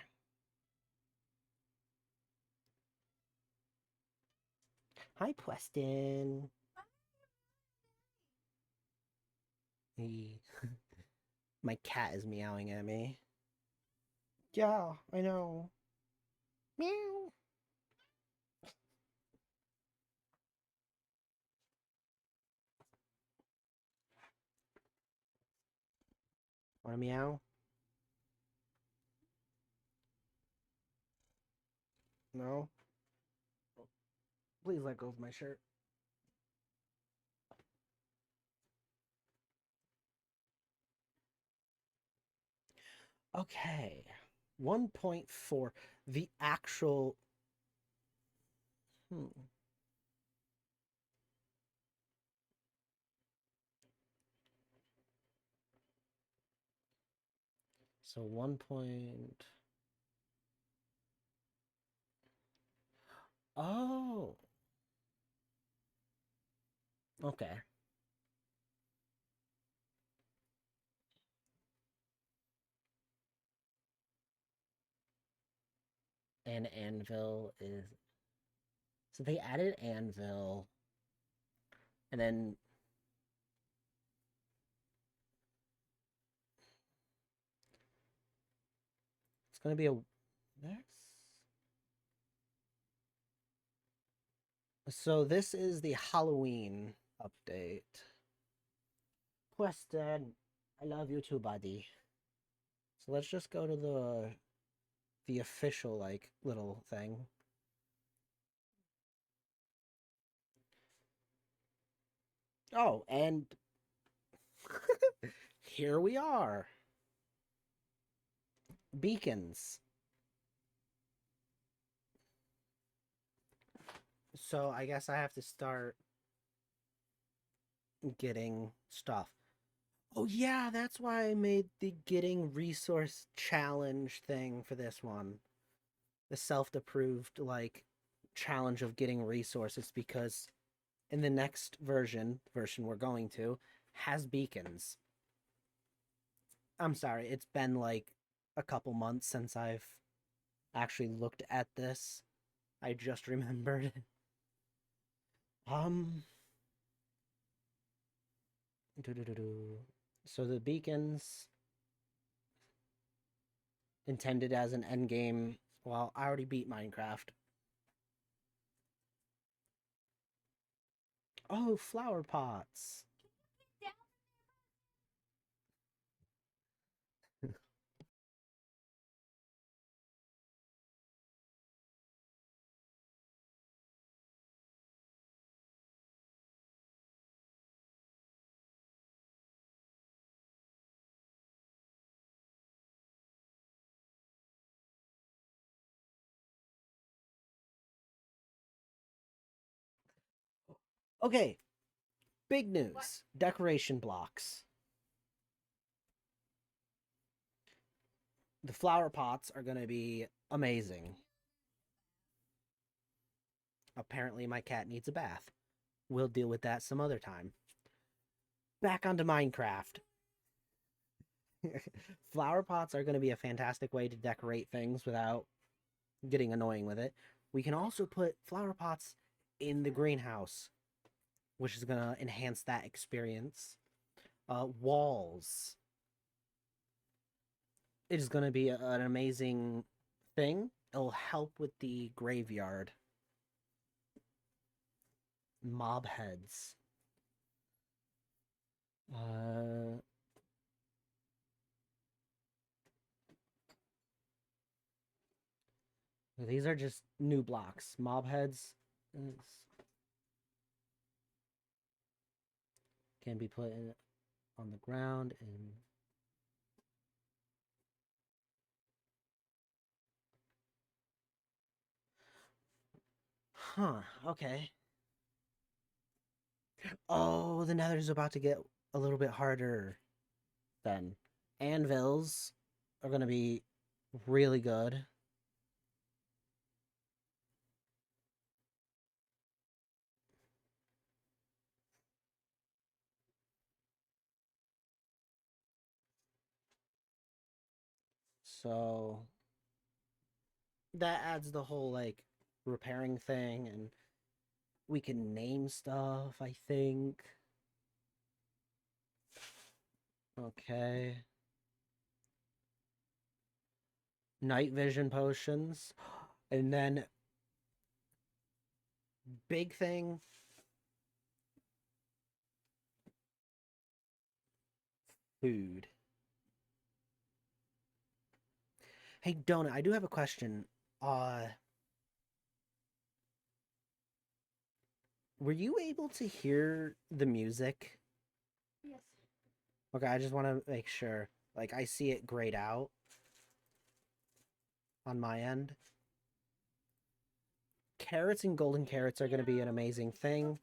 Speaker 2: Hi, Preston. He... My cat is meowing at me. Yeah, I know. Meow. Wanna meow? No? Please let go of my shirt. Okay. 1.4. The actual... So 1 point... Oh. Okay. An anvil is So they added anvil, and then it's gonna be a next. So this is the Halloween update. Preston, I love you too, buddy. So let's just go to the official like little thing. Oh, and here we are. Beacons. So I guess I have to start getting stuff. Oh yeah, that's why I made the getting resource challenge thing for this one. The self-approved like challenge of getting resources, because in the next version we're going to, has beacons. I'm sorry, it's been like a couple months since I've actually looked at this. I just remembered. So the beacons intended as an endgame. Well, I already beat Minecraft. Oh, flower pots. Okay, big news. Decoration blocks. The flower pots are going to be amazing. Apparently my cat needs a bath. We'll deal with that some other time. Back onto Minecraft. Flower pots are going to be a fantastic way to decorate things without getting annoying with it. We can also put flower pots in the greenhouse, which is going to enhance that experience. Walls. It is going to be an amazing thing. It'll help with the graveyard. Mob heads. These are just new blocks. Mob heads can be put on the ground and okay. Oh, the nether's about to get a little bit harder then. Anvils are going to be really good. So that adds the whole like repairing thing, and we can name stuff, I think. Okay. Night vision potions. And then big thing, food. Hey Donut, I do have a question. Were you able to hear the music?
Speaker 5: Yes.
Speaker 2: Okay, I just want to make sure. Like, I see it grayed out on my end. Carrots and golden carrots are going to be an amazing thing.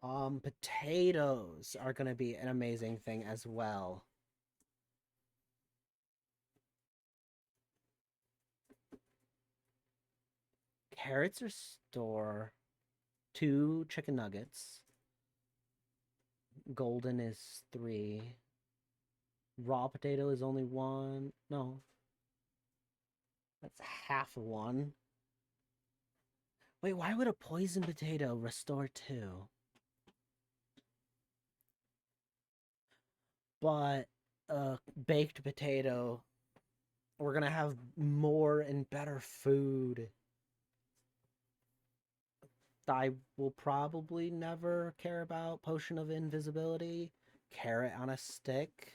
Speaker 2: Potatoes are going to be an amazing thing as well. Carrots restore 2 chicken nuggets. Golden is 3. Raw potato is only 1. No. That's half of 1. Wait, why would a poison potato restore 2? But a baked potato, we're gonna have more and better food. I will probably never care about Potion of Invisibility. Carrot on a stick.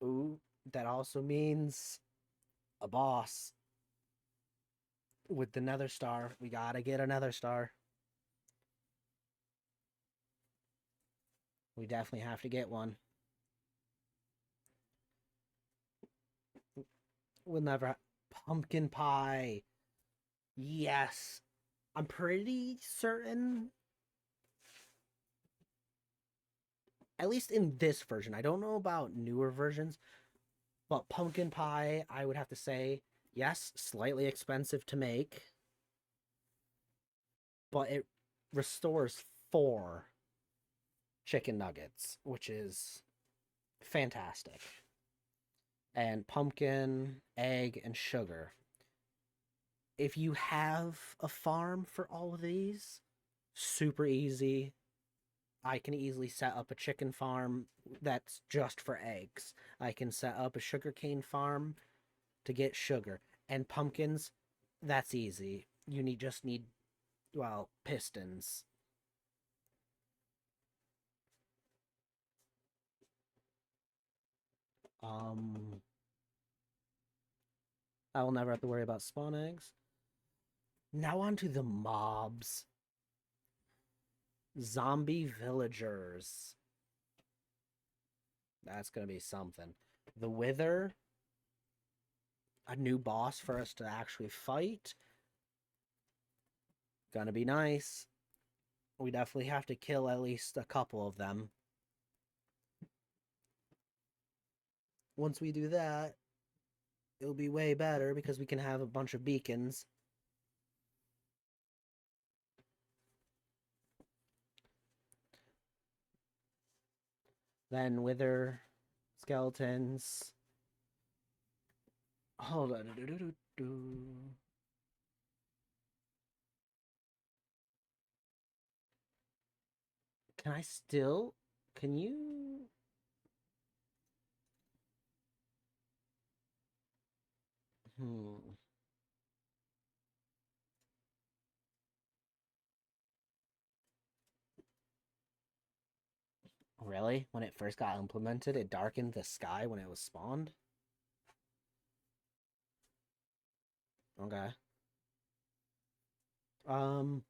Speaker 2: Ooh, that also means a boss. With the Nether Star, we gotta get a Nether Star. We definitely have to get one. We'll never... Pumpkin pie. Yes. I'm pretty certain, at least in this version, I don't know about newer versions, but pumpkin pie, I would have to say, yes, slightly expensive to make, but it restores 4 chicken nuggets, which is fantastic. And pumpkin, egg, and sugar. If you have a farm for all of these, super easy. I can easily set up a chicken farm that's just for eggs. I can set up a sugarcane farm to get sugar. And pumpkins, that's easy. You just need, well, pistons. I will never have to worry about spawn eggs. Now on to the mobs. Zombie villagers. That's gonna be something. The Wither. A new boss for us to actually fight. Gonna be nice. We definitely have to kill at least a couple of them. Once we do that, it'll be way better because we can have a bunch of beacons. Then Wither skeletons. Hold on. Can I still? Can you? Really? When it first got implemented, it darkened the sky when it was spawned? Okay. Um.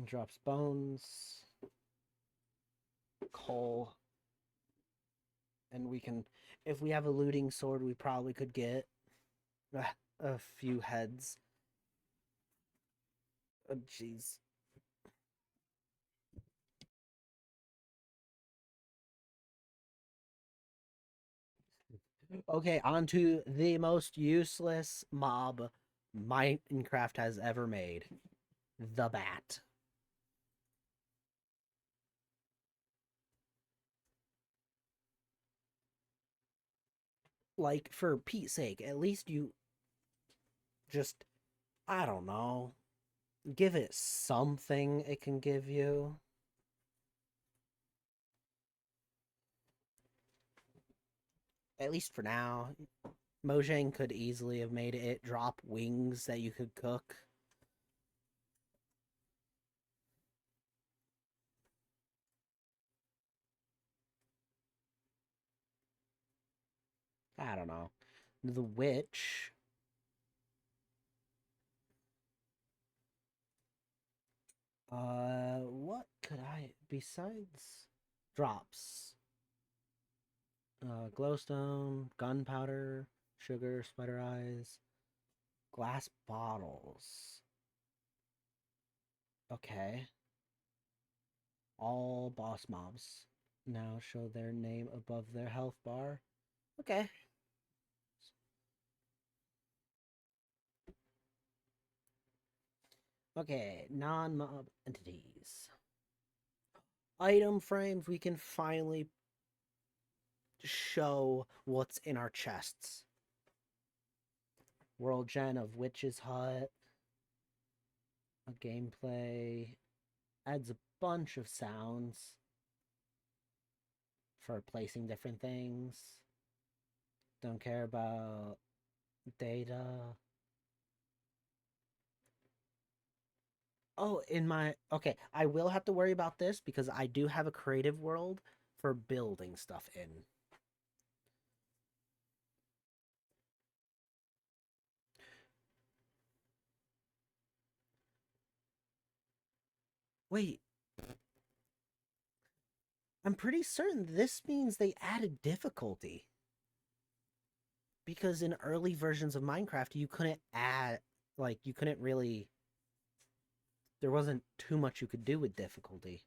Speaker 2: Drops bones. Coal. And we can... If we have a looting sword, we probably could get a few heads. Oh, jeez. Okay, on to the most useless mob Minecraft has ever made. The bat. Like, for Pete's sake, at least you just, I don't know, give it something it can give you. At least for now. Mojang could easily have made it drop wings that you could cook. I don't know. The witch. What could I, besides drops? Glowstone, gunpowder, sugar, spider eyes, glass bottles. Okay. All boss mobs now show their name above their health bar. Okay. Okay, non-mob entities. Item frames, we can finally show what's in our chests. World Gen of Witch's Hut. A gameplay. Adds a bunch of sounds for placing different things. Don't care about data. Oh, okay, I will have to worry about this because I do have a creative world for building stuff in. Wait. I'm pretty certain this means they added difficulty. Because in early versions of Minecraft, you couldn't add, like, you couldn't really, there wasn't too much you could do with difficulty.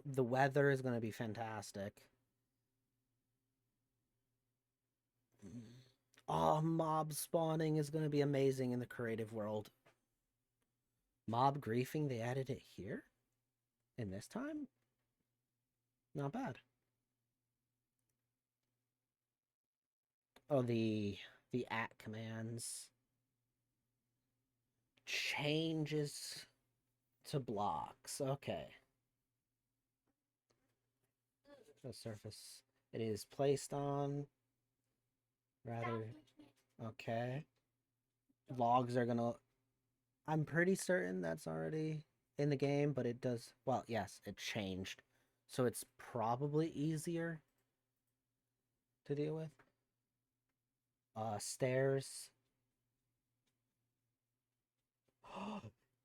Speaker 2: The weather is going to be fantastic. Oh, mob spawning is going to be amazing in the creative world. Mob griefing, they added it here? In this time? Not bad. Oh, the at commands. Changes to blocks. Okay. The surface it is placed on. Rather, okay. Logs are gonna. I'm pretty certain that's already in the game, but it does. Well, yes, it changed, so it's probably easier to deal with. Stairs.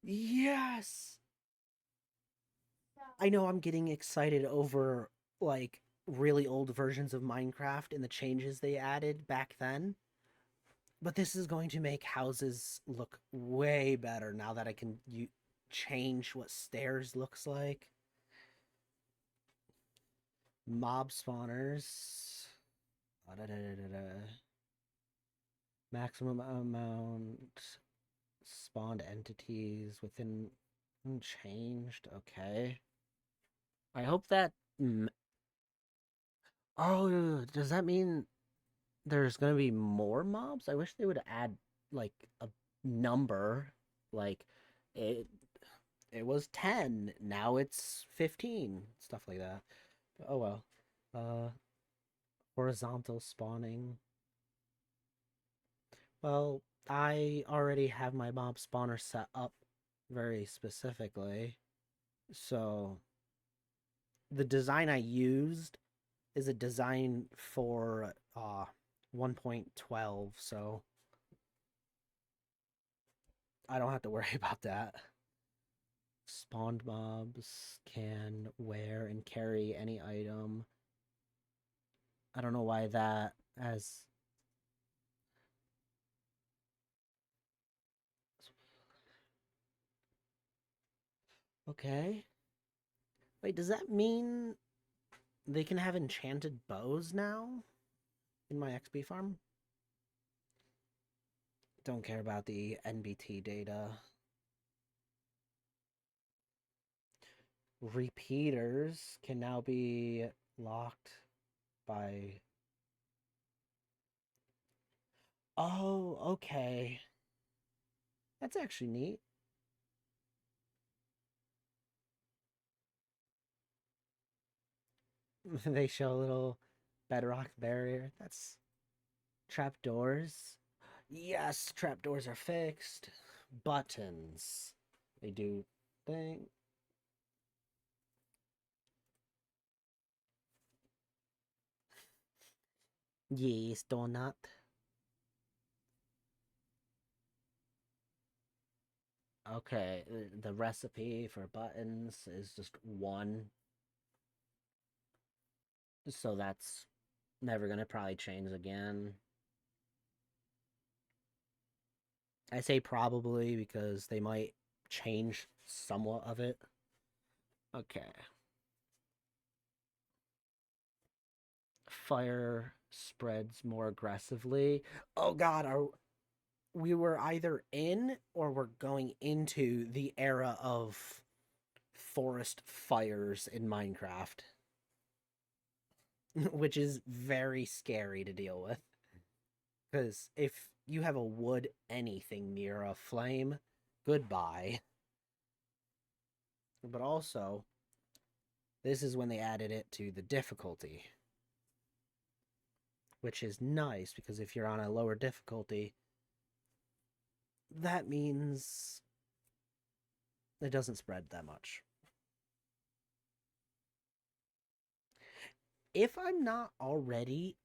Speaker 2: Yes. I know I'm getting excited over like really old versions of Minecraft and the changes they added back then. But this is going to make houses look way better now that I can change what stairs looks like. Mob spawners. Maximum amount spawned entities within changed. Okay. I hope that. Oh, does that mean there's gonna be more mobs? I wish they would add like a number, like it. It was 10. Now it's 15. Stuff like that. But, oh well. Horizontal spawning. Well, I already have my mob spawner set up very specifically, so the design I used is a design for 1.12, so I don't have to worry about that. Spawned mobs can wear and carry any item. I don't know why that has... Okay. Wait, does that mean they can have enchanted bows now in my XP farm? Don't care about the NBT data. Repeaters can now be locked by... Oh, okay. That's actually neat. They show a little bedrock barrier. That's trapdoors. Yes, trapdoors are fixed. Buttons. They do thing. Yes, donut. Okay, the recipe for buttons is just 1. So that's never gonna probably change again. I say probably because they might change somewhat of it. Okay. Fire spreads more aggressively. Oh god, we were either in or we're going into the era of forest fires in Minecraft, which is very scary to deal with. Because if you have a wood anything near a flame, goodbye. But also, this is when they added it to the difficulty, which is nice because if you're on a lower difficulty, that means it doesn't spread that much. If I'm not already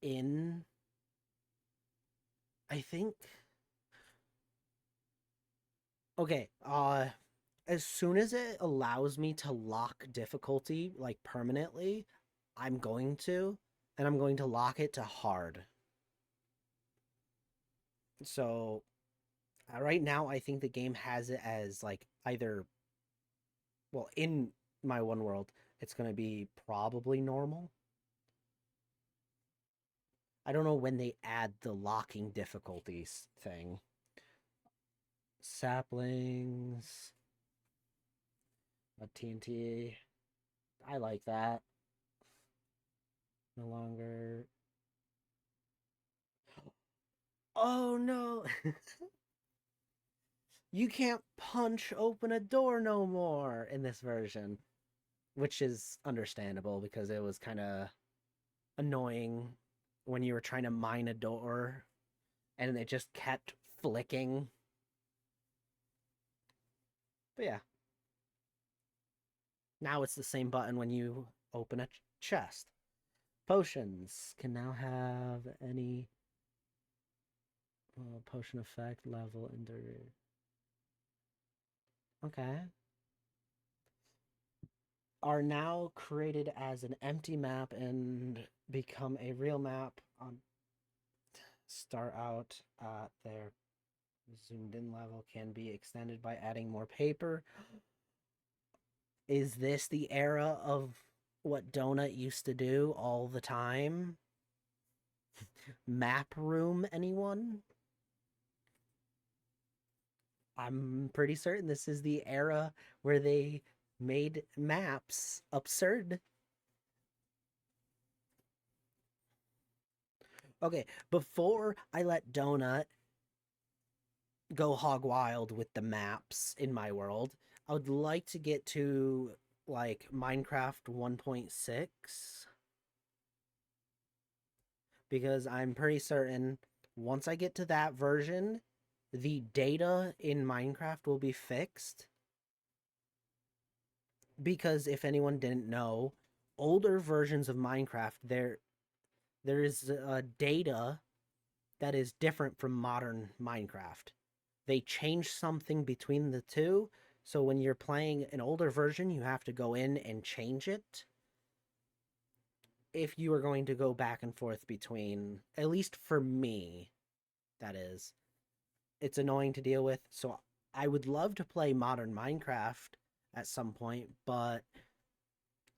Speaker 2: in, I think, okay, as soon as it allows me to lock difficulty, like, permanently, I'm going to, and I'm going to lock it to hard. So, right now, I think the game has it as, like, either, well, in my one world, it's going to be probably normal. I don't know when they add the locking difficulties thing. Saplings. A TNT. I like that. No longer. Oh no! You can't punch open a door no more in this version. Which is understandable because it was kind of annoying when you were trying to mine a door and it just kept flicking. But yeah. Now it's the same button when you open a chest. Potions can now have any potion effect level interior. Okay. Are now created as an empty map and become a real map on start out at their zoomed in level can be extended by adding more paper. Is this the era of what Donut used to do all the time? Map room, anyone? I'm pretty certain this is the era where they made maps absurd. Okay, before I let Donut go hog wild with the maps in my world, I would like to get to, like, Minecraft 1.6. Because I'm pretty certain once I get to that version, the data in Minecraft will be fixed. Because if anyone didn't know, older versions of Minecraft, there is data that is different from modern Minecraft. They changed something between the two, so when you're playing an older version, you have to go in and change it. If you are going to go back and forth between, at least for me, that is, it's annoying to deal with. So I would love to play modern Minecraft at some point, but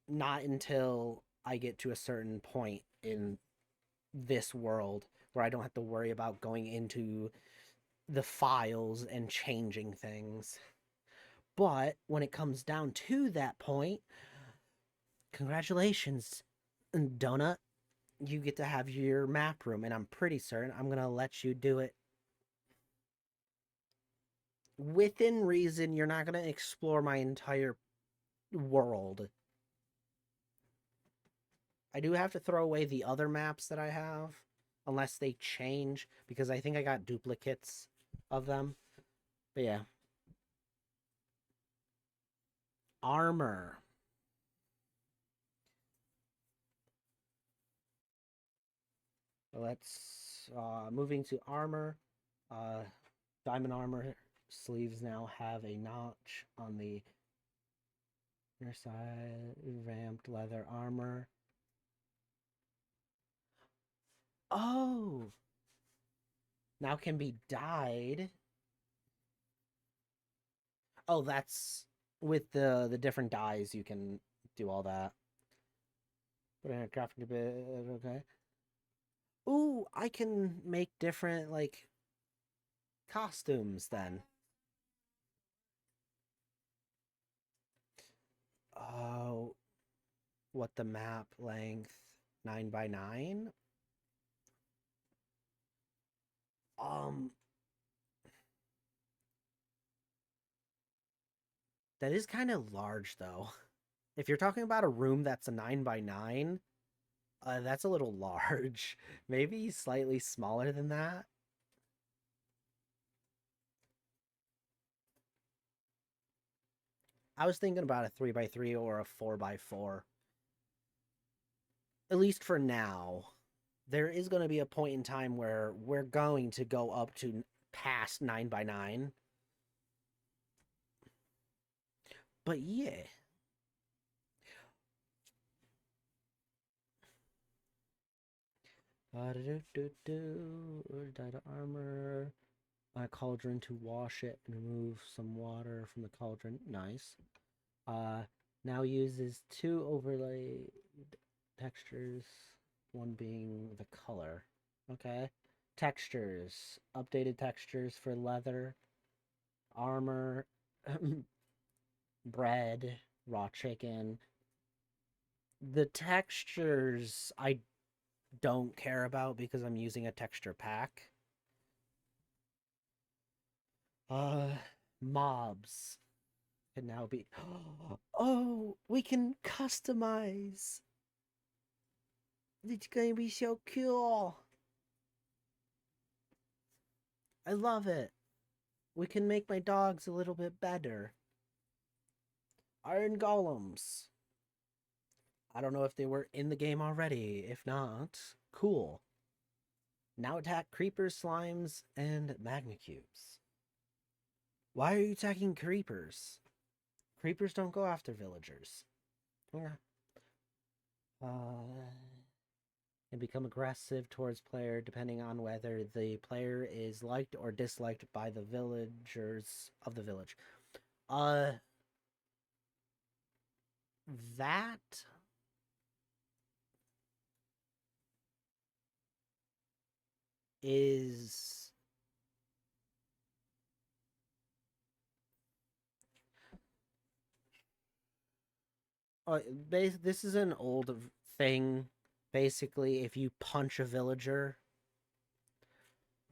Speaker 2: not until I get to a certain point in this world where I don't have to worry about going into the files and changing things. But when it comes down to that point, congratulations, Donut. You get to have your map room, and I'm pretty certain I'm going to let you do it. Within reason, you're not going to explore my entire world. I do have to throw away the other maps that I have, unless they change, because I think I got duplicates of them. But yeah. Armor. Let's, moving to armor. Diamond armor sleeves now have a notch on the inner side. Revamped leather armor. Oh! Now can be dyed. Oh, that's with the different dyes you can do all that. Put in a crafting bit, okay. Ooh, I can make different, like, costumes then. Oh, what the map length? 9 by 9? Um, that is kind of large though. If you're talking about a room that's a 9 by 9, that's a little large. Maybe slightly smaller than that. I was thinking about a 3 by 3 or a 4 by 4. At least for now. There is going to be a point in time where we're going to go up to past 9 by 9. But yeah. Data armor. A cauldron to wash it and remove some water from the cauldron. Nice. Now uses 2 overlay textures, one being the color. Okay. Textures. Updated textures for leather, armor, bread, raw chicken. The textures I don't care about because I'm using a texture pack. Mobs can now be. Oh, we can customize. It's gonna be so cool. I love it. We can make my dogs a little bit better. Iron golems. I don't know if they were in the game already. If not, cool. Now attack creepers, slimes, and magma cubes. Why are you attacking creepers? Creepers don't go after villagers. Yeah. And become aggressive towards player depending on whether the player is liked or disliked by the villagers of the village. That is this is an old thing. Basically, if you punch a villager,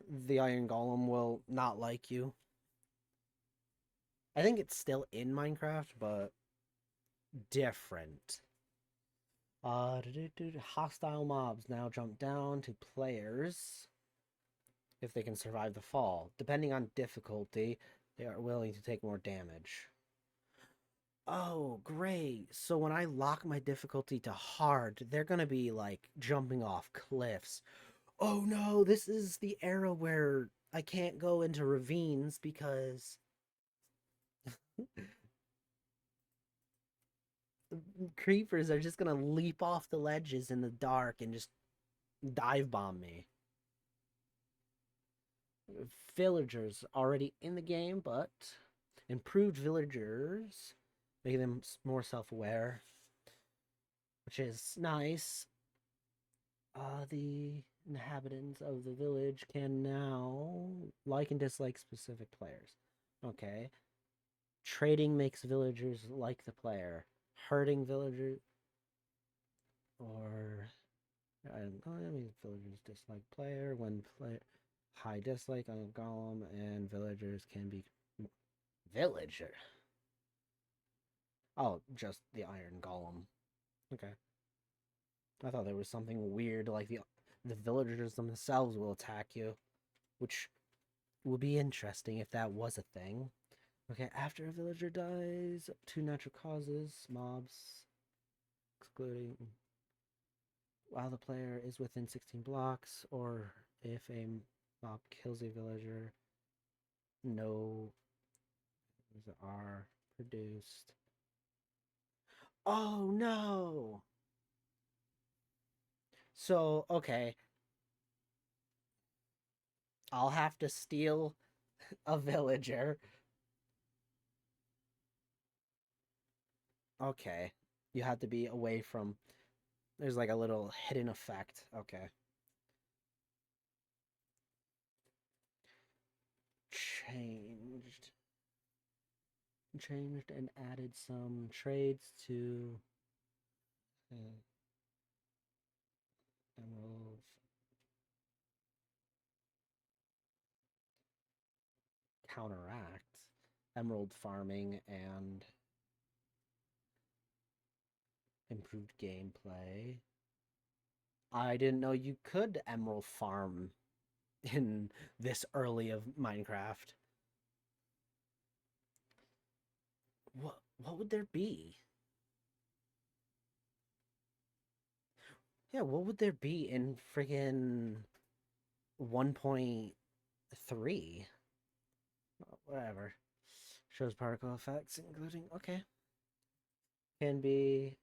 Speaker 2: the Iron Golem will not like you. I think it's still in Minecraft, but different. Hostile mobs now jump down to players if they can survive the fall. Depending on difficulty, they are willing to take more damage. Oh, great. So when I lock my difficulty to hard, they're gonna be like jumping off cliffs. Oh no, this is the era where I can't go into ravines because creepers are just gonna leap off the ledges in the dark and just dive bomb me. Villagers already in the game, but improved villagers, making them more self-aware, which is nice. The inhabitants of the village can now like and dislike specific players. Okay. Trading makes villagers like the player. Hurting villagers or I mean villagers dislike player when player high dislike on a golem and villagers can be villager. Oh, just the iron golem. Okay. I thought there was something weird like the villagers themselves will attack you, which would be interesting if that was a thing. Okay, after a villager dies, 2 natural causes, mobs, excluding while the player is within 16 blocks, or if a mob kills a villager, no are produced. Oh no! So, okay, I'll have to steal a villager. Okay, you have to be away from. There's like a little hidden effect. Okay. changed and added some trades to emerald counteract emerald farming and improved gameplay. I didn't know you could emerald farm in this early of Minecraft. What would there be? Yeah, what would there be in friggin' 1.3? Whatever. Shows particle effects, including... Okay. Can be...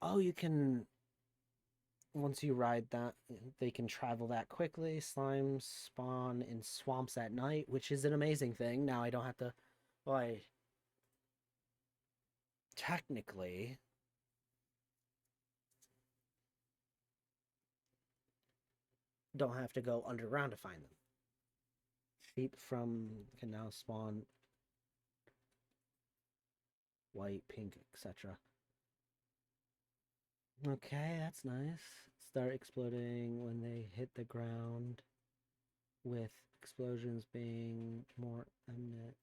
Speaker 2: Oh, you can... Once you ride that, they can travel that quickly. Slimes spawn in swamps at night, which is an amazing thing. Now I don't have to... Well, I... Technically... don't have to go underground to find them. Sheep can now spawn white, pink, etc. Okay, that's nice. Start exploding when they hit the ground, with explosions being more eminent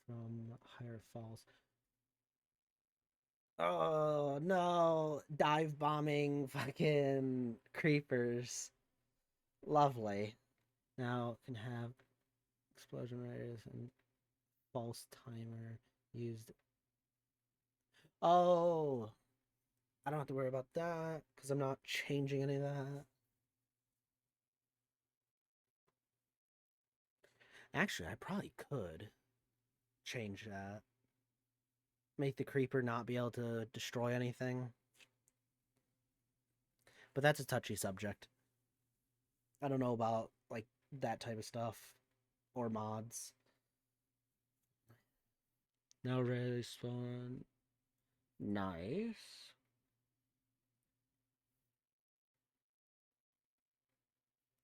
Speaker 2: from higher falls. Oh no! Dive bombing fucking creepers. Lovely. Now can have explosion raiders and false timer used. Oh, I don't have to worry about that because I'm not changing any of that. Actually, I probably could change that. Make the creeper not be able to destroy anything. But that's a touchy subject. I don't know about, like, that type of stuff. Or mods. Now ready spawn. Nice.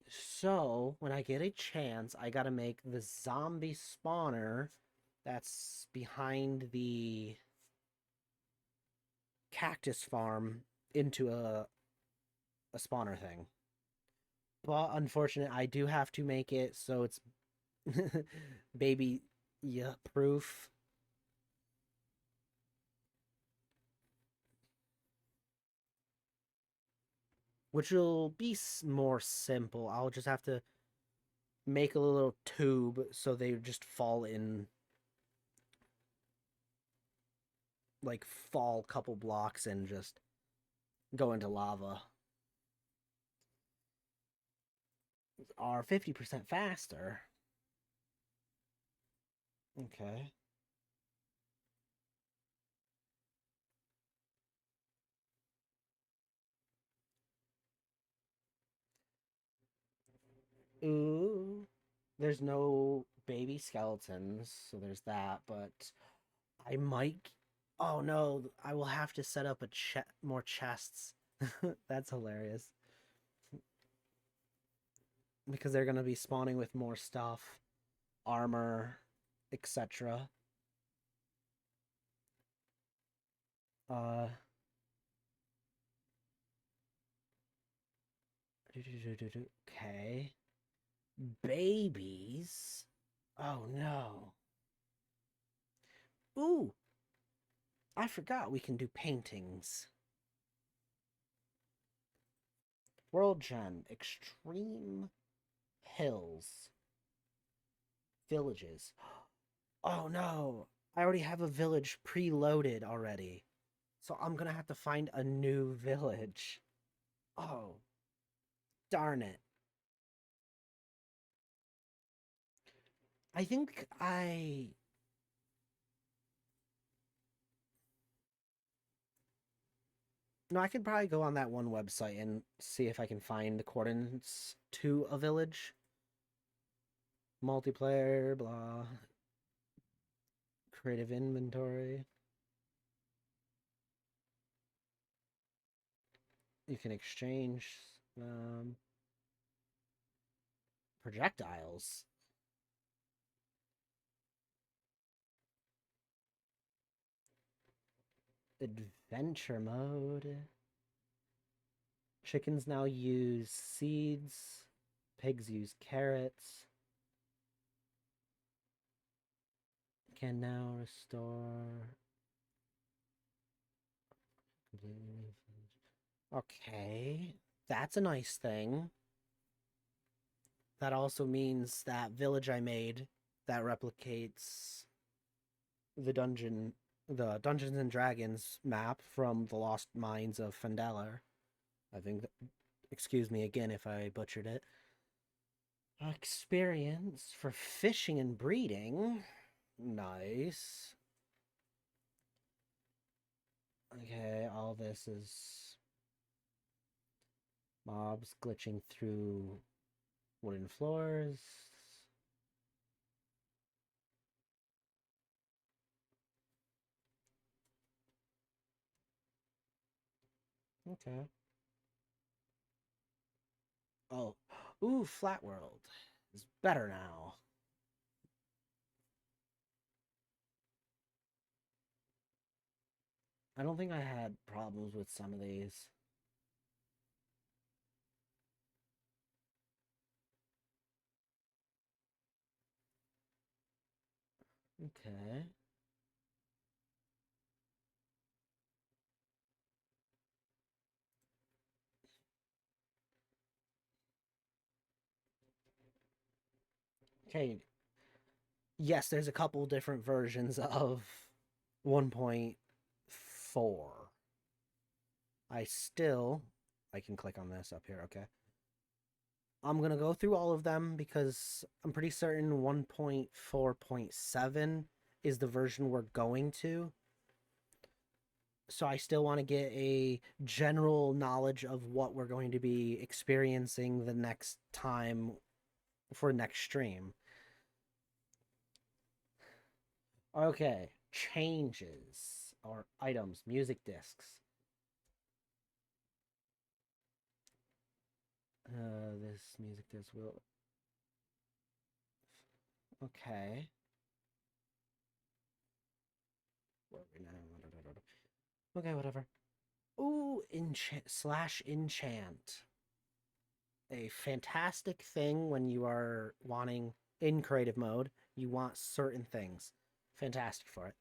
Speaker 2: So, when I get a chance, I gotta make the zombie spawner that's behind the cactus farm into a spawner thing. But unfortunately, I do have to make it so it's baby proof. Which will be more simple. I'll just have to make a little tube so they just fall in, like, fall a couple blocks and just go into lava. Are 50% faster. Okay. Ooh. There's no baby skeletons, so there's that, but I might... Oh no, I will have to set up more chests. That's hilarious. Because they're going to be spawning with more stuff. Armor, etc. Okay. Babies? Oh no. Ooh! I forgot we can do paintings. World Gem. Extreme Hills. Villages. Oh no! I already have a village preloaded already. So I'm gonna have to find a new village. Oh. Darn it. I think No, I could probably go on that one website and see if I can find the coordinates to a village. Multiplayer, blah. Creative inventory. You can exchange Projectiles. Adventure mode. Chickens now use seeds. Pigs use carrots. Can now restore. Okay, that's a nice thing. That also means that village I made that replicates the Dungeons and Dragons map from the Lost Mines of Fendalar. I think that, excuse me again if I butchered it. Experience for fishing and breeding. Nice. Okay, all this is mobs glitching through wooden floors. Okay. Oh, ooh, Flat World is better now. I don't think I had problems with some of these. Okay. Okay. Yes, there's a couple different versions of 1.4. I can click on this up here, okay. I'm going to go through all of them because I'm pretty certain 1.4.7 is the version we're going to. So I still want to get a general knowledge of what we're going to be experiencing the next time for next stream. Okay, changes or items, music discs. This music disc will. Okay. Okay, whatever. Ooh, enchant. A fantastic thing when you are wanting in creative mode. You want certain things. Fantastic for it.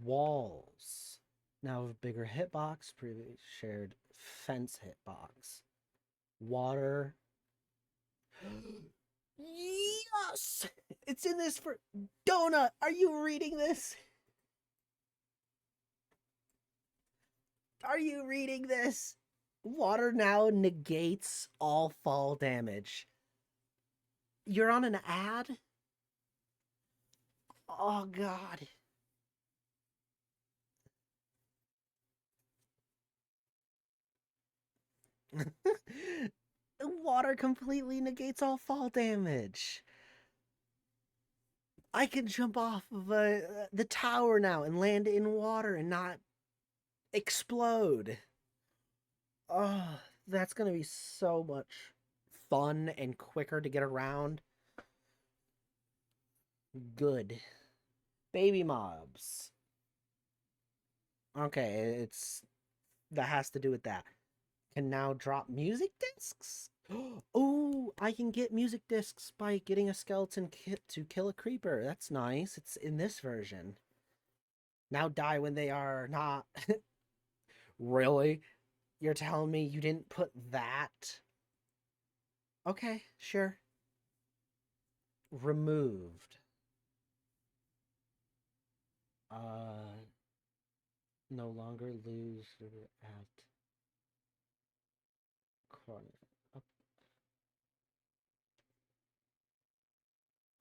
Speaker 2: Walls. Now a bigger hitbox, previously shared fence hitbox. Water. Yes! It's in this for Donut. Are you reading this? Are you reading this? Water now negates all fall damage. You're on an ad? Oh, God. Water completely negates all fall damage. I can jump off of the tower now and land in water and not explode. Oh, that's going to be so much fun and quicker to get around. Good. Baby mobs. Okay, that has to do with that. Can now drop music discs. Oh, I can get music discs by getting a skeleton kit to kill a creeper. That's nice. It's in this version. Now die when they are not. Really? You're telling me you didn't put that? Okay, sure. Removed. No longer lose at corner.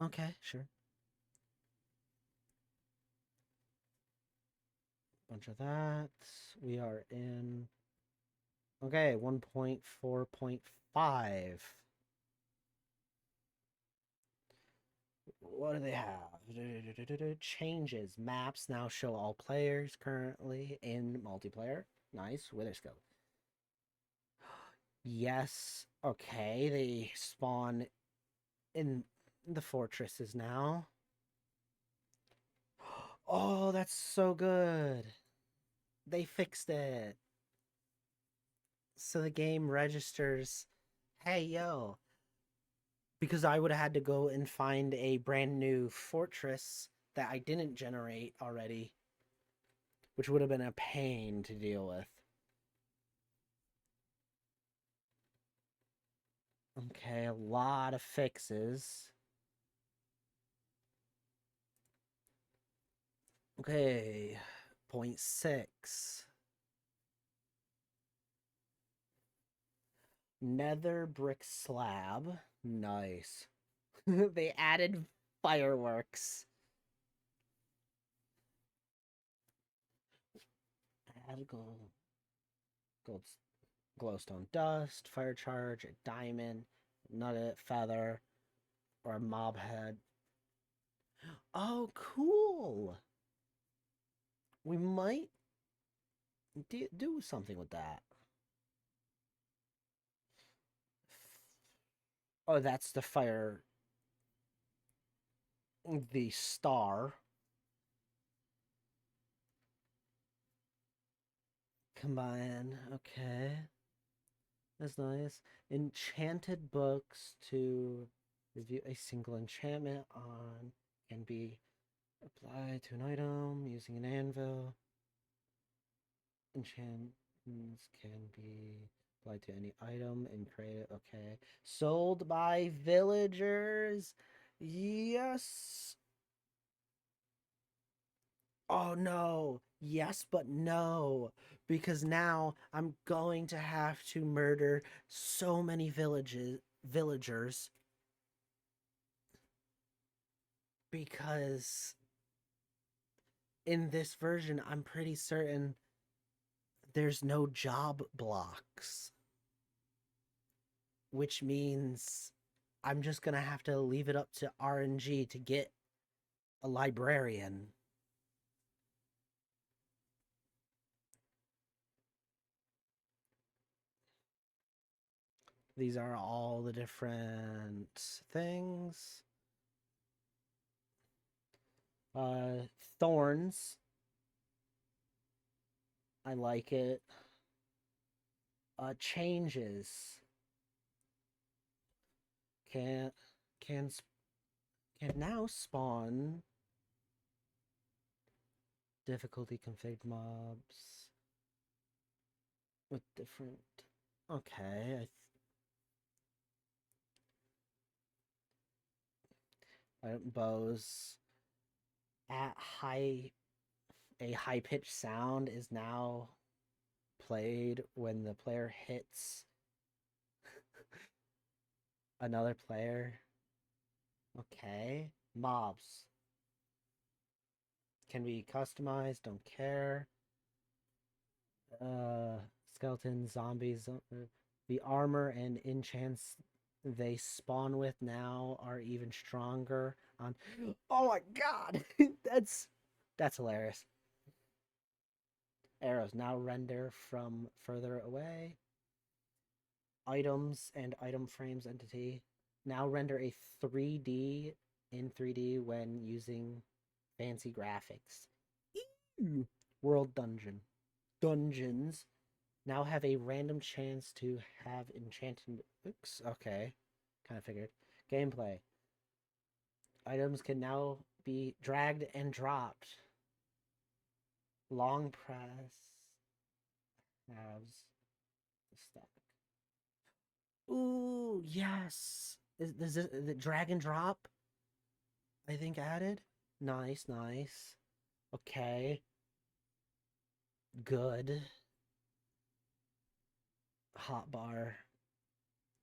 Speaker 2: Okay, sure. Bunch of that. We are in. Okay, 1.4.5. what do they have? Changes. Maps now show all players currently in multiplayer. Nice. Wither skill. Yes. Okay. They spawn in the fortresses now. Oh, that's so good. They fixed it. So the game registers, hey, yo. Because I would have had to go and find a brand new fortress that I didn't generate already, which would have been a pain to deal with. Okay, a lot of fixes. Okay, 0.6. Nether brick slab. Nice. They added fireworks. Add gold, glowstone dust, fire charge, a diamond, nugget, feather, or a mob head. Oh, cool. We might do something with that. Oh, that's the fire. The star. Combine. Okay. That's nice. Enchanted books to review a single enchantment on can be applied to an item using an anvil. Enchantments can be applied to any item and create. Okay. Sold by villagers. Yes. Oh no. Yes, but no. Because now I'm going to have to murder so many villagers because in this version I'm pretty certain there's no job blocks, which means I'm just going to have to leave it up to RNG to get a librarian. These are all the different things. Thorns. I like it. Changes. Can now spawn difficulty config mobs with different. Okay, bows at a high pitched sound is now played when the player hits another player. Okay, mobs can be customized. Don't care. Skeletons, zombies, the armor and enchants they spawn with now are even stronger on. Oh my god. That's hilarious. Arrows now render from further away. Items and item frames entity now render a 3D in 3D when using fancy graphics. Ew. World dungeons now have a random chance to have enchanted. Oops, okay. Kind of figured. Gameplay. Items can now be dragged and dropped. Long press halves stack. Ooh, yes. Is the drag and drop? I think added. Nice, nice. Okay. Good. Hotbar.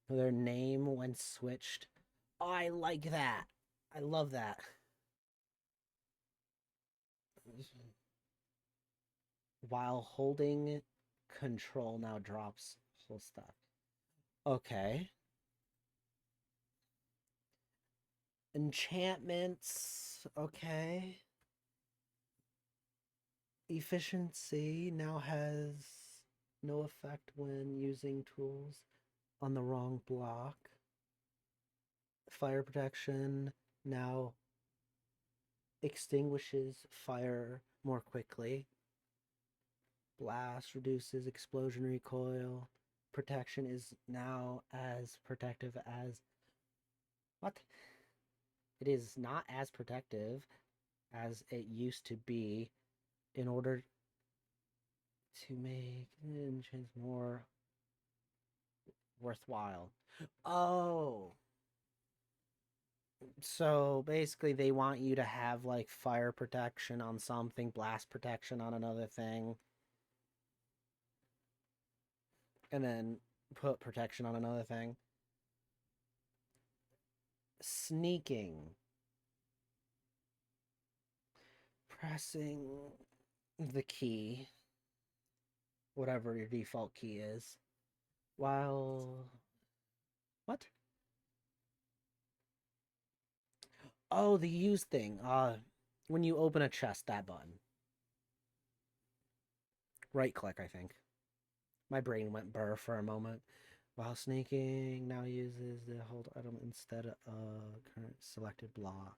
Speaker 2: Their name when switched. Oh, I like that. I love that. While holding control now drops whole stuff. Okay. Enchantments, okay. Efficiency now has no effect when using tools on the wrong block. Fire protection now extinguishes fire more quickly. Blast reduces explosion recoil. Protection is now as protective as... What? It is not as protective as it used to be in order to make enchants more worthwhile. Oh. So basically they want you to have like fire protection on something, blast protection on another thing, and then put protection on another thing. Sneaking. Pressing the key, whatever your default key is, while... What? Oh, the use thing. When you open a chest, that button. Right click, I think. My brain went burr for a moment. While sneaking now uses the hold item instead of current selected block.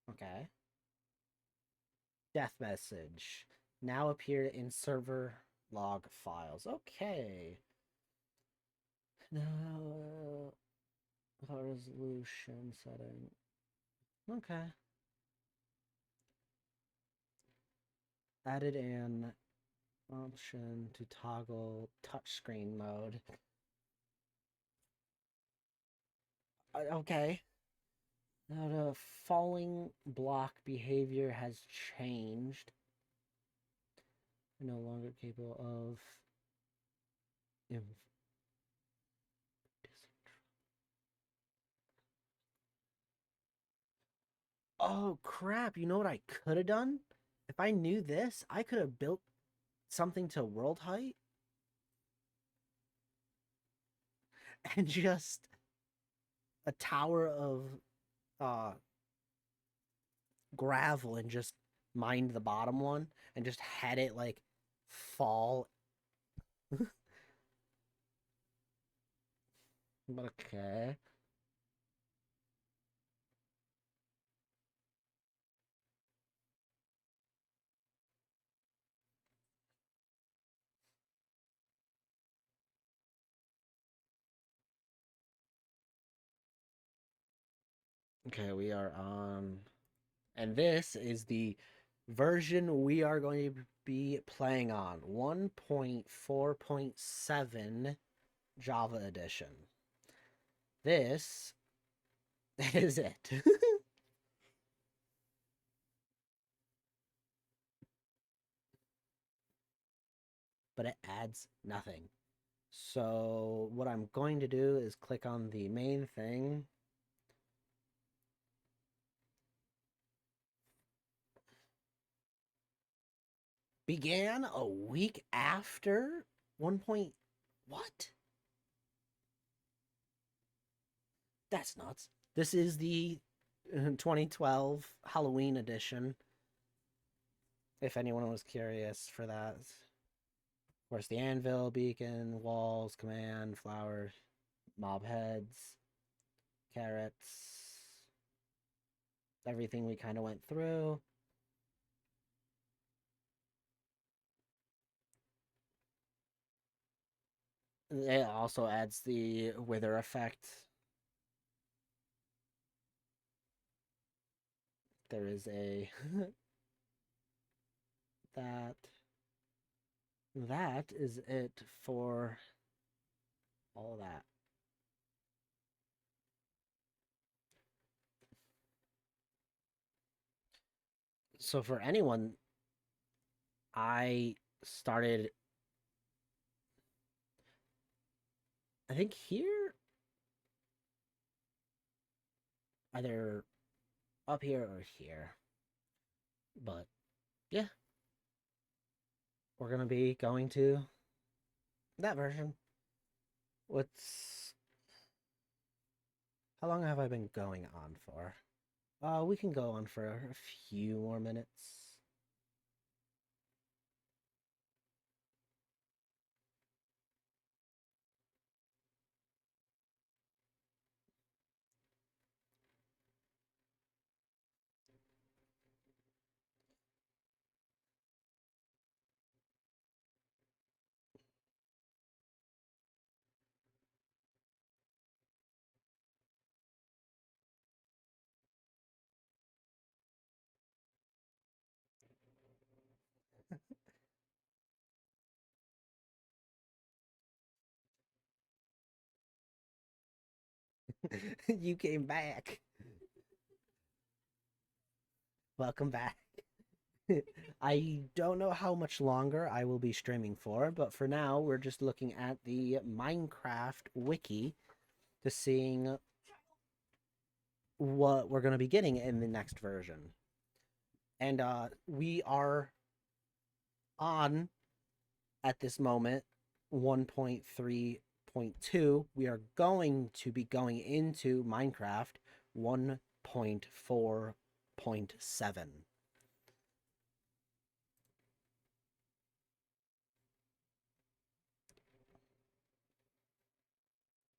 Speaker 2: Okay. Death message. Now appear in server log files. Okay. Now, resolution setting. Okay. Added an option to toggle touchscreen mode. Okay. Now the falling block behavior has changed. No longer capable of Oh crap, you know what I could have done? If I knew this, I could have built something to world height and just a tower of gravel and just mined the bottom one and just had it like fall. But okay. Okay, we are on, and this is the version we are going to be playing on, 1.4.7 Java Edition. This is it. But it adds nothing. So what I'm going to do is click on the main thing. Began a week after 1. What? That's nuts. This is the 2012 Halloween edition. If anyone was curious for that. Of course, the anvil, beacon, walls, command, flowers, mob heads, carrots, everything we kind of went through. It also adds the wither effect. There is a that is it for all that. So for anyone, I started, I think here, either up here or here. But yeah, we're gonna be going to that version. What's How long have I been going on for? We can go on for a few more minutes. You came back. Welcome back. I don't know how much longer I will be streaming for, but for now, we're just looking at the Minecraft wiki to seeing what we're going to be getting in the next version. And we are on, at this moment, 1.3.2. We are going to be going into Minecraft 1.4.7.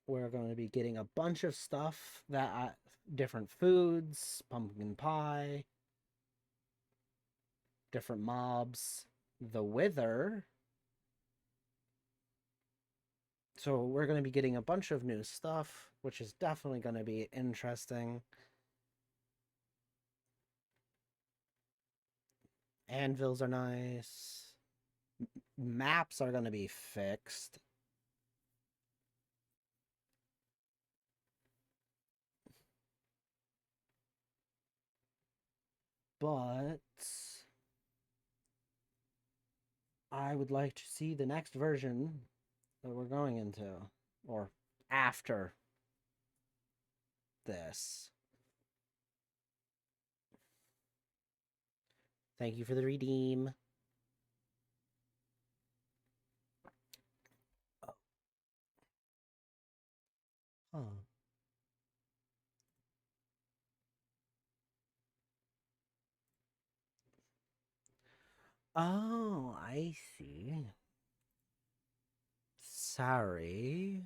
Speaker 2: We're going to be getting a bunch of stuff that different foods, pumpkin pie, different mobs, the wither. So we're going to be getting a bunch of new stuff, which is definitely going to be interesting. Anvils are nice. Maps are going to be fixed. But I would like to see the next version that we're going into, or after this. Thank you for the redeem. Oh. Oh, I see. Sorry.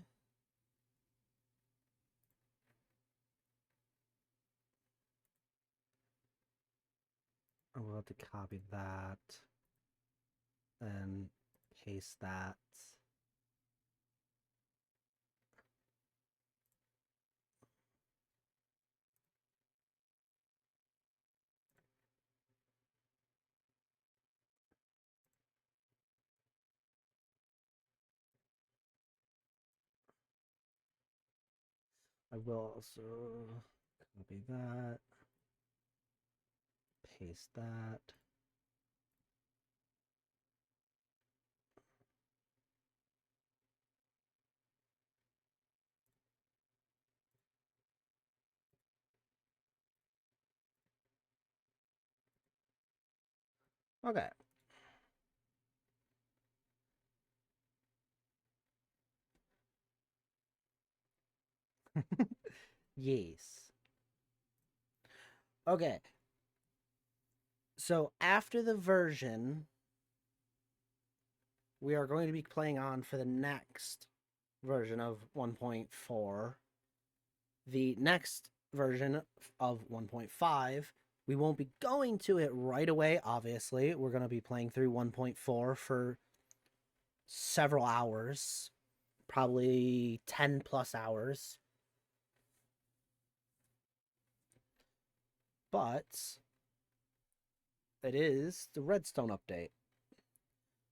Speaker 2: I'm going to copy that and paste that. I will also copy that, paste that. Okay. Yes. Okay. So after the version we are going to be playing on for the next version of 1.4, the next version of 1.5, we won't be going to it right away, obviously. We're going to be playing through 1.4 for several hours, probably 10 plus hours. But it is the Redstone update,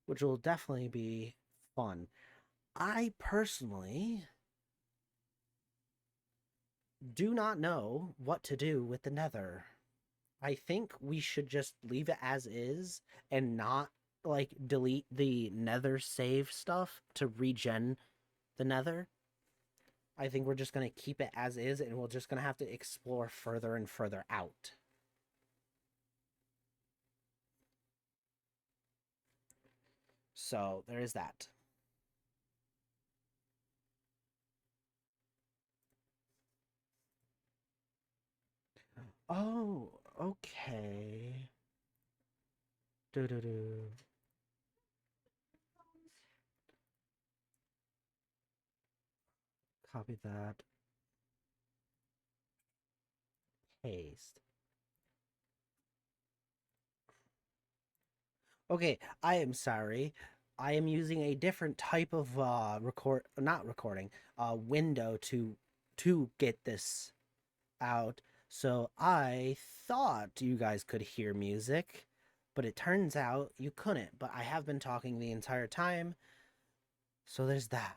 Speaker 2: which will definitely be fun. I personally do not know what to do with the Nether. I think we should just leave it as is and not like delete the Nether save stuff to regen the Nether. I think we're just going to keep it as is and we're just going to have to explore further and further out. So there is that. . Oh, okay. Do do do. Copy that. Paste. Okay, I am sorry. I am using a different type of not recording, window to get this out. So I thought you guys could hear music, but it turns out you couldn't. But I have been talking the entire time, so there's that.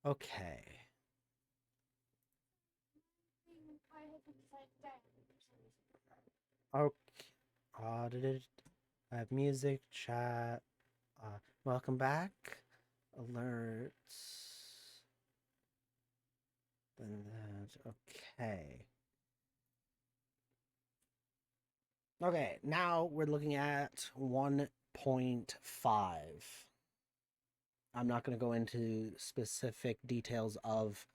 Speaker 2: Okay.
Speaker 5: I had to decide that for some reason.
Speaker 2: Okay. Audited. I have music, chat. Welcome back. Alerts. Then that. Okay. Okay, now we're looking at 1.5. I'm not going to go into specific details of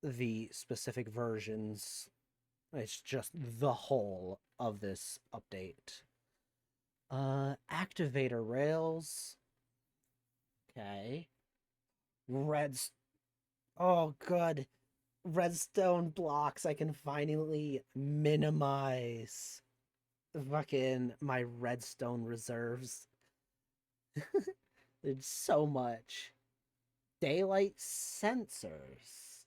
Speaker 2: the specific versions. It's just the whole of this update. Activator rails. Okay. Oh, good. Redstone blocks. I can finally minimize fucking my redstone reserves. There's so much. Daylight sensors.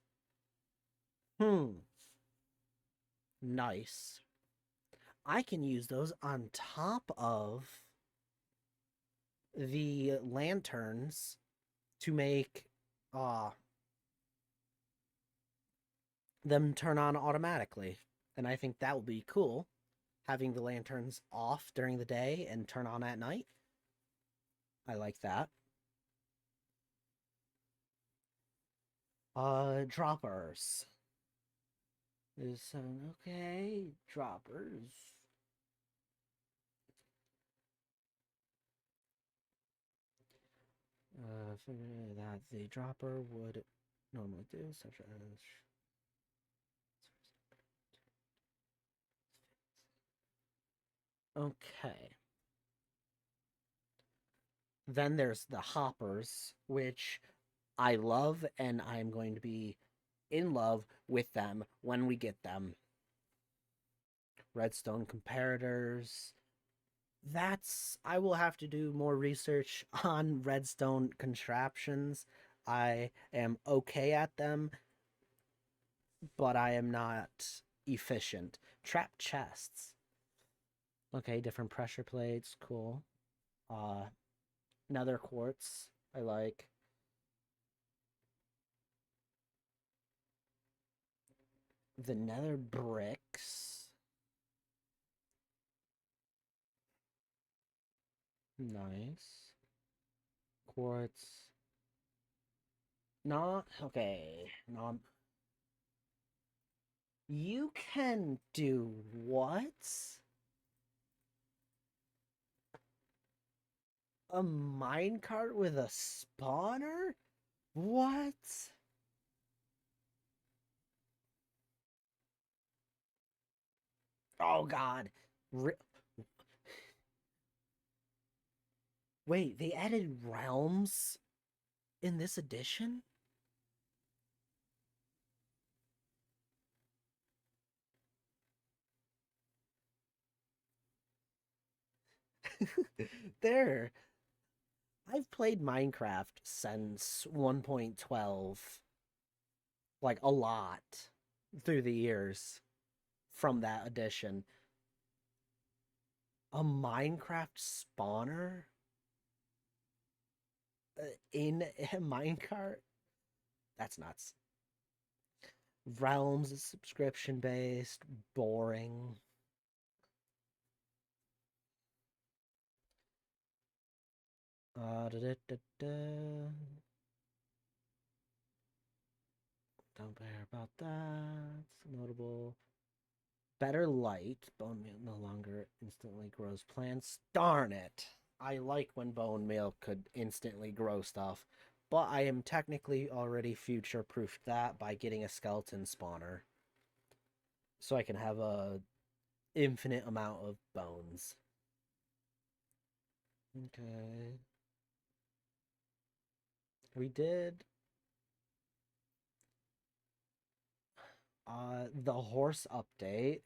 Speaker 2: Nice. I can use those on top of the lanterns to make them turn on automatically. And I think that will be cool. Having the lanterns off during the day and turn on at night. I like that. Droppers. Is okay. Droppers. Figure that the dropper would normally do, such as okay. Then there's the hoppers, which I love, and I'm going to be in love with them when we get them. Redstone comparators. I will have to do more research on redstone contraptions. I am okay at them, but I am not efficient. Trap chests. Okay, different pressure plates, cool. Nether quartz, I like. The nether bricks. Nice. Quartz. Not okay. No, you can do what? A minecart with a spawner? What? Oh god. Wait, they added realms in this edition? There. I've played Minecraft since 1.12. Like a lot through the years from that edition. A Minecraft spawner in a minecart? That's nuts. Realms is subscription based, boring. Da, da, da, da. Don't care about that. Notable. Better light. Bone meal no longer instantly grows plants. Darn it. I like when bone meal could instantly grow stuff, but I am technically already future proofed that by getting a skeleton spawner. so I can have a infinite amount of bones. Okay. We did the horse update.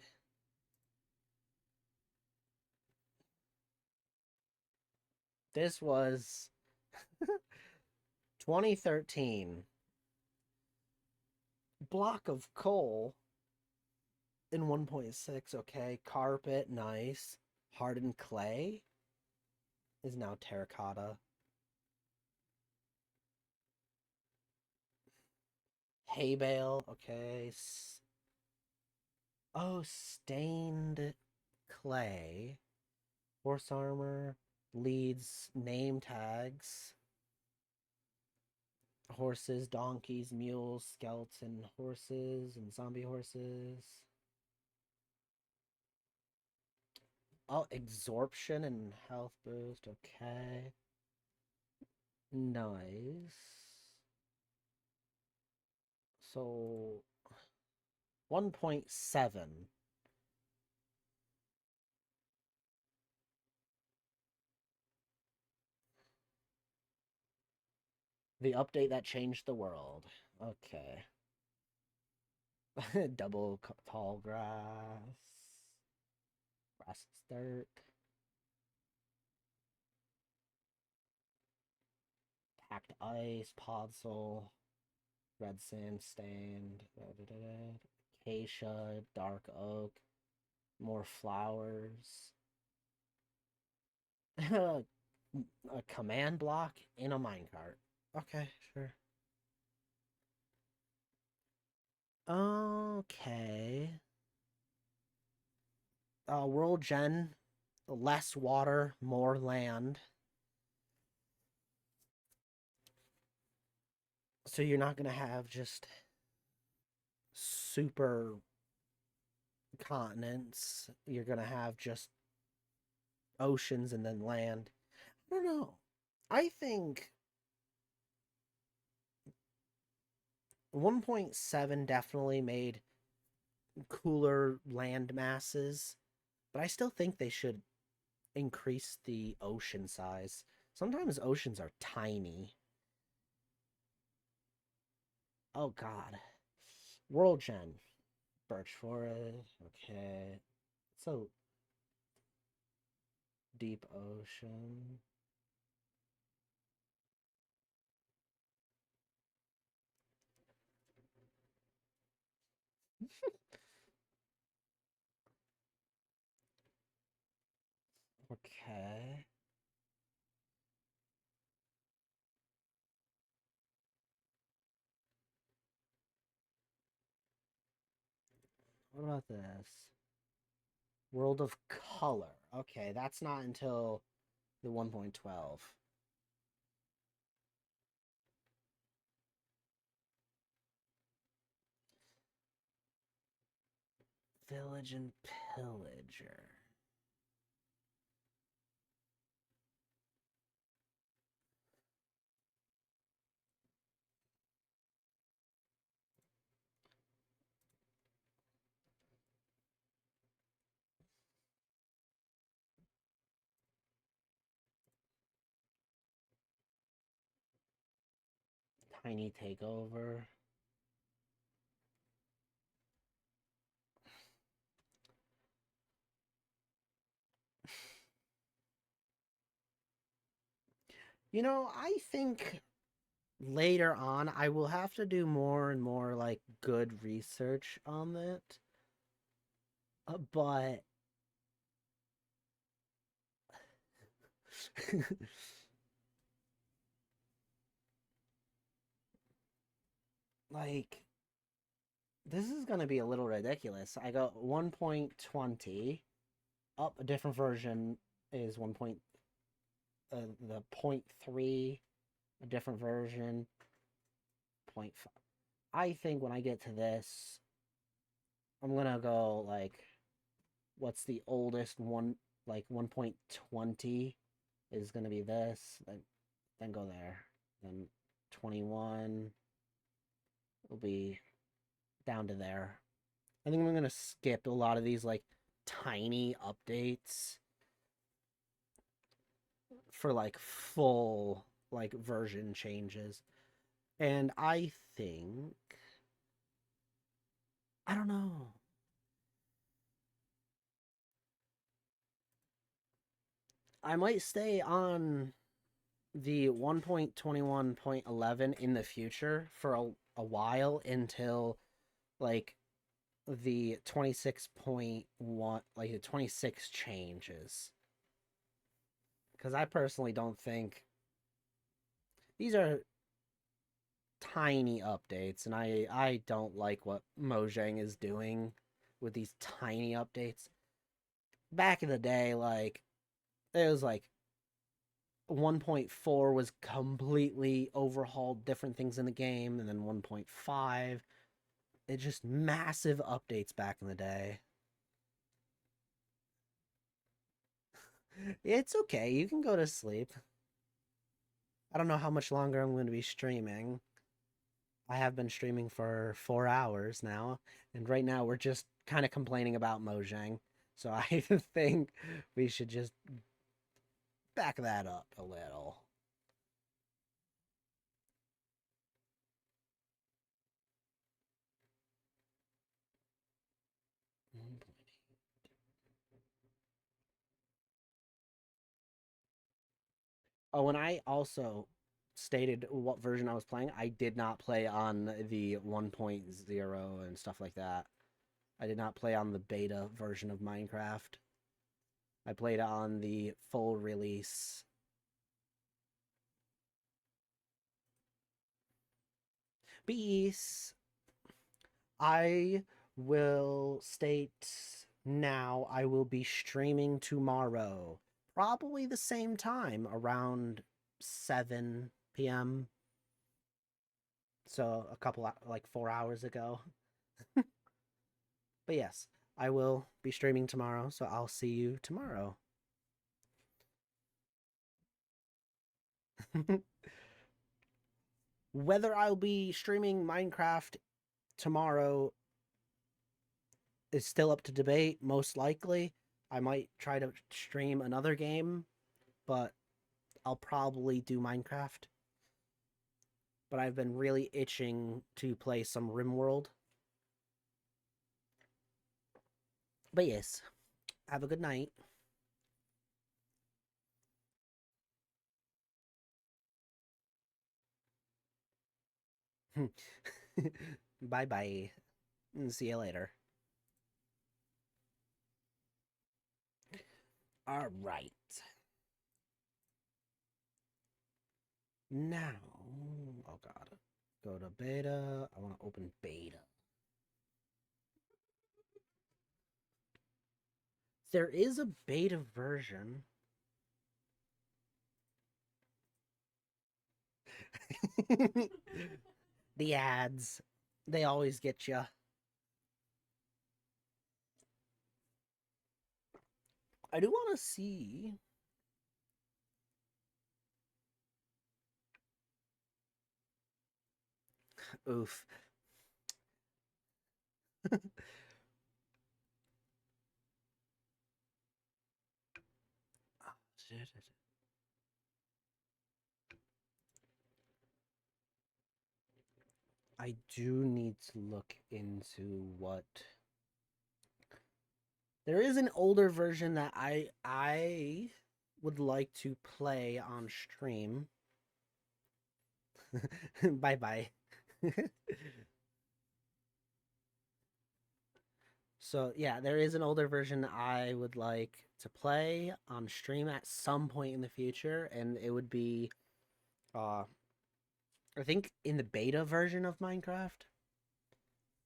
Speaker 2: This was 2013. Block of coal in 1.6, okay. Carpet, nice. Hardened clay is now terracotta. Hay bale, okay. Oh, stained clay. Horse armor, leads, name tags. Horses, donkeys, mules, skeleton horses, and zombie horses. Oh, absorption and health boost, okay. Nice. So 1.7. The update that changed the world. Okay. Double tall grass. Grass is dirt. Packed ice, podzol, red sandstone, acacia, dark oak, more flowers. A command block in a minecart. Okay, sure. Okay. World Gen, less water, more land. So you're not gonna have just super continents. You're gonna have just oceans and then land. I don't know. I think 1.7 definitely made cooler land masses, but I still think they should increase the ocean size. Sometimes oceans are tiny. Oh god. World Gen. Birch forest. Okay. So deep ocean. Okay. What about this? World of color. Okay, that's not until the 1.12. Village and Pillager. Tiny takeover. You know, I think later on I will have to do more and more like good research on it. But like this is going to be a little ridiculous. I got 1.20 up, a different version is 1. The 0.3, a different version 0.5. I think when I get to this, I'm gonna go like, what's the oldest one? Like 1.20 is gonna be this. Then go there. Then 21 will be down to there. I think I'm gonna skip a lot of these like tiny updates for like full like version changes. And I think I don't know. I might stay on the 1.21.11 in the future for a while until like the 26.1 like the 26 changes. Cuz I personally don't think these are tiny updates, and I don't like what Mojang is doing with these tiny updates. Back in the day, like it was like 1.4 was completely overhauled different things in the game, and then 1.5, it just massive updates back in the day. It's okay, you can go to sleep. I don't know how much longer I'm going to be streaming. I have been streaming for 4 hours now, and right now we're just kind of complaining about Mojang. So I think we should just back that up a little. Oh, and I also stated what version I was playing. I did not play on the 1.0 and stuff like that. I did not play on the beta version of Minecraft. I played on the full release. Peace. I will state now I will be streaming tomorrow. Probably the same time, around 7 p.m. So a couple, like 4 hours ago. But yes, I will be streaming tomorrow, so I'll see you tomorrow. Whether I'll be streaming Minecraft tomorrow is still up to debate, most likely. I might try to stream another game, but I'll probably do Minecraft. But I've been really itching to play some RimWorld. But yes, have a good night. Bye bye. See you later. All right. Now, oh god. Go to beta. I want to open beta. There is a beta version. The ads, they always get you. I do want to see. Oof. I do need to look into what. There is an older version that I would like to play on stream. Bye bye. So yeah, there is an older version I would like to play on stream at some point in the future, and it would be I think in the beta version of Minecraft.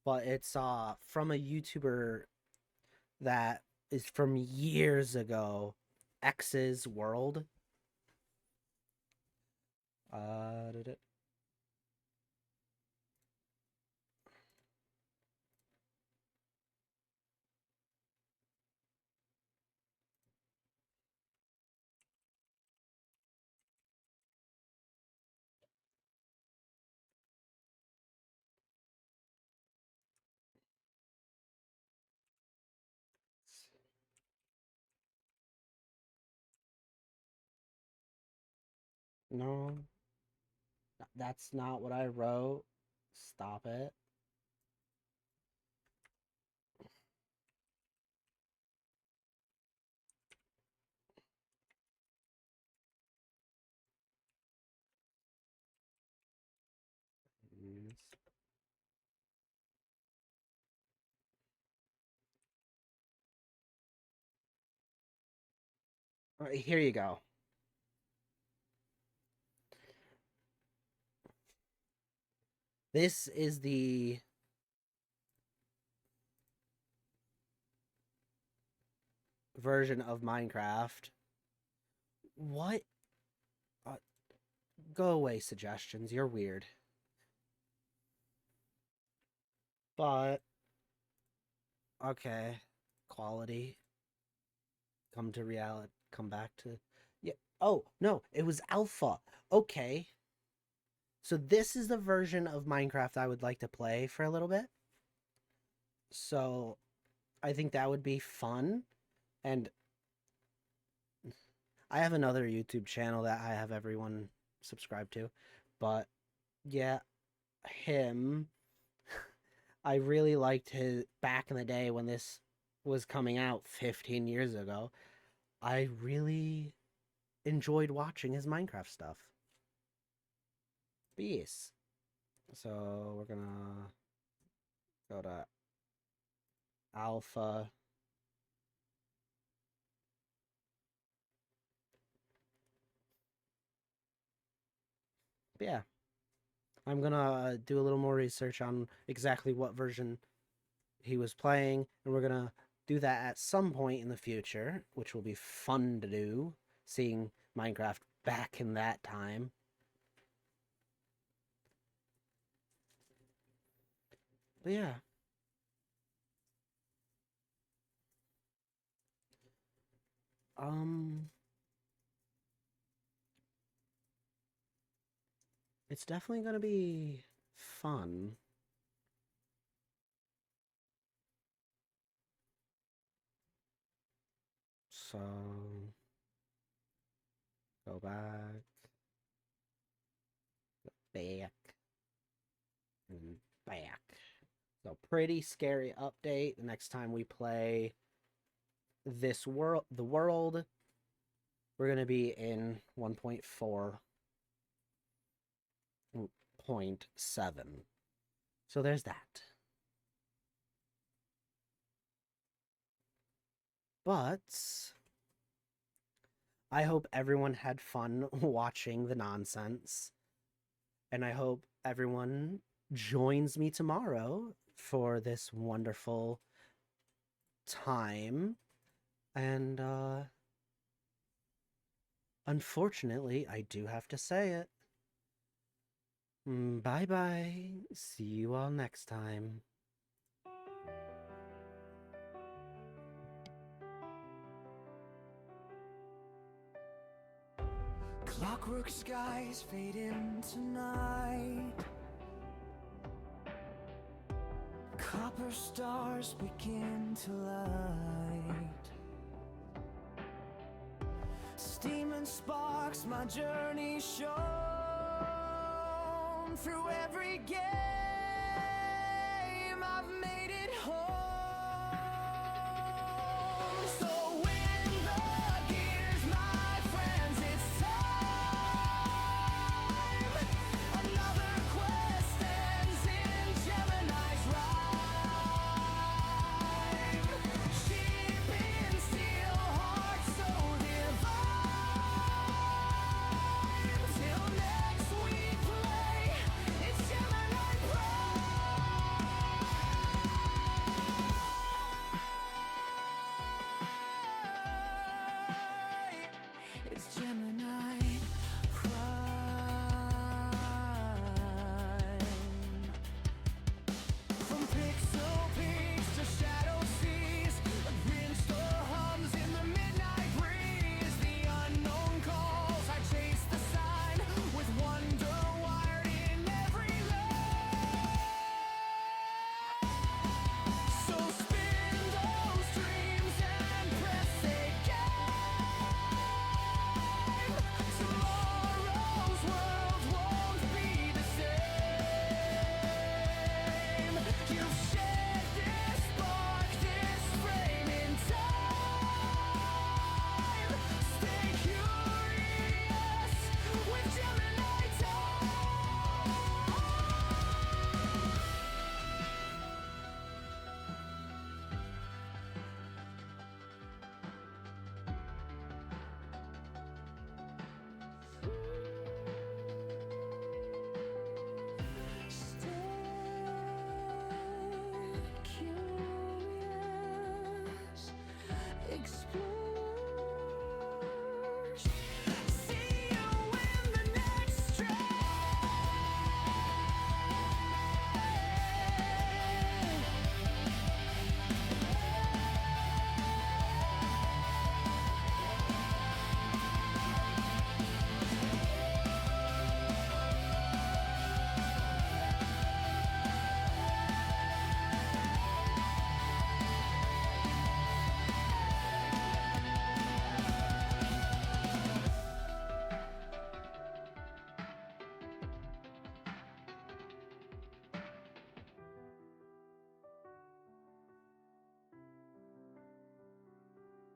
Speaker 2: But it's from a YouTuber that is from years ago, X's World. Did it? No, that's not what I wrote. Stop it. All right, here you go. This is the version of Minecraft. What? Go away, suggestions. You're weird. But okay, quality. Come to reality. Come back to yeah. Oh no, it was alpha. Okay. So this is the version of Minecraft I would like to play for a little bit. So I think that would be fun. And I have another YouTube channel that I have everyone subscribe to. But yeah, him. I really liked his back in the day when this was coming out 15 years ago. I really enjoyed watching his Minecraft stuff. But yes. So we're gonna go to alpha. But yeah. I'm gonna do a little more research on exactly what version he was playing, and we're gonna do that at some point in the future, which will be fun to do, seeing Minecraft back in that time. But yeah. It's definitely gonna be fun. So go back, back, and back. So pretty scary update. The next time we play this world, the world, we're gonna be in 1.4.7. So there's that. But I hope everyone had fun watching the nonsense. And I hope everyone joins me tomorrow for this wonderful time. And unfortunately, I do have to say it. Bye-bye. See you all next time.
Speaker 1: Clockwork skies fade into night. Copper stars begin to light. Steam and sparks, my journey shown through every game. I've made it home. So when the gears, my friends, it's time. Another quest ends in Gemini's rhyme. Sheep in steel, hearts so divine. Till next we play, it's Gemini Prime. It's Gemini Prime. From pixel peaks to shadow seas, a grin store hums in the midnight breeze. The unknown calls, I chase the sign with wonder wired in every line. So spin those dreams and press again. explode.